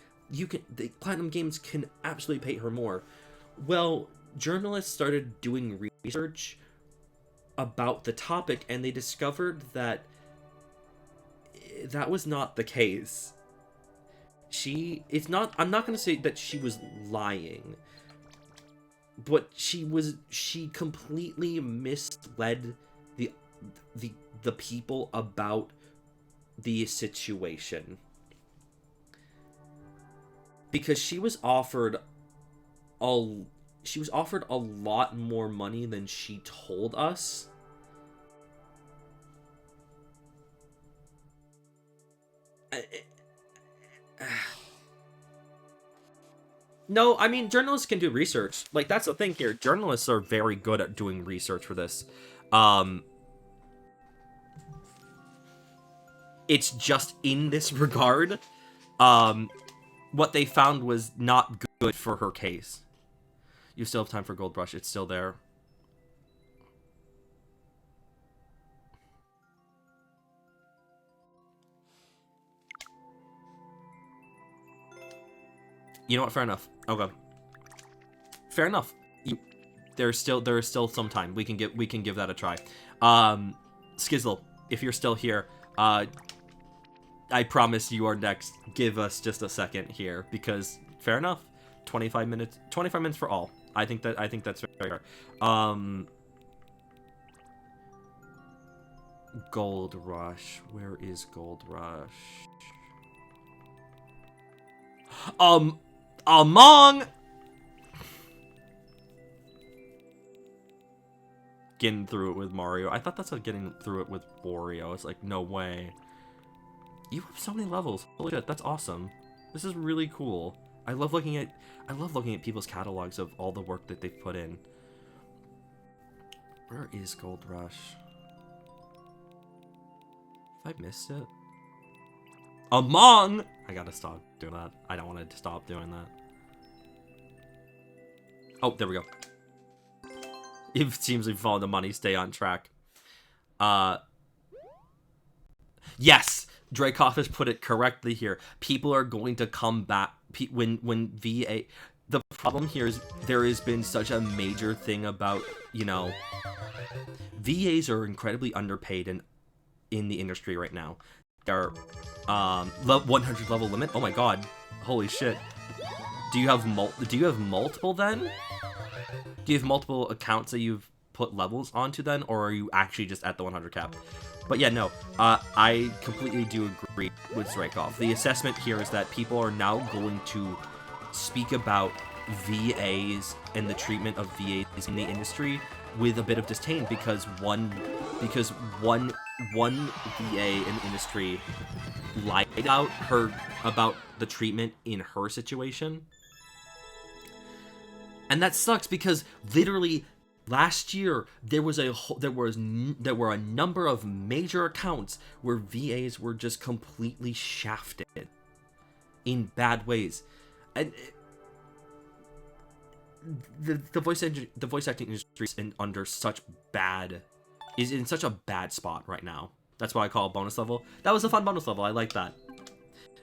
Platinum Games can absolutely pay her more. Well, journalists started doing research about the topic, and they discovered that that was not the case. I'm not going to say that she was lying, but she completely misled the people about the situation. Because she was offered a lot more money than she told us. No, I mean, journalists can do research. Like, that's the thing here. Journalists are very good at doing research for this. It's just in this regard, what they found was not good for her case. You still have time for Gold Rush. It's still there. You know what? Fair enough. Okay. Fair enough. There is still some time. We can give that a try. Skizzle, if you're still here, I promise you are next. Give us just a second here, because fair enough. 25 minutes for all. I think that's fair. Gold Rush. Where is Gold Rush? Among getting through it with Mario. I thought that's like getting through it with Wario. It's like, no way. You have so many levels. Holy shit, that's awesome. This is really cool. I love looking at people's catalogs of all the work that they've put in. Where is Gold Rush? Have I missed it? Among! I gotta stop doing that. I don't want to stop doing that. Oh, there we go. It seems we've followed the money. Stay on track. Yes! Dracoff has put it correctly here. People are going to come back when VA... The problem here is there has been such a major thing about, you know... VAs are incredibly underpaid in the industry right now. They're 100 level limit. Oh my god! Holy shit! Do you have multiple then? Do you have multiple accounts that you've put levels onto then, or are you actually just at the 100 cap? But yeah, no. I completely do agree with Zrakoff. The assessment here is that people are now going to speak about VAs and the treatment of VAs in the industry with a bit of disdain because one VA in the industry lied about the treatment in her situation. And that sucks because literally last year there were a number of major accounts where VAs were just completely shafted in bad ways. And the voice acting industry is in such a bad spot right now. That's why I call it bonus level. That was a fun bonus level. I like that.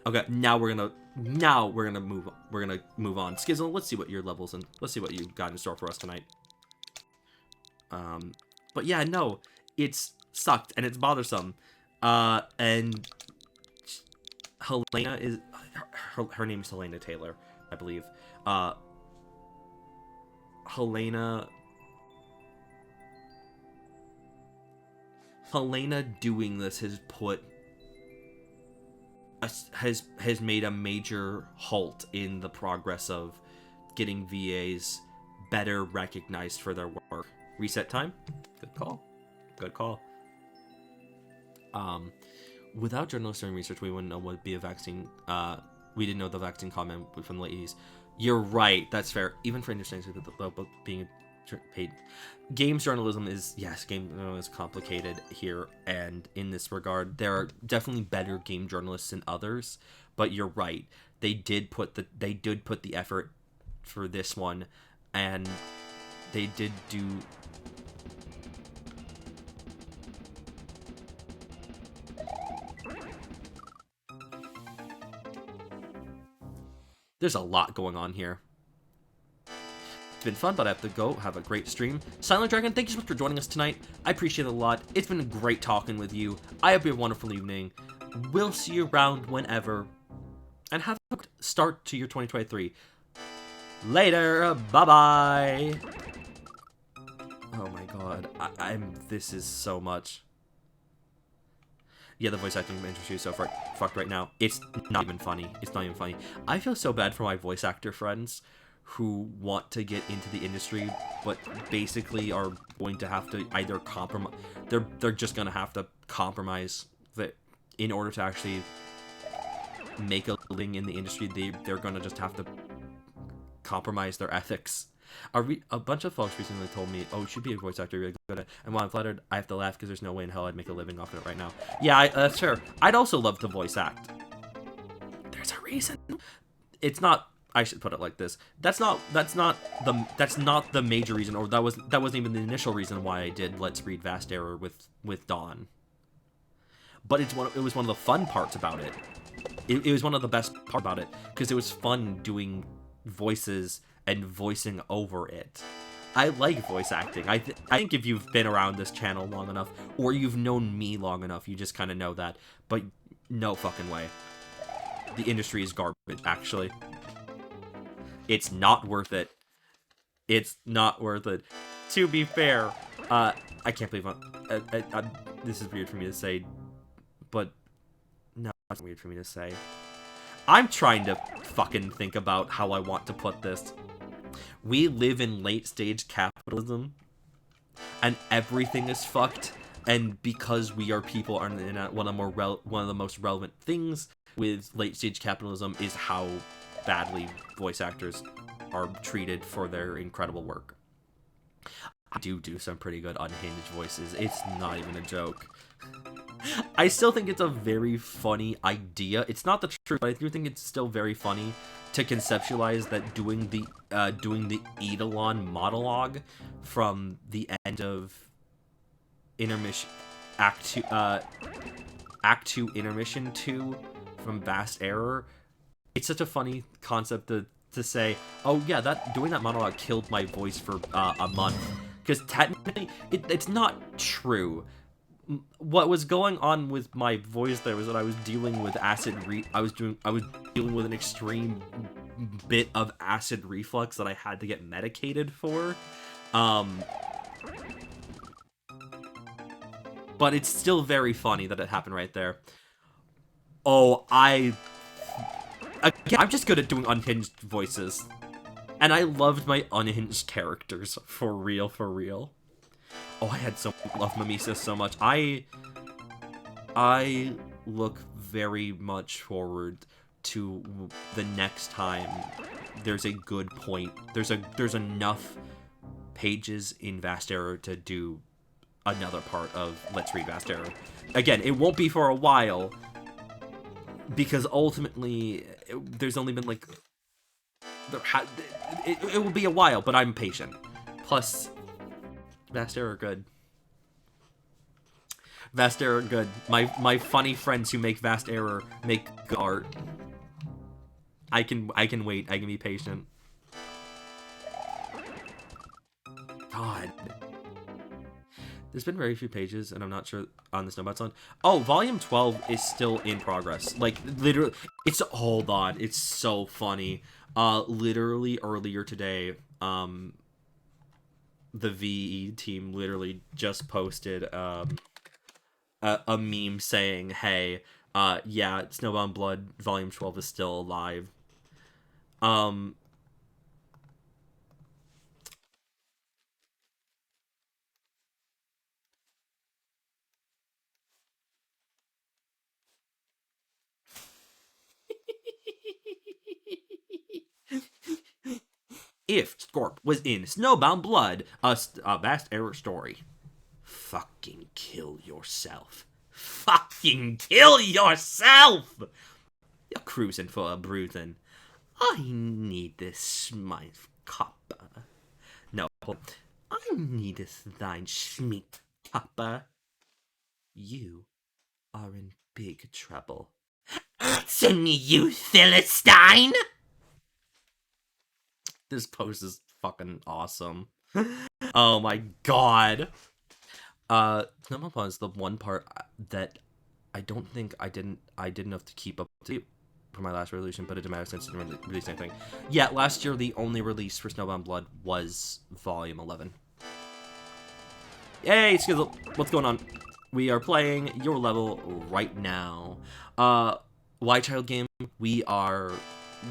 Okay, now we're gonna move on. Skizzle, let's see what your levels and let's see what you got in store for us tonight. But yeah, no, it's sucked and it's bothersome. And Helena is her name is Helena Taylor, I believe. Helena doing this has made a major halt in the progress of getting VAs better recognized for their work. Reset time? Good call. Good call. Without journalists doing research, we wouldn't know what would be a vaccine. We didn't know the vaccine comment from the late 80s. You're right. That's fair. Even for industry being paid. Games journalism is complicated here, and in this regard, there are definitely better game journalists than others. But you're right; they did put the effort for this one, and they did do. There's a lot going on here. It's been fun, but I have to go. Have a great stream. Silent Dragon, thank you so much for joining us tonight. I appreciate it a lot. It's been great talking with you. I hope you have a wonderful evening. We'll see you around whenever. And have a good start to your 2023. Later. Bye-bye. Oh my god. This is so much. Yeah, the voice acting industry is so fucked right now. It's not even funny. It's not even funny. I feel so bad for my voice actor friends who want to get into the industry, but basically are going to have to either compromise. They're just gonna have to compromise that in order to actually make a living in the industry. They're gonna just have to compromise their ethics. A bunch of folks recently told me, "Oh, you should be a voice actor. You're really good at it." And while I'm flattered, I have to laugh because there's no way in hell I'd make a living off of it right now. Yeah, that's fair. I'd also love to voice act. There's a reason. It's not. I should put it like this. That's not the major reason, or that wasn't even the initial reason why I did Let's Read Vast Error with Dawn. But it was one of the fun parts about it. It was one of the best parts about it because it was fun doing voices and voicing over it. I like voice acting. I think if you've been around this channel long enough, or you've known me long enough, you just kind of know that. But no fucking way. The industry is garbage, actually. It's not worth it. It's not worth it. To be fair, I can't believe this is weird for me to say, but no, it's weird for me to say. I'm trying to fucking think about how I want to put this. We live in late-stage capitalism, and everything is fucked. And because we are people, are in one of the most relevant things with late-stage capitalism is how badly voice actors are treated for their incredible work. I do some pretty good unhinged voices. It's not even a joke. I still think it's a very funny idea. It's not the truth, but I do think it's still very funny to conceptualize that doing the Eidolon monologue from the end of intermission Act 2 intermission 2 from Vast Error. It's such a funny concept to say, oh yeah, doing that monologue killed my voice for a month, because technically it's not true. What was going on with my voice there was that I was dealing with I was dealing with an extreme bit of acid reflux that I had to get medicated for. But it's still very funny that it happened right there. Oh, again, I'm just good at doing unhinged voices. And I loved my unhinged characters, for real, for real. Oh, I love Mimesis so much. I look very much forward to the next time there's a good point. There's enough pages in Vast Error to do another part of Let's Read Vast Error. Again, it won't be for a while, because ultimately there's only been like it will be a while, but I'm patient. Plus, Vast Error good. Vast Error good. My funny friends who make Vast Error make good art. I can wait. I can be patient. God. There's been very few pages, and I'm not sure on the Snowbots on. Oh, Volume 12 is still in progress. Like, literally, hold on, it's so funny. Literally earlier today, the VE team literally just posted, a meme saying, hey, yeah, Snowbound Blood Volume 12 is still alive. If Scorp was in Snowbound Blood, a Vast Error story. Fucking kill yourself. Fucking kill yourself! You're cruising for a bruising. I need this, my copper. No, I needeth thine schmeat, copper. You are in big trouble. Answer me, you Philistine! This post is fucking awesome. Oh my god. Snowball is the one part that I don't think I did enough to keep up to date for my last resolution, but it didn't matter since it didn't release anything. Yeah, last year the only release for Snowbound Blood was Volume 11. Yay, Skizzle! What's going on? We are playing your level right now. Why Child Game, we are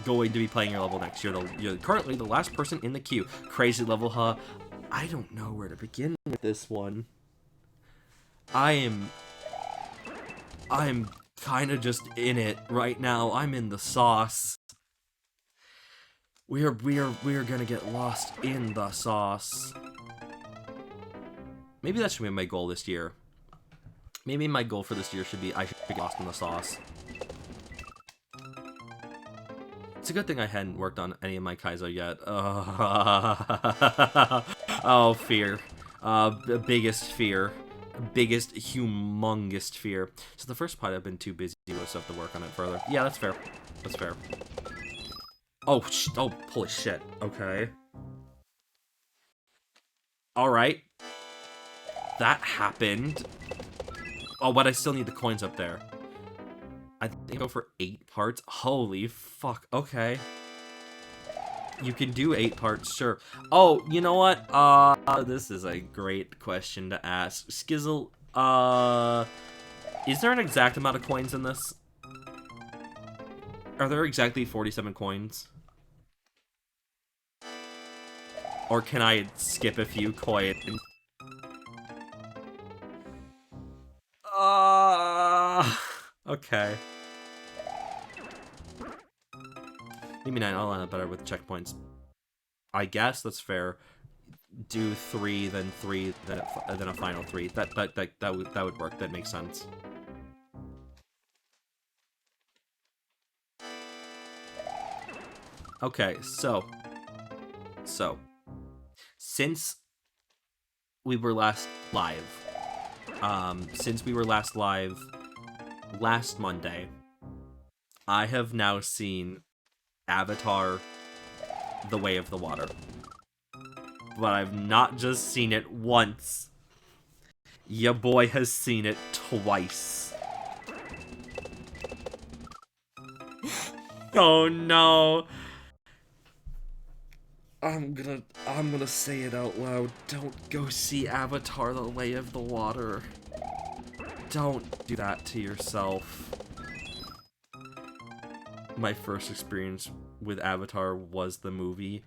going to be playing your level next year. You're currently the last person in the queue. Crazy level, huh? I don't know where to begin with this one. I'm kind of just in it right now. I'm in the sauce. We are gonna get lost in the sauce. Maybe that should be my goal this year. Maybe my goal for this year should be I should get lost in the sauce. It's a good thing I hadn't worked on any of my Kaizo yet. Oh, fear. Biggest fear. Biggest, humongous fear. So the first part I've been too busy with stuff to work on it further. Yeah, that's fair. That's fair. Oh, holy shit. Okay. Alright. That happened. Oh, but I still need the coins up there. I think I go for 8 parts. Holy fuck. Okay. You can do 8 parts, sure. Oh, you know what? This is a great question to ask. Skizzle, is there an exact amount of coins in this? Are there exactly 47 coins? Or can I skip a few coins? Okay. Maybe 9, I'll line up better with checkpoints. I guess that's fair. Do 3, then 3, then a final 3. That would work. That makes sense. Okay, so since we were last live, last Monday, I have now seen Avatar: The Way of the Water. But I've not just seen it once. Ya boy has seen it twice. Oh no. I'm gonna say it out loud. Don't go see Avatar: The Way of the Water. Don't do that to yourself. My first experience with Avatar was the movie.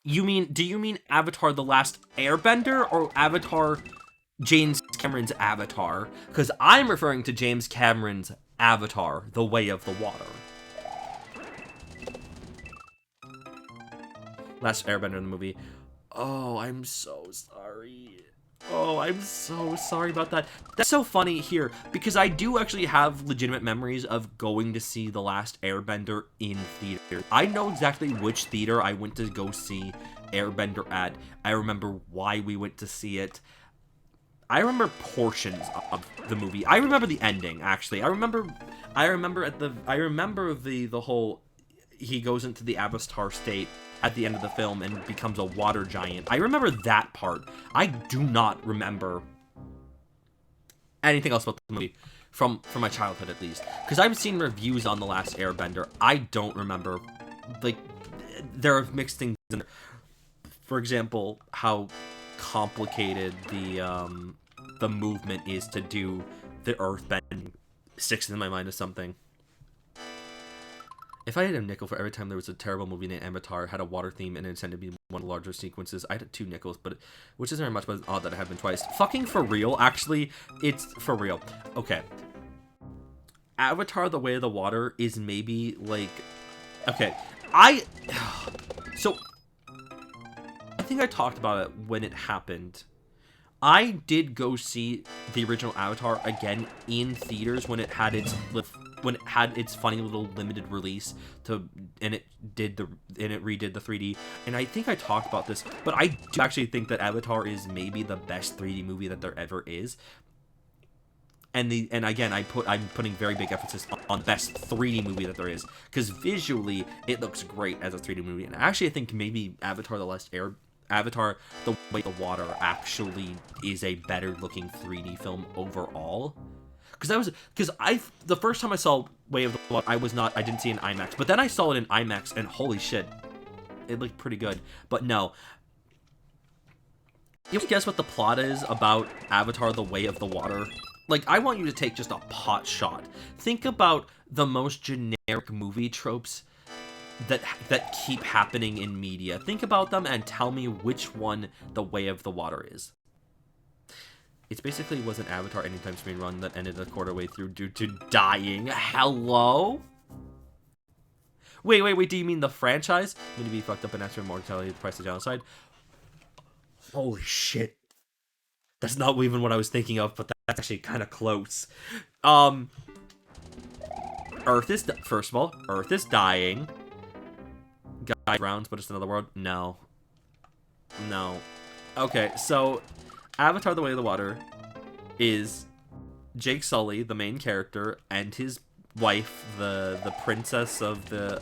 Do you mean Avatar: The Last Airbender or Avatar James Cameron's Avatar? Because I'm referring to James Cameron's Avatar: The Way of the Water. Last Airbender in the movie. Oh, I'm so sorry. Oh, I'm so sorry about that. That's so funny here, because I do actually have legitimate memories of going to see The Last Airbender in theater. I know exactly which theater I went to go see Airbender at. I remember why we went to see it. I remember portions of the movie. I remember the ending, actually. I remember the whole, he goes into the Avatar state at the end of the film and becomes a water giant. I remember that part. I do not remember anything else about the movie from my childhood, at least, because I've seen reviews on The Last Airbender. I don't remember, like, there are mixed things in there. For example, how complicated the movement is to do the earthbending sticks in my mind as something. If I had a nickel for every time there was a terrible movie named Avatar, had a water theme, and intended to be one of the larger sequences, I'd have 2 nickels, which isn't very much, but it's odd that it happened twice. Fucking for real, actually, it's for real. Okay. Avatar: The Way of the Water is maybe, like... Okay, so, I think I talked about it when it happened. I did go see the original Avatar again in theaters when it had its funny little limited release and it redid the 3D. And I think I talked about this, but I do actually think that Avatar is maybe the best 3D movie that there ever is. and again, I'm putting very big emphasis on best 3D movie that there is, because visually it looks great as a 3D movie. And actually, I think maybe Avatar: The Way of the Water actually is a better looking 3D film overall. Because the first time I saw Way of the Water, I didn't see it in IMAX, but then I saw it in IMAX, and holy shit, it looked pretty good. But no. You guess what the plot is about Avatar: The Way of the Water? Like, I want you to take just a pot shot. Think about the most generic movie tropes that keep happening in media. Think about them and tell me which one The Way of the Water is. It basically was an Avatar anytime screen run that ended a quarter way through due to dying. Hello? Wait, do you mean the franchise? I'm gonna be fucked up and ask for immortality, the price of genocide? Holy shit. That's not even what I was thinking of, but that's actually kind of close. First of all, Earth is dying. Guy rounds, but it's another world? No. Okay, so Avatar: The Way of the Water is Jake Sully, the main character, and his wife, the princess of the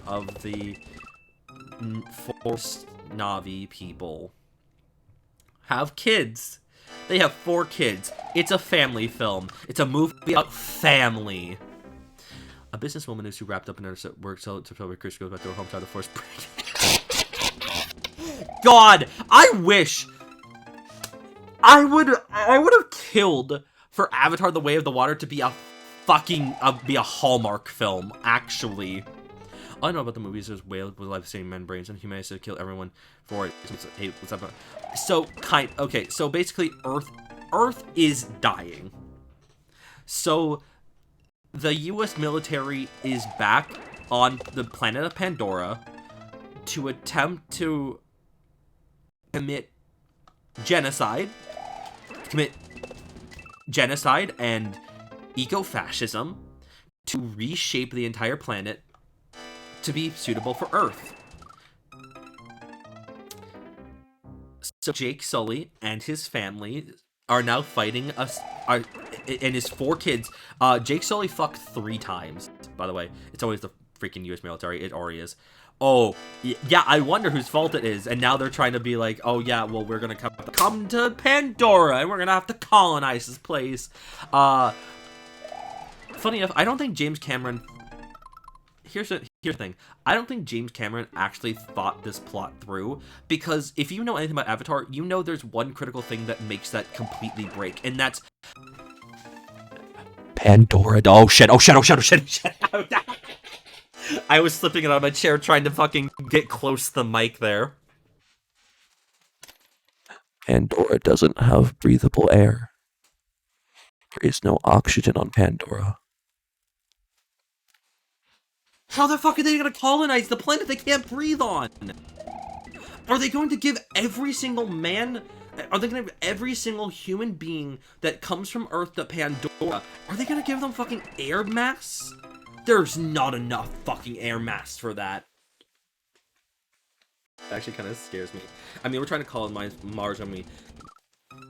forced Na'vi people, have kids. They have 4 kids. It's a family film. It's a movie about family. A businesswoman is wrapped up in her work to celebrate Chris goes back to her hometown to force God, I wish I would have killed for Avatar: The Way of the Water to be a Hallmark film, actually. All I know about the movies is whales with life-saving membranes and humanity to kill everyone for it. Hey, what's up? So basically Earth is dying. So the US military is back on the planet of Pandora to attempt to commit genocide and eco-fascism to reshape the entire planet to be suitable for Earth. So Jake Sully and his family are now fighting and his 4 kids. Jake Sully fucked 3 times, by the way. It's always the freaking US military. It already is. Oh, yeah, I wonder whose fault it is. And now they're trying to be like, oh yeah, well, we're gonna come to Pandora and we're gonna have to colonize this place. Funny enough, I don't think James Cameron... Here's the thing. I don't think James Cameron actually thought this plot through, because if you know anything about Avatar, you know there's one critical thing that makes that completely break, and that's Pandora. Oh shit. I was slipping it out of my chair trying to fucking get close to the mic there. Pandora doesn't have breathable air. There is no oxygen on Pandora. How the fuck are they gonna colonize the planet they can't breathe on? Are they going to give every single man... Are they gonna give every single human being that comes from Earth to Pandora... Are they gonna give them fucking air masks? There's not enough fucking air masks for that. That actually kind of scares me. I mean, we're trying to colonize Mars,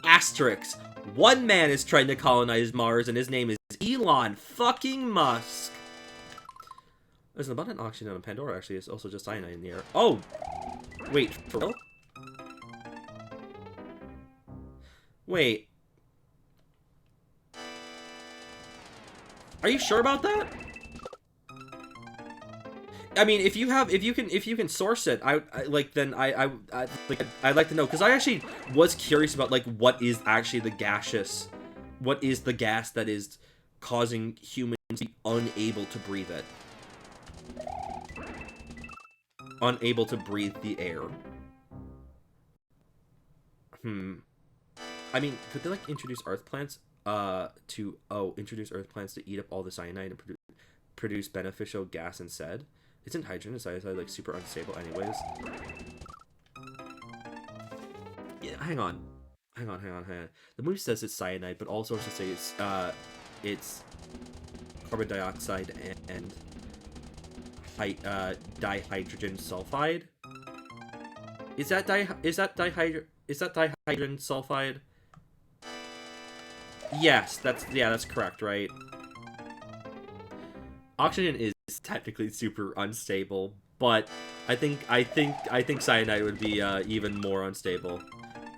Asterix. One man is trying to colonize Mars, and his name is Elon fucking Musk. There's an abundant oxygen on Pandora, actually. It's also just cyanide in the air. Oh! Wait, for real? Wait. Are you sure about that? I mean, if you can source it, I'd like to know, because I actually was curious about, like, what is actually the gas that is causing humans to be unable to breathe it. Unable to breathe the air. I mean, could they, like, introduce earth plants to eat up all the cyanide and produce beneficial gas instead? Isn't hydrogen and cyanide, like, super unstable anyways? Yeah, hang on. The movie says it's cyanide, but all sources say it's carbon dioxide and dihydrogen sulfide. Is that dihydrogen sulfide? Yes, that's correct, right? Oxygen is technically super unstable, but I think cyanide would be even more unstable.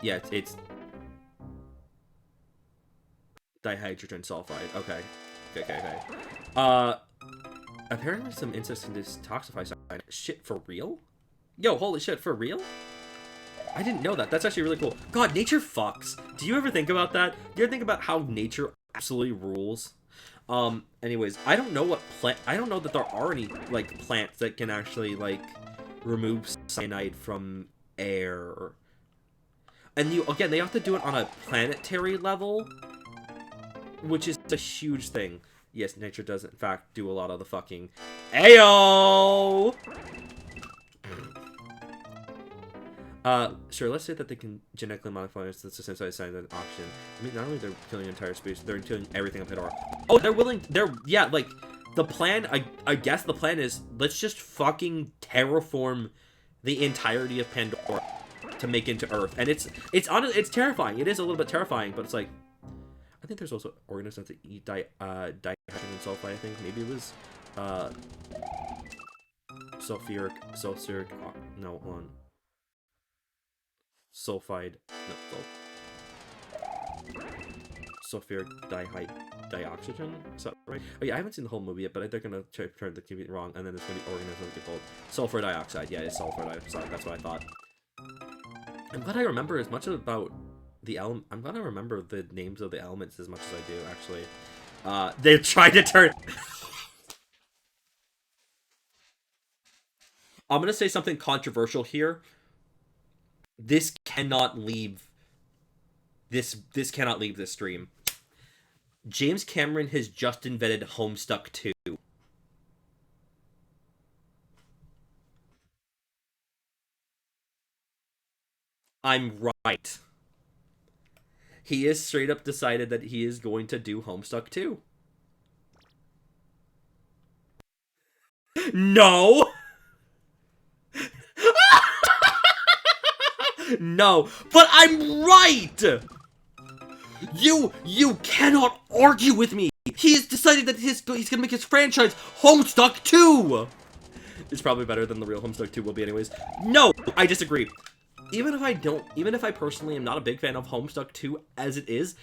Yeah, it's dihydrogen sulfide. Okay. Apparently some insects can detoxify cyanide. Shit, for real? Yo, holy shit, for real? I didn't know that. That's actually really cool. God, nature fucks. Do you ever think about that? Do you ever think about how nature absolutely rules? Anyways, I don't know that there are any, like, plants that can actually, like, remove cyanide from air. And again, they have to do it on a planetary level, which is a huge thing. Yes, nature does, in fact, do a lot of the fucking... Ayo! Sure, let's say that they can genetically modify us to synthesize cyanide and oxygen. I mean, not only they're killing the entire species, they're killing everything on Pandora. Oh, yeah, like, the plan, I guess the plan is, let's just fucking terraform the entirety of Pandora to make into Earth. And it's terrifying. It is a little bit terrifying, but it's like, I think there's also organisms that eat dihydrogen sulfide, I think. Maybe it was, sulfuric, no, hold on. Sulfide, no, sulfuric dioxygen, is that right? Oh yeah, I haven't seen the whole movie yet, but they're gonna try to keep it wrong, and then there's gonna be organisms that called sulfur dioxide. Yeah, it's sulfur dioxide, that's what I thought. I'm glad I remember as much about the I'm glad I remember the names of the elements as much as I do, actually. They tried to turn... I'm gonna say something controversial here. This cannot leave this stream. James Cameron has just invented Homestuck 2. I'm right. He has straight up decided that he is going to do Homestuck 2. No! No, but I'm right! You cannot argue with me! He has decided that he's gonna make his franchise Homestuck 2! It's probably better than the real Homestuck 2 will be anyways. No! I disagree. Even if I personally am not a big fan of Homestuck 2 as it is,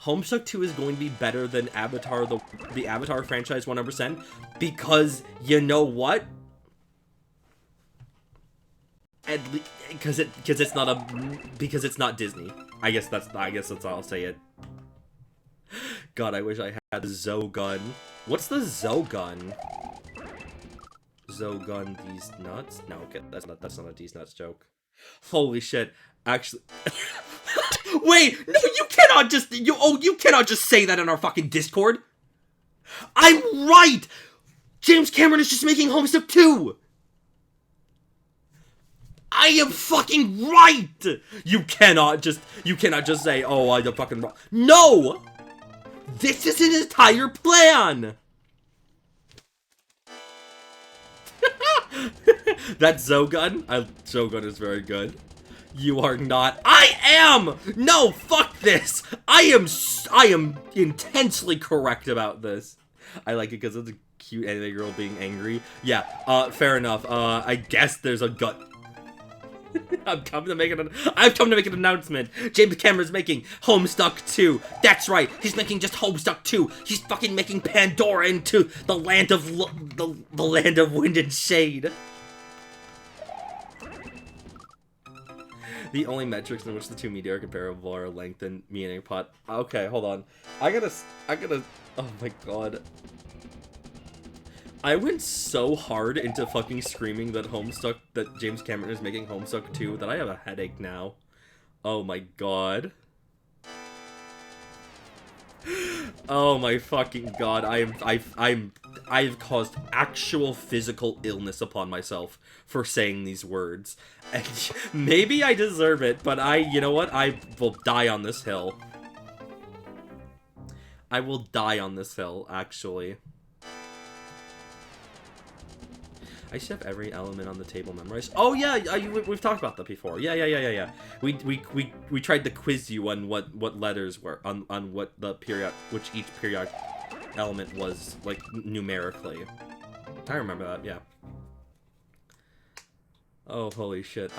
Homestuck 2 is going to be better than Avatar, the Avatar franchise 100%, because you know what? Because it's not Disney. I guess that's how I'll say it. God, I wish I had the Zogun. What's the Zogun? Zogun these nuts? No, okay, that's not a these nuts joke. Holy shit! Actually, wait, no, you cannot just say that in our fucking Discord. I'm right. James Cameron is just making Homestuck 2. I am fucking right! You cannot just say, oh, I'm fucking wrong. No! This is an entire plan! That Zogun? Zogun is very good. You are not. I am! No, fuck this! I am intensely correct about this. I like it because it's a cute anime girl being angry. Yeah, fair enough. I guess there's a gut. I've come to make an announcement. James Cameron's making Homestuck 2. That's right. He's making just Homestuck 2. He's fucking making Pandora into the land of the land of wind and shade. The only metrics in which the two media are comparable are length and meaning pot. Okay, hold on. I gotta. Oh my god. I went so hard into fucking screaming that James Cameron is making Homestuck 2 that I have a headache now. Oh my god. Oh my fucking god. I've caused actual physical illness upon myself for saying these words. And maybe I deserve it, but you know what? I will die on this hill. I will die on this hill, actually. I should have every element on the table memorized. Oh yeah, we've talked about that before. Yeah. We tried to quiz you on what letters were on what the which each periodic element was like numerically. I remember that. Yeah. Oh holy shit!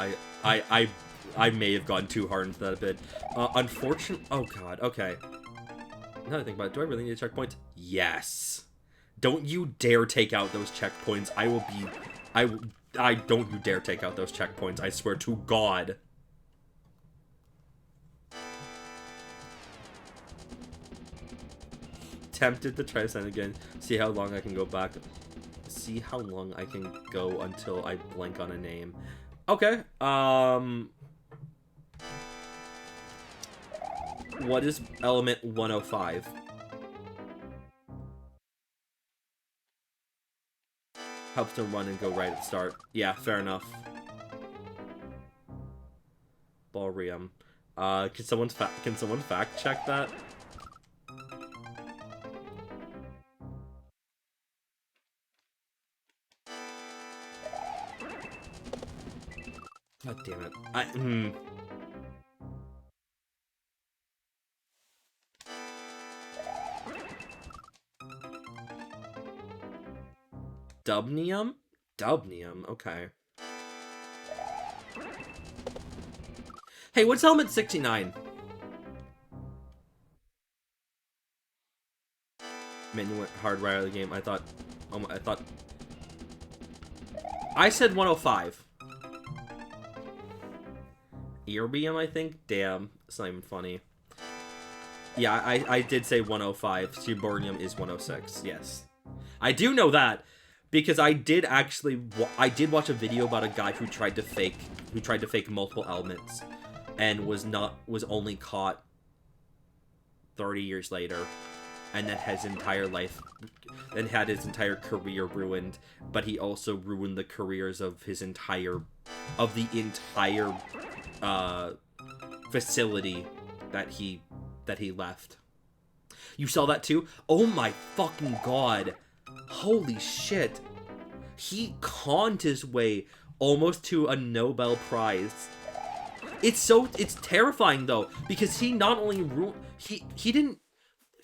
I may have gone too hard into that a bit. Unfortunately. Oh god. Okay. Now that I think about it, do I really need checkpoints? Yes. Don't you dare take out those checkpoints. I don't you dare take out those checkpoints. I swear to God. Tempted to try this again. See how long I can go back. See how long I can go until I blank on a name. Okay. What is element 105? Helps to run and go right at the start. Yeah, fair enough. Ballroom. Can someone fact check that? God damn it. Dubnium? Dubnium, okay. Hey, what's element 69? Man, you went hard right out of the game. I thought... Oh my, I thought... I said 105. Erbium, I think? Damn, it's not even funny. Yeah, I did say 105. Seabornium is 106, yes. I do know that, because I did watch a video about a guy who tried to fake multiple elements, and was only caught 30 years later, and then had his entire career ruined, but he also ruined the careers of the entire facility that he left. You saw that too? Oh my fucking god. Holy shit. He conned his way almost to a Nobel Prize. It's terrifying though, because he not only he didn't,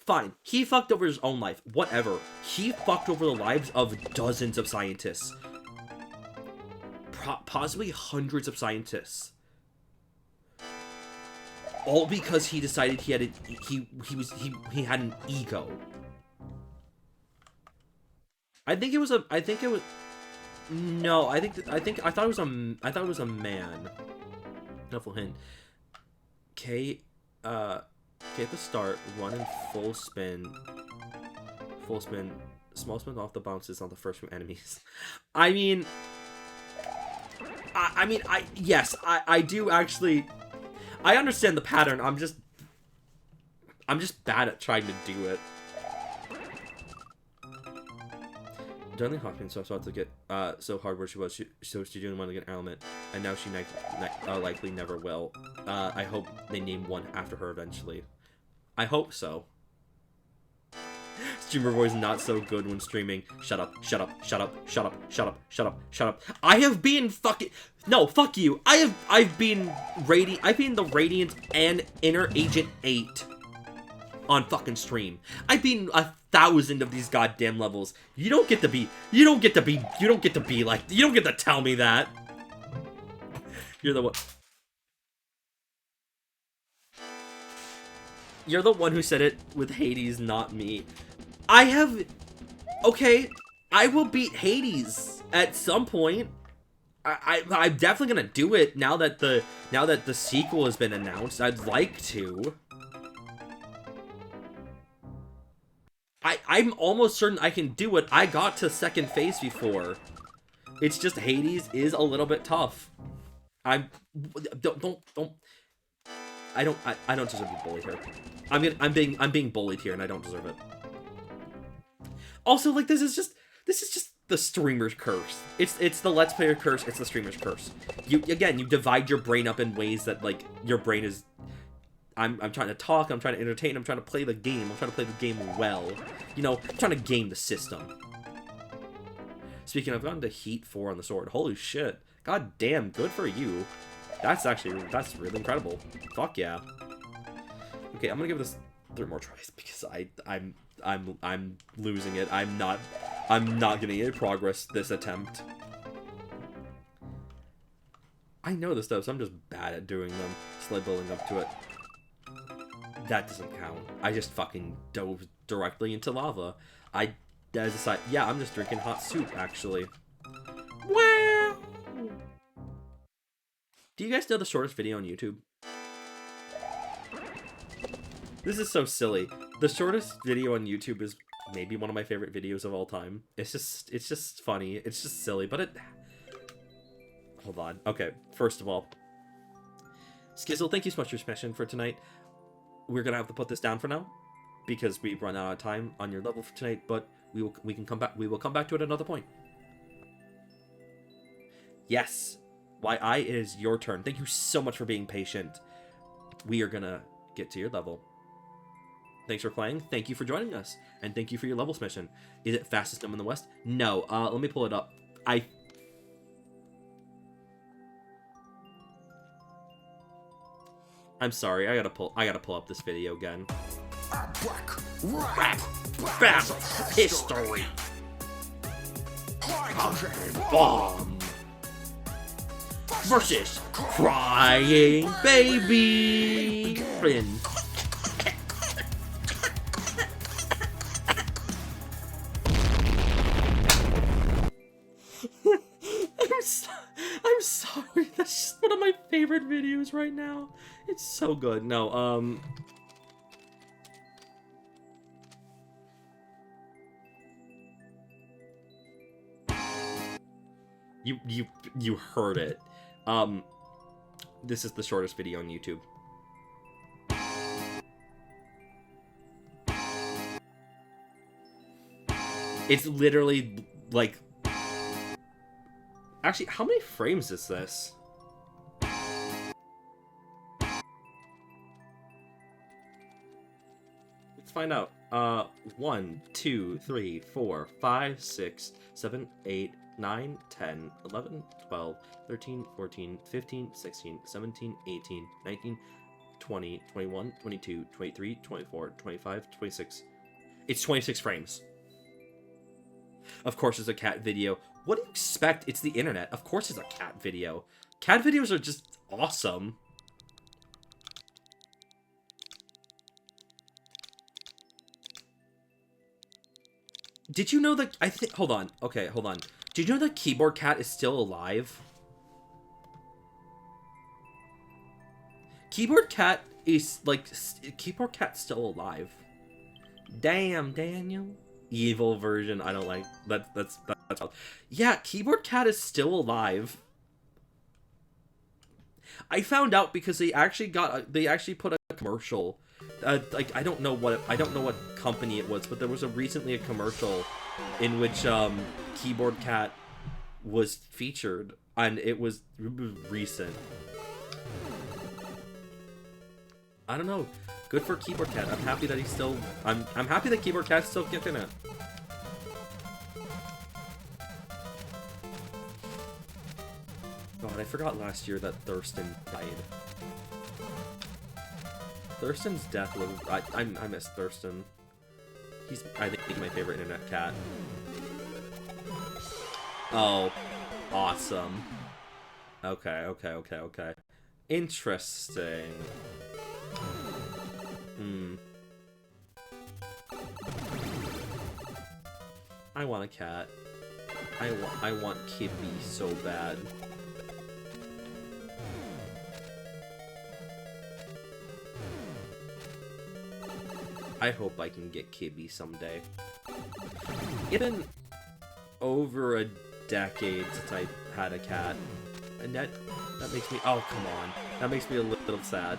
fine, he fucked over his own life, whatever. He fucked over the lives of dozens of scientists. Possibly hundreds of scientists. All because he decided he had an ego. I thought it was a man. Helpful hint. K at the start, run in full spin, small spin off the bounces on the first few enemies. I mean, yes, I do actually, I understand the pattern. I'm just bad at trying to do it. Darling Hawkins so about to get so hard where she was, so she didn't want to get an element, and now she likely never will. I hope they name one after her eventually. I hope so. Streamer voice not so good when streaming. Shut up, shut up, shut up, shut up, shut up, shut up, shut up. I have been fucking... No, fuck you. I've been the Radiant and Inner Agent 8 on fucking stream. I've been 1,000 of these goddamn levels. You don't get to tell me that. You're the one. You're the one who said it with Hades, not me. Okay, I will beat Hades at some point. I'm definitely gonna do it now that the sequel has been announced. I'd like to. I'm almost certain I can do it. I got to second phase before. It's just Hades is a little bit tough. I don't deserve to be bullied here. I'm being bullied here, and I don't deserve it. Also, like, this is just the streamer's curse. It's the Let's Player curse. It's the streamer's curse. You divide your brain up in ways that, like, your brain is. I'm trying to talk. I'm trying to entertain. I'm trying to play the game. I'm trying to play the game well. You know, I'm trying to game the system. Speaking of, I've gotten to Heat 4 on the sword. Holy shit. God damn, good for you. That's really incredible. Fuck yeah. Okay, I'm gonna give this 3 more tries because I'm losing it. I'm not getting any progress this attempt. I know this stuff, so I'm just bad at doing them. Slowly building up to it. That doesn't count. I just fucking dove directly into lava. I decided, yeah, I'm just drinking hot soup, actually. Wow! Do you guys know the shortest video on YouTube? This is so silly. The shortest video on YouTube is maybe one of my favorite videos of all time. It's just funny. It's just silly, but it... Hold on. Okay, first of all, Skizzle, thank you so much for smashing for tonight. We're gonna have to put this down for now because we've run out of time on your level for tonight, but we will come back to it at another point. Yes, YI, it is your turn. Thank you so much for being patient. We are gonna get to your level. Thanks for playing. Thank you for joining us, and thank you for your level submission. Is it fastest gnome in the West? No. Let me pull it up. I'm sorry, I gotta pull up this video again. Rap battle history. Bomb versus crying baby. I'm sorry. That's just one of my favorite videos right now. It's so good. No, You heard it. This is the shortest video on YouTube. It's literally like... Actually, how many frames is this? Let's find out. 1, 2, 3, 4, 5, 6, 7, 8, 9, 10, 11, 12, 13, 14, 15, 16, 17, 18, 19, 20, 21, 22, 23, 24, 25, 26. It's 26 frames. Of course it's a cat video. What do you expect? It's the internet. Of course it's a cat video. Cat videos are just awesome. Did you know that... Hold on. Okay, hold on. Did you know that Keyboard Cat is still alive? Keyboard Cat is, like... Keyboard Cat's still alive. Damn, Daniel. Evil version. I don't like... That's yeah, Keyboard Cat is still alive. I found out because they actually put a commercial. Like I don't know what company it was, but there was recently a commercial in which Keyboard Cat was featured, and it was recent. I don't know. Good for Keyboard Cat. I'm happy that he's still. I'm happy that Keyboard Cat's still kicking it. God, I forgot last year that Thurston died. Thurston's death was... I miss Thurston. He's, I think, my favorite internet cat. Oh. Awesome. Okay. Interesting. I want a cat. I want Kibby so bad. I hope I can get Kibby someday. It's been over a decade since I had a cat, and that makes me... Oh, come on. That makes me a little sad.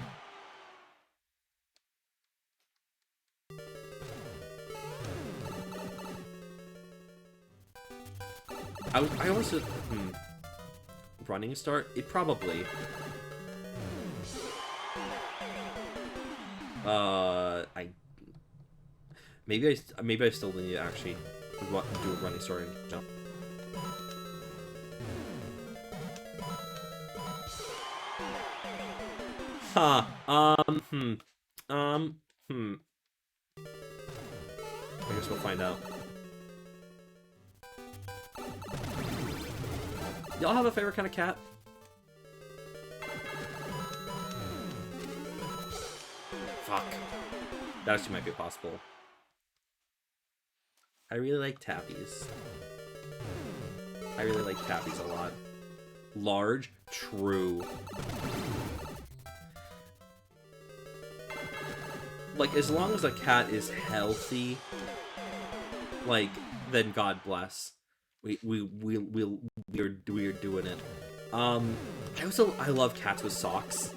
I also... Running start? It probably... Maybe I still need to actually do a running start and jump. Huh. I guess we'll find out. Y'all have a favorite kind of cat? Fuck. That actually might be possible. I really like tabbies. I really like tabbies a lot. Large? True. Like, as long as a cat is healthy, like, then God bless. We're doing it. I love cats with socks.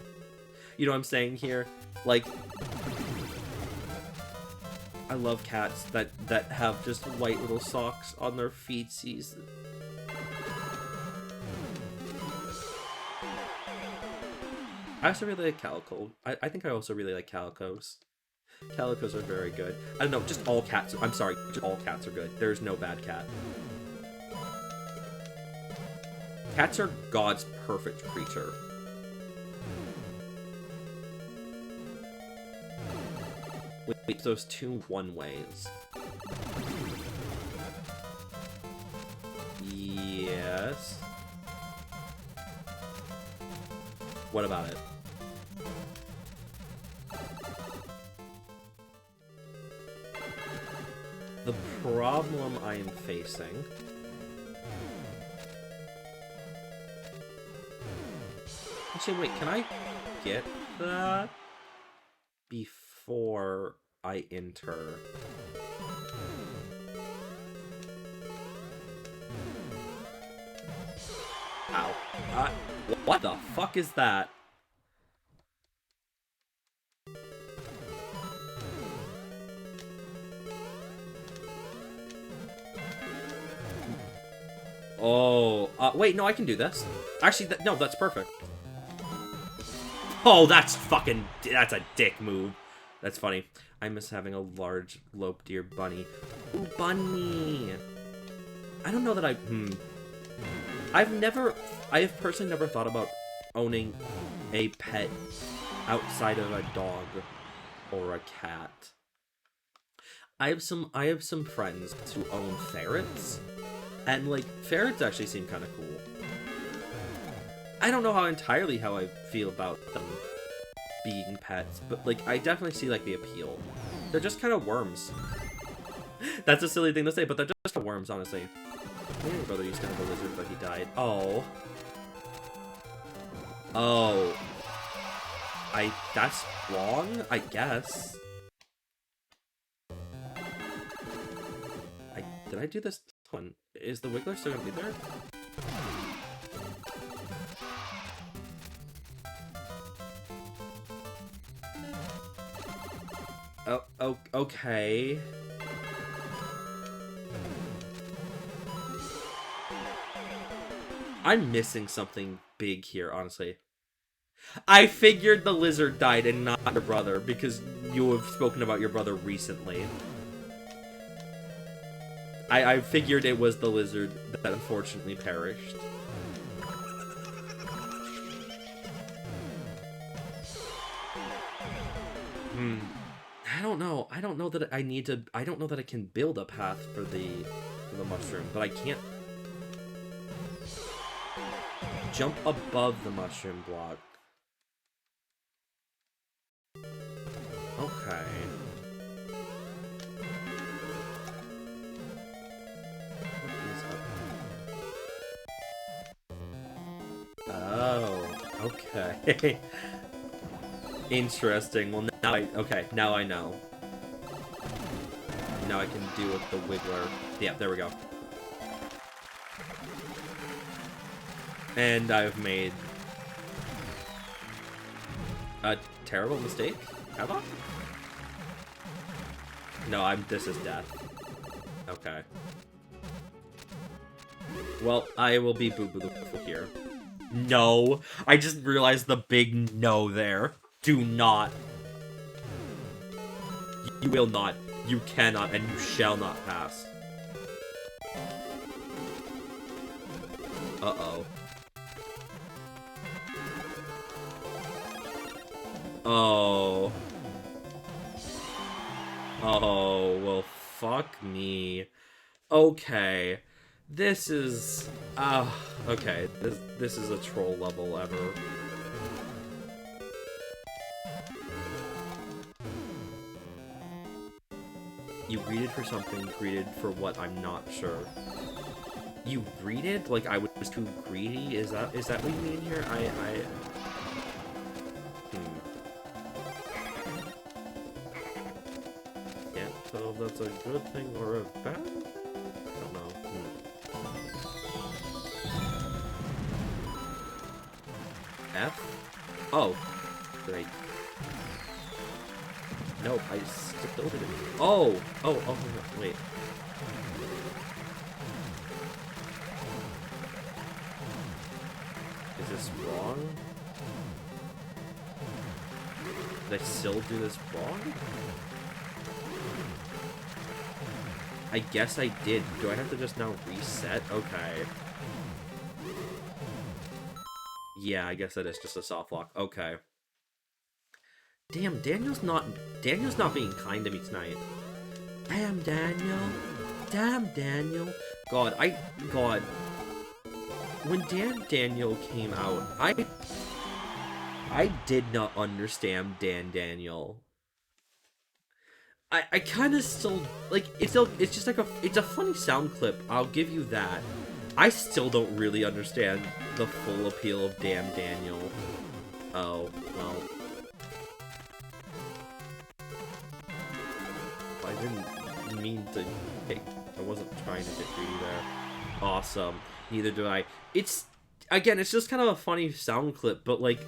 You know what I'm saying here? Like, I love cats that have just white little socks on their feetsies. I also really like calico. I think I also really like calicos. Calicos are very good. I don't know, just all cats. I'm sorry, just all cats are good. There's no bad cat. Cats are God's perfect creature. Wait, those two one-ways. Yes. What about it? The problem I am facing... Actually, wait, can I get that before I enter? Ow. What the fuck is that? Oh, wait, no, I can do this. Actually, no, that's perfect. Oh, that's a dick move. That's funny. I miss having a large lope deer bunny. Ooh, bunny! I don't know that I have personally never thought about owning a pet outside of a dog or a cat. I have some friends who own ferrets, and like ferrets actually seem kind of cool. I don't know how I feel about them being pets, but like I definitely see like the appeal. They're just kind of worms. That's a silly thing to say, but they're just worms, honestly. My brother used to have a lizard, but he died. Oh. Oh. That's wrong, I guess. Did I do this one? Is the Wiggler still gonna be there? Oh, okay. I'm missing something big here, honestly. I figured the lizard died and not your brother, because you have spoken about your brother recently. I figured it was the lizard that unfortunately perished. I don't know. I don't know that I need to... I don't know that I can build a path for the mushroom, but I can't jump above the mushroom block. Okay. Oh, okay. Interesting. Well, now now I know. Now I can do with the Wiggler. Yeah, there we go. And I've made a terrible mistake. Have I? No, this is death. Okay. Well, I will be boo-boo here. No! I just realized the big no there. Do not. You will not. You cannot, and you shall not pass. Uh-oh. Oh. Oh, well, fuck me. Okay. This is... okay. This is a troll level ever. You greeted for something, greeted for what, I'm not sure. You greeted? Like I was too greedy? Is that what you mean here? Can't tell if that's a good thing or a bad thing? I don't know. F? Oh. Great. Nope, I still didn't. Oh! Oh, wait. Is this wrong? Did I still do this wrong? I guess I did. Do I have to just now reset? Okay. Yeah, I guess that is just a soft lock. Okay. Damn, Daniel's not being kind to me tonight. Damn, Daniel. Damn, Daniel. God. When Daniel came out, I did not understand Daniel. I kind of still, like, it's just like it's a funny sound clip, I'll give you that. I still don't really understand the full appeal of Damn Daniel. Oh, well. I didn't mean to I wasn't trying to get greedy there. Awesome. Neither do I. It's just kind of a funny sound clip, but like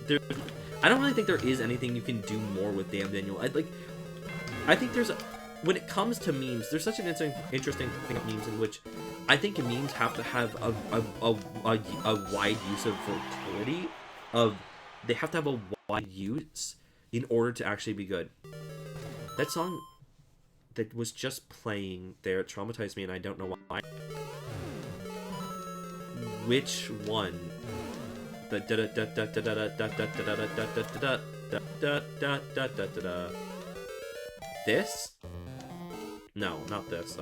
I don't really think there is anything you can do more with Damn Daniel. I think when it comes to memes, there's such an interesting thing of memes in which I think memes have to have a wide use of fertility. They have to have a wide use in order to actually be good. That song that was just playing there traumatized me, and I don't know why. Which one? The da da da da da da da da da da da da da da da da. This? No, not this.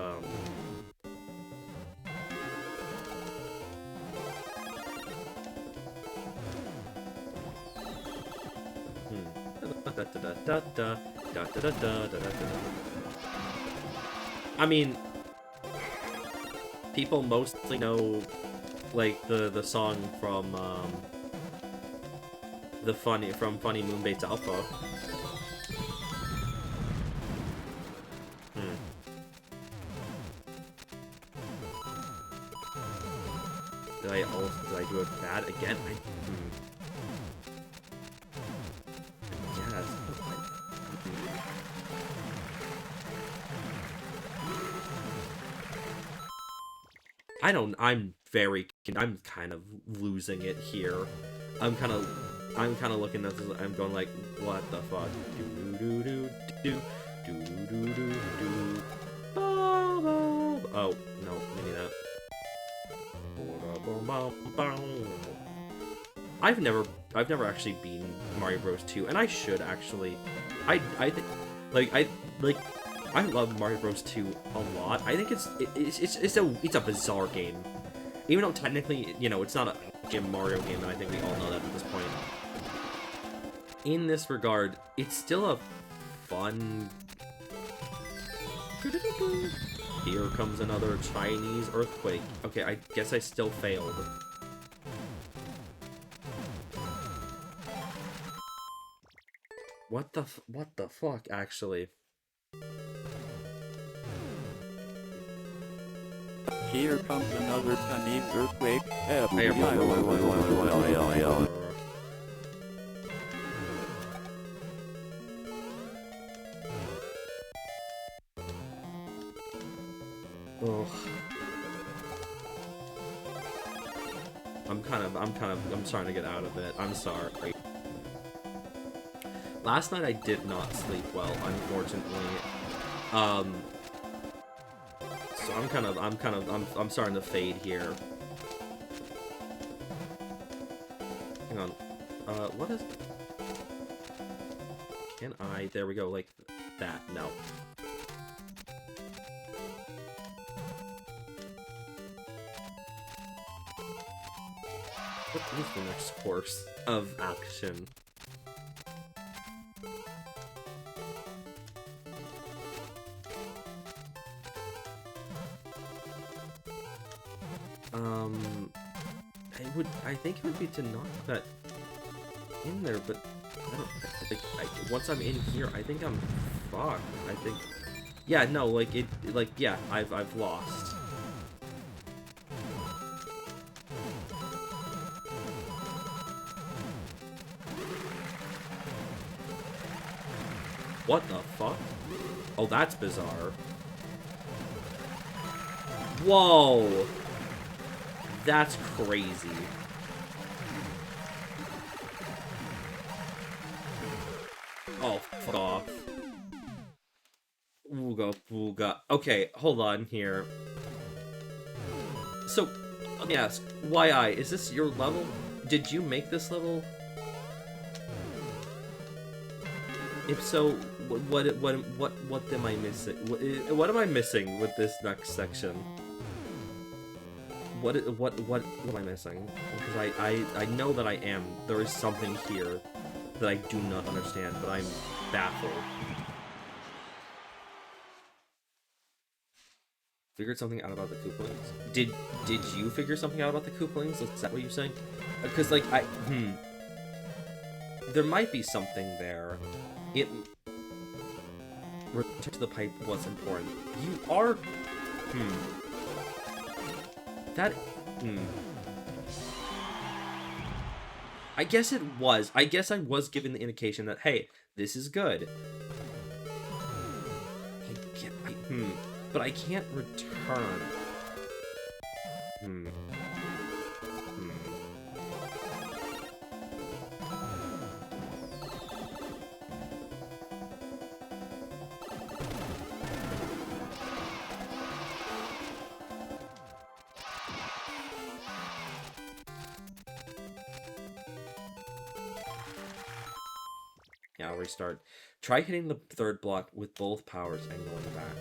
I mean, people mostly know, like, the song from Funny Moonbait's Alpha. Did I do it bad again? Yes. I'm kind of losing it here. I'm kind of looking at this, I'm going like, what the fuck? Oh, no, maybe that. I've never actually beaten Mario Bros 2, and I should actually. I think, I love Mario Bros 2 a lot. I think it's a bizarre game, even though technically, you know, it's not a Mario game, and I think we all know that at this point. In this regard, it's still a fun. Here comes another Chinese earthquake. Okay, I guess I still failed. What the fuck, actually? Here comes another Chinese earthquake. Ugh. I'm starting to get out of it. I'm sorry. Last night I did not sleep well, unfortunately. So I'm starting to fade here. Hang on. What is... Can I? There we go, like that. No. What is the next course of action? I think it would be to knock that in there, but I don't think once I'm in here, I think I'm fucked. I think, yeah, no, like yeah, I've lost. What the fuck? Oh, that's bizarre. Whoa! That's crazy. Oh, fuck off. Ooga booga. Okay, hold on here. So, let me ask, YI, is this your level? Did you make this level? If so, what am I missing? What am I missing with this next section? What am I missing? Because I know that I am. There is something here that I do not understand, but I'm baffled. Figured something out about the Koopalings. Did you figure something out about the Koopalings? Is that what you're saying? Because like there might be something there. Return to the pipe was important. You are that I guess it was. I guess I was given the indication that, hey, this is good. But I can't return. Yeah, I'll restart. Try hitting the third block with both powers and going back.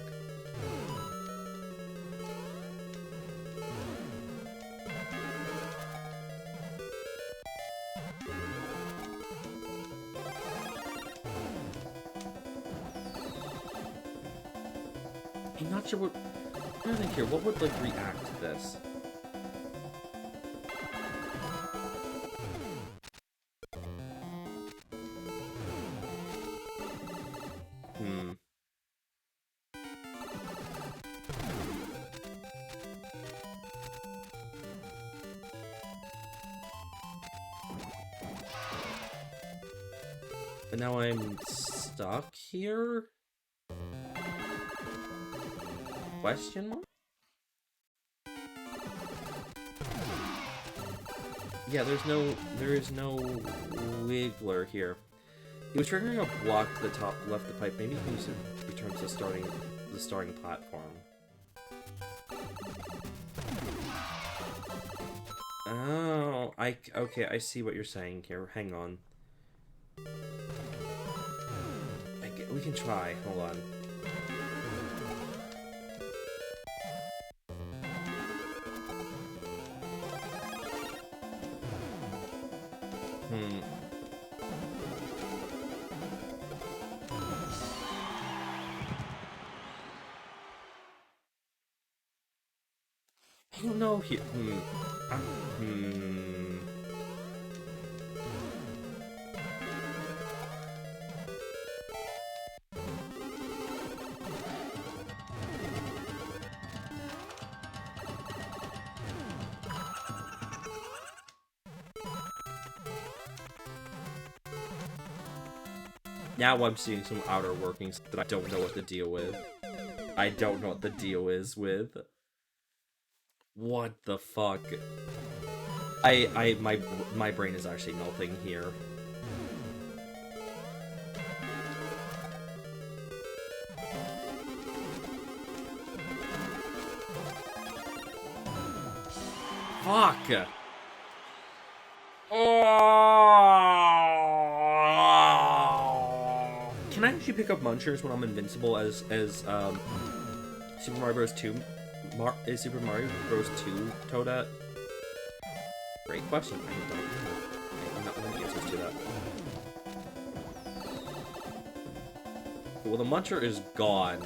I'm not sure what... I'm trying to think here, what would, like, react to this? But now I'm stuck here? Question mark? Yeah, there is no wiggler here. He was triggering a block to the top left of the pipe. Maybe you can use it to return to the starting platform. Oh, okay, I see what you're saying here. Hang on. We can try. Hold on. I don't know here. Now I'm seeing some outer workings that I don't know what the deal with. I don't know what the deal is with. What the fuck? My brain is actually melting here. Fuck! Oh! Can I actually pick up Munchers when I'm invincible as Super Mario Bros. 2? Is Super Mario Bros. 2 Toadette? Great question. I don't know. I'm not knowing the answers to that. Well, the Muncher is gone.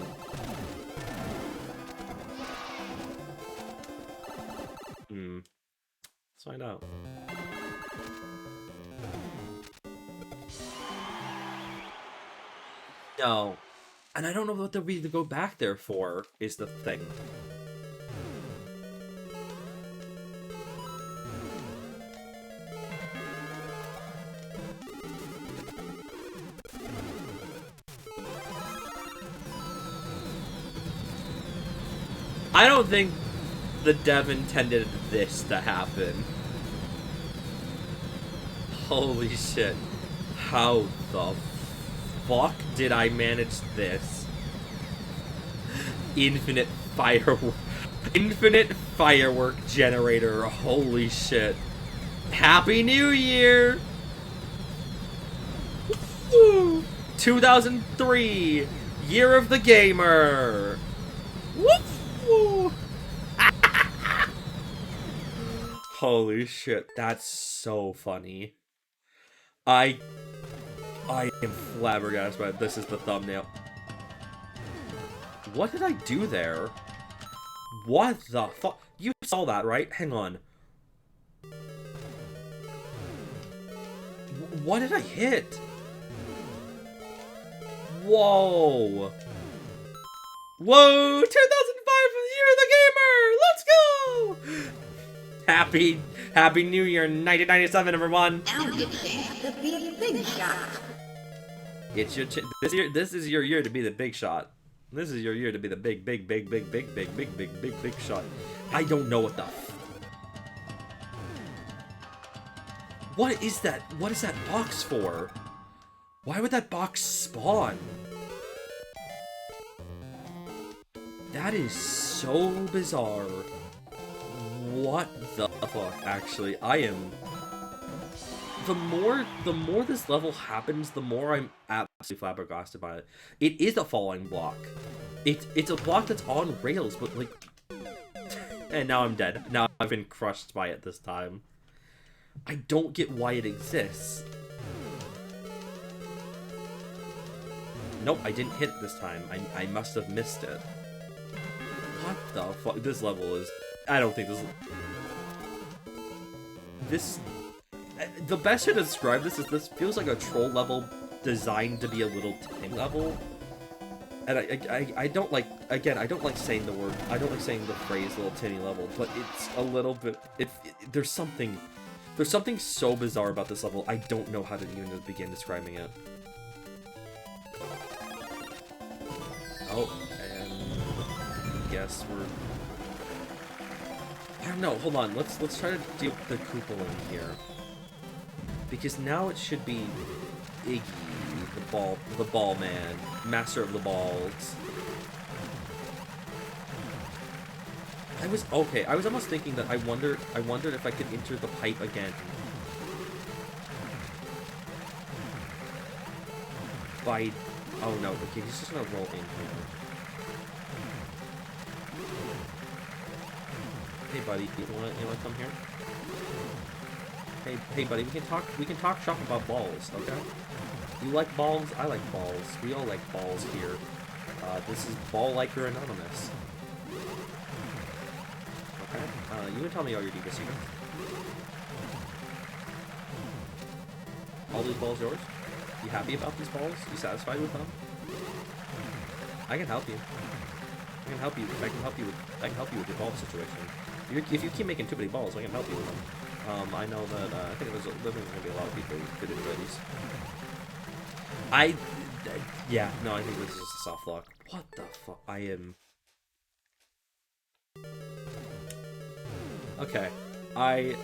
Let's find out. No. And I don't know what they'll be to go back there for, is the thing. I don't think the dev intended this to happen. Holy shit. How the fuck did I manage this? Infinite firework generator. Holy shit. Happy New Year! Woo! 2003, Year of the Gamer. Woo! Holy shit, that's so funny. I am flabbergasted by it. This is the thumbnail. What did I do there? What the fuck? You saw that, right? Hang on. What did I hit? Whoa. Whoa! 2005 for the Year of the Gamer! Let's go! Happy New Year 1997, everyone! Now you chance to be a big shot. It's your this is your year to be the big shot. This is your year to be the big shot. I don't know what the What is that? What is that box for? Why would that box spawn? That is so bizarre. What the fuck? Actually, I am... The more this level happens, the more I'm absolutely flabbergasted by it. It is a falling block. It's a block that's on rails, but like... And now I'm dead. Now I've been crushed by it this time. I don't get why it exists. Nope, I didn't hit it this time. I must have missed it. What the fuck? This level is... I don't think this... The best way to describe this is this feels like a troll level designed to be a little tinny level. And I don't like... Again, I don't like saying the word... I don't like saying the phrase little tinny level, but it's a little bit... There's something so bizarre about this level, I don't know how to even begin describing it. Oh, and... I guess we're... I don't know, hold on, let's try to deal with the Koopalin here. Because now it should be Iggy, the ball man, master of the balls. I was almost thinking that I wondered if I could enter the pipe again. Oh no, okay, he's just gonna roll in here. Hey buddy, you wanna come here? Hey buddy, we can talk shop about balls, okay? You like balls? I like balls. We all like balls here. This is Ball Liker Anonymous. Okay? You can tell me all your deepest secrets. All these balls yours? You happy about these balls? You satisfied with them? I can help you. I can help you with your ball situation. If you keep making too many balls, I can help you with them. I know that, I think there's gonna be a lot of people who could enjoy these. Yeah, no, I think this is just a soft lock. What the fuck? I am... Okay, I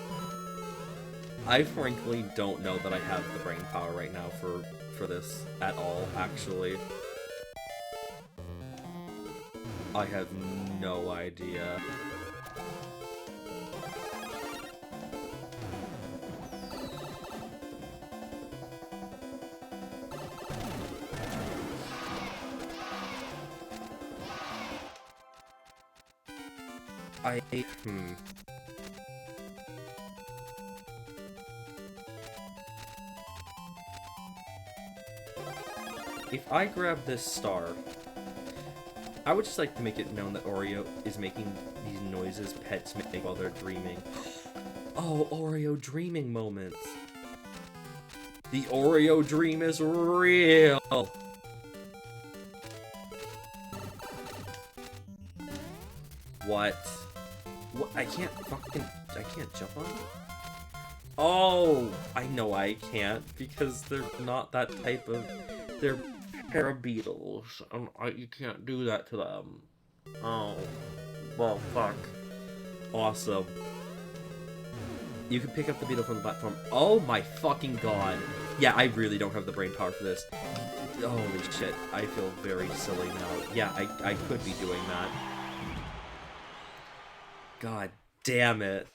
frankly don't know that I have the brain power right now for this at all, actually. I have no idea. If I grab this star, I would just like to make it known that Oreo is making these noises pets make while they're dreaming. Oh, Oreo dreaming moments. The Oreo dream is real. What? What? I can't jump on it? Oh, I know I can't because they're not that type of, they're parabeetles. You can't do that to them. Oh, well, fuck. Awesome. You can pick up the beetle from the platform. Oh my fucking god. Yeah, I really don't have the brain power for this. Holy shit, I feel very silly now. Yeah, I could be doing that. God damn it.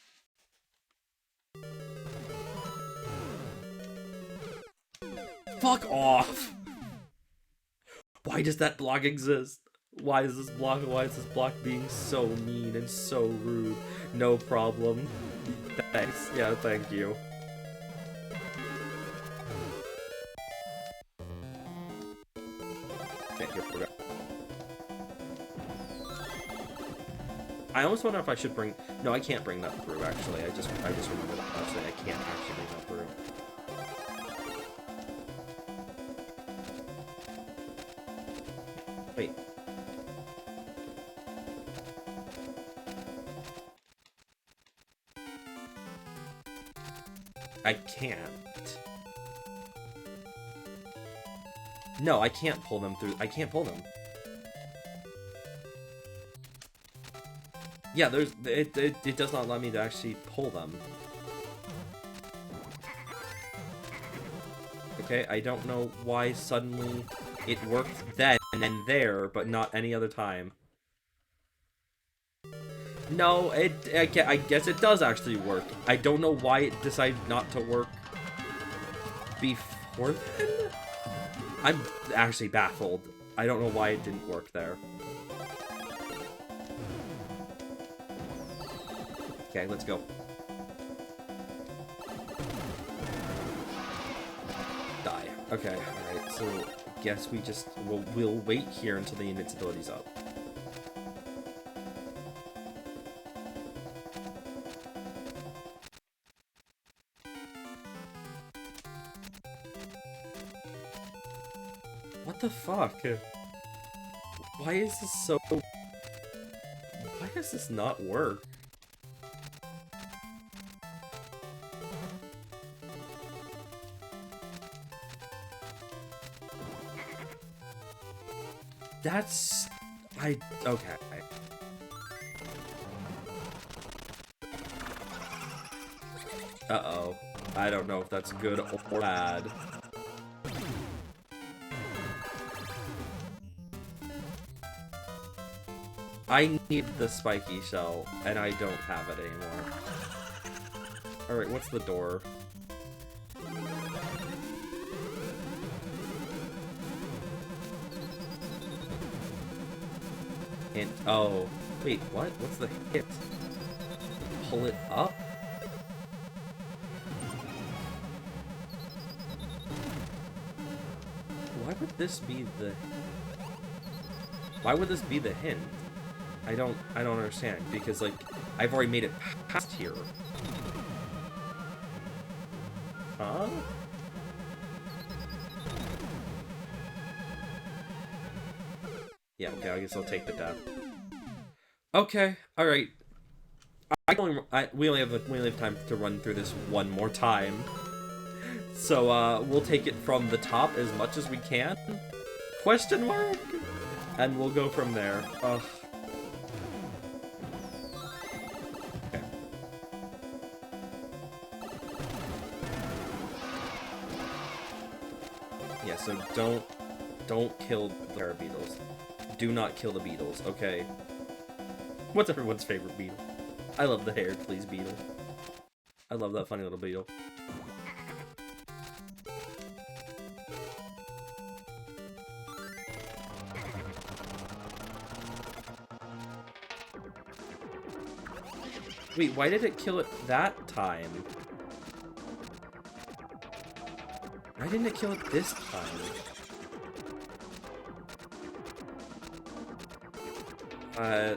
Fuck off! Why does that block exist? Why is this block being so mean and so rude? No problem. Thanks. Yeah, thank you. Okay, here we go. I almost wonder if I should bring... No, I can't bring that through, actually. I just remembered that actually I can't actually bring that through. Wait. I can't. No, I can't pull them through. I can't pull them. Yeah, it does not allow me to actually pull them. Okay, I don't know why suddenly it worked then and there, but not any other time. No, I guess it does actually work. I don't know why it decided not to work before then. I'm actually baffled. I don't know why it didn't work there. Okay, let's go. Die. Okay, alright, so guess we just we'll wait here until the invincibility's up. What the fuck? Why is this so... Why does this not work? That's... Okay. Uh-oh. I don't know if that's good or bad. I need the spiky shell, and I don't have it anymore. Alright, what's the door? And, oh, wait, what? What's the hit? Pull it up? Why would this be the... Why would this be the hint? I don't understand, because, like, I've already made it past here. Huh? Yeah, okay, I guess I'll take the death. Okay, alright. We only have time to run through this one more time. So, we'll take it from the top as much as we can? Question mark? And we'll go from there. Ugh. Okay. Yeah, so don't kill the parabeetles. Do not kill the beetles, okay? What's everyone's favorite beetle? I love the hair, please, beetle. I love that funny little beetle. Wait, why did it kill it that time? Why didn't it kill it this time? I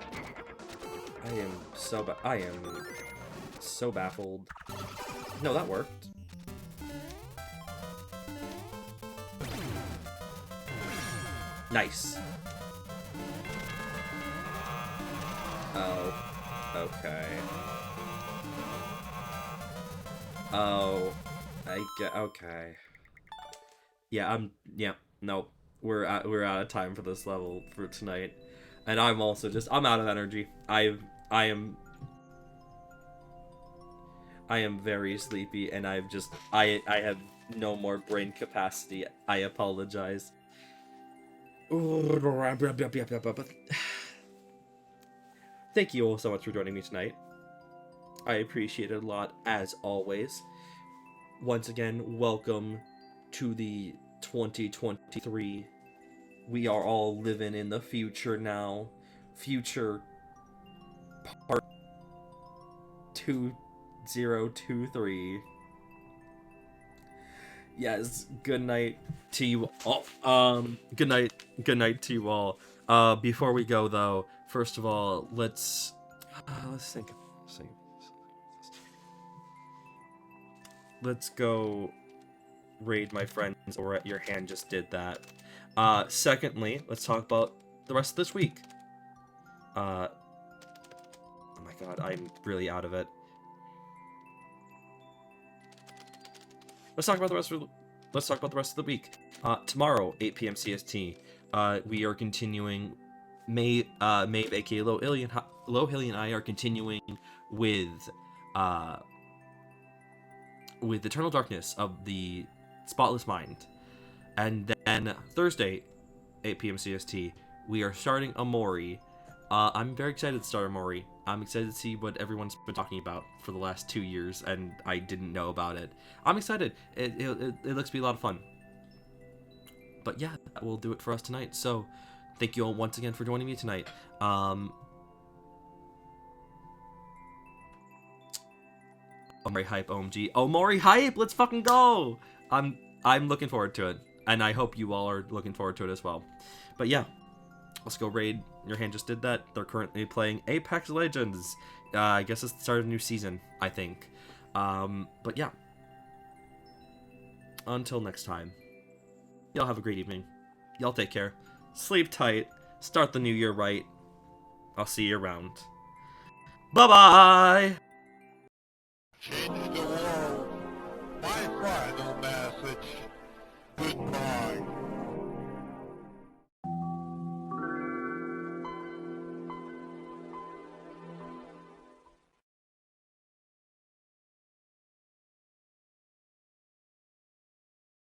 am so baffled. No, that worked. Nice. Oh. Okay. Oh. I get. Okay. Yeah, no. We're out of time for this level for tonight. And I'm also I'm out of energy. I am very sleepy, and I have no more brain capacity. I apologize. Thank you all so much for joining me tonight. I appreciate it a lot, as always. Once again, welcome to the 2023. We are all living in the future now. Future part 2023. Yes, good night to you all. Good night to you all. Before we go though, first of all, let's think. Let's go raid my friends, or your hand just did that. Secondly, let's talk about the rest of this week. Oh my god, I'm really out of it. Let's talk about the rest of the week. Tomorrow, 8 p.m. CST, we are continuing. Maeve, aka Low Hilly, and I are continuing with Eternal Darkness of the Spotless Mind. And then Thursday, 8 p.m. CST, we are starting Amori. I'm very excited to start Amori. I'm excited to see what everyone's been talking about for the last 2 years, and I didn't know about it. I'm excited. It looks to be a lot of fun. But yeah, that will do it for us tonight. So, thank you all once again for joining me tonight. Omori Hype, OMG. Omori Hype! Let's fucking go! I'm looking forward to it. And I hope you all are looking forward to it as well. But yeah, let's go raid. Your hand just did that. They're currently playing Apex Legends. I guess it's the start of a new season, I think. But yeah. Until next time. Y'all have a great evening. Y'all take care. Sleep tight. Start the new year right. I'll see you around. Bye-bye!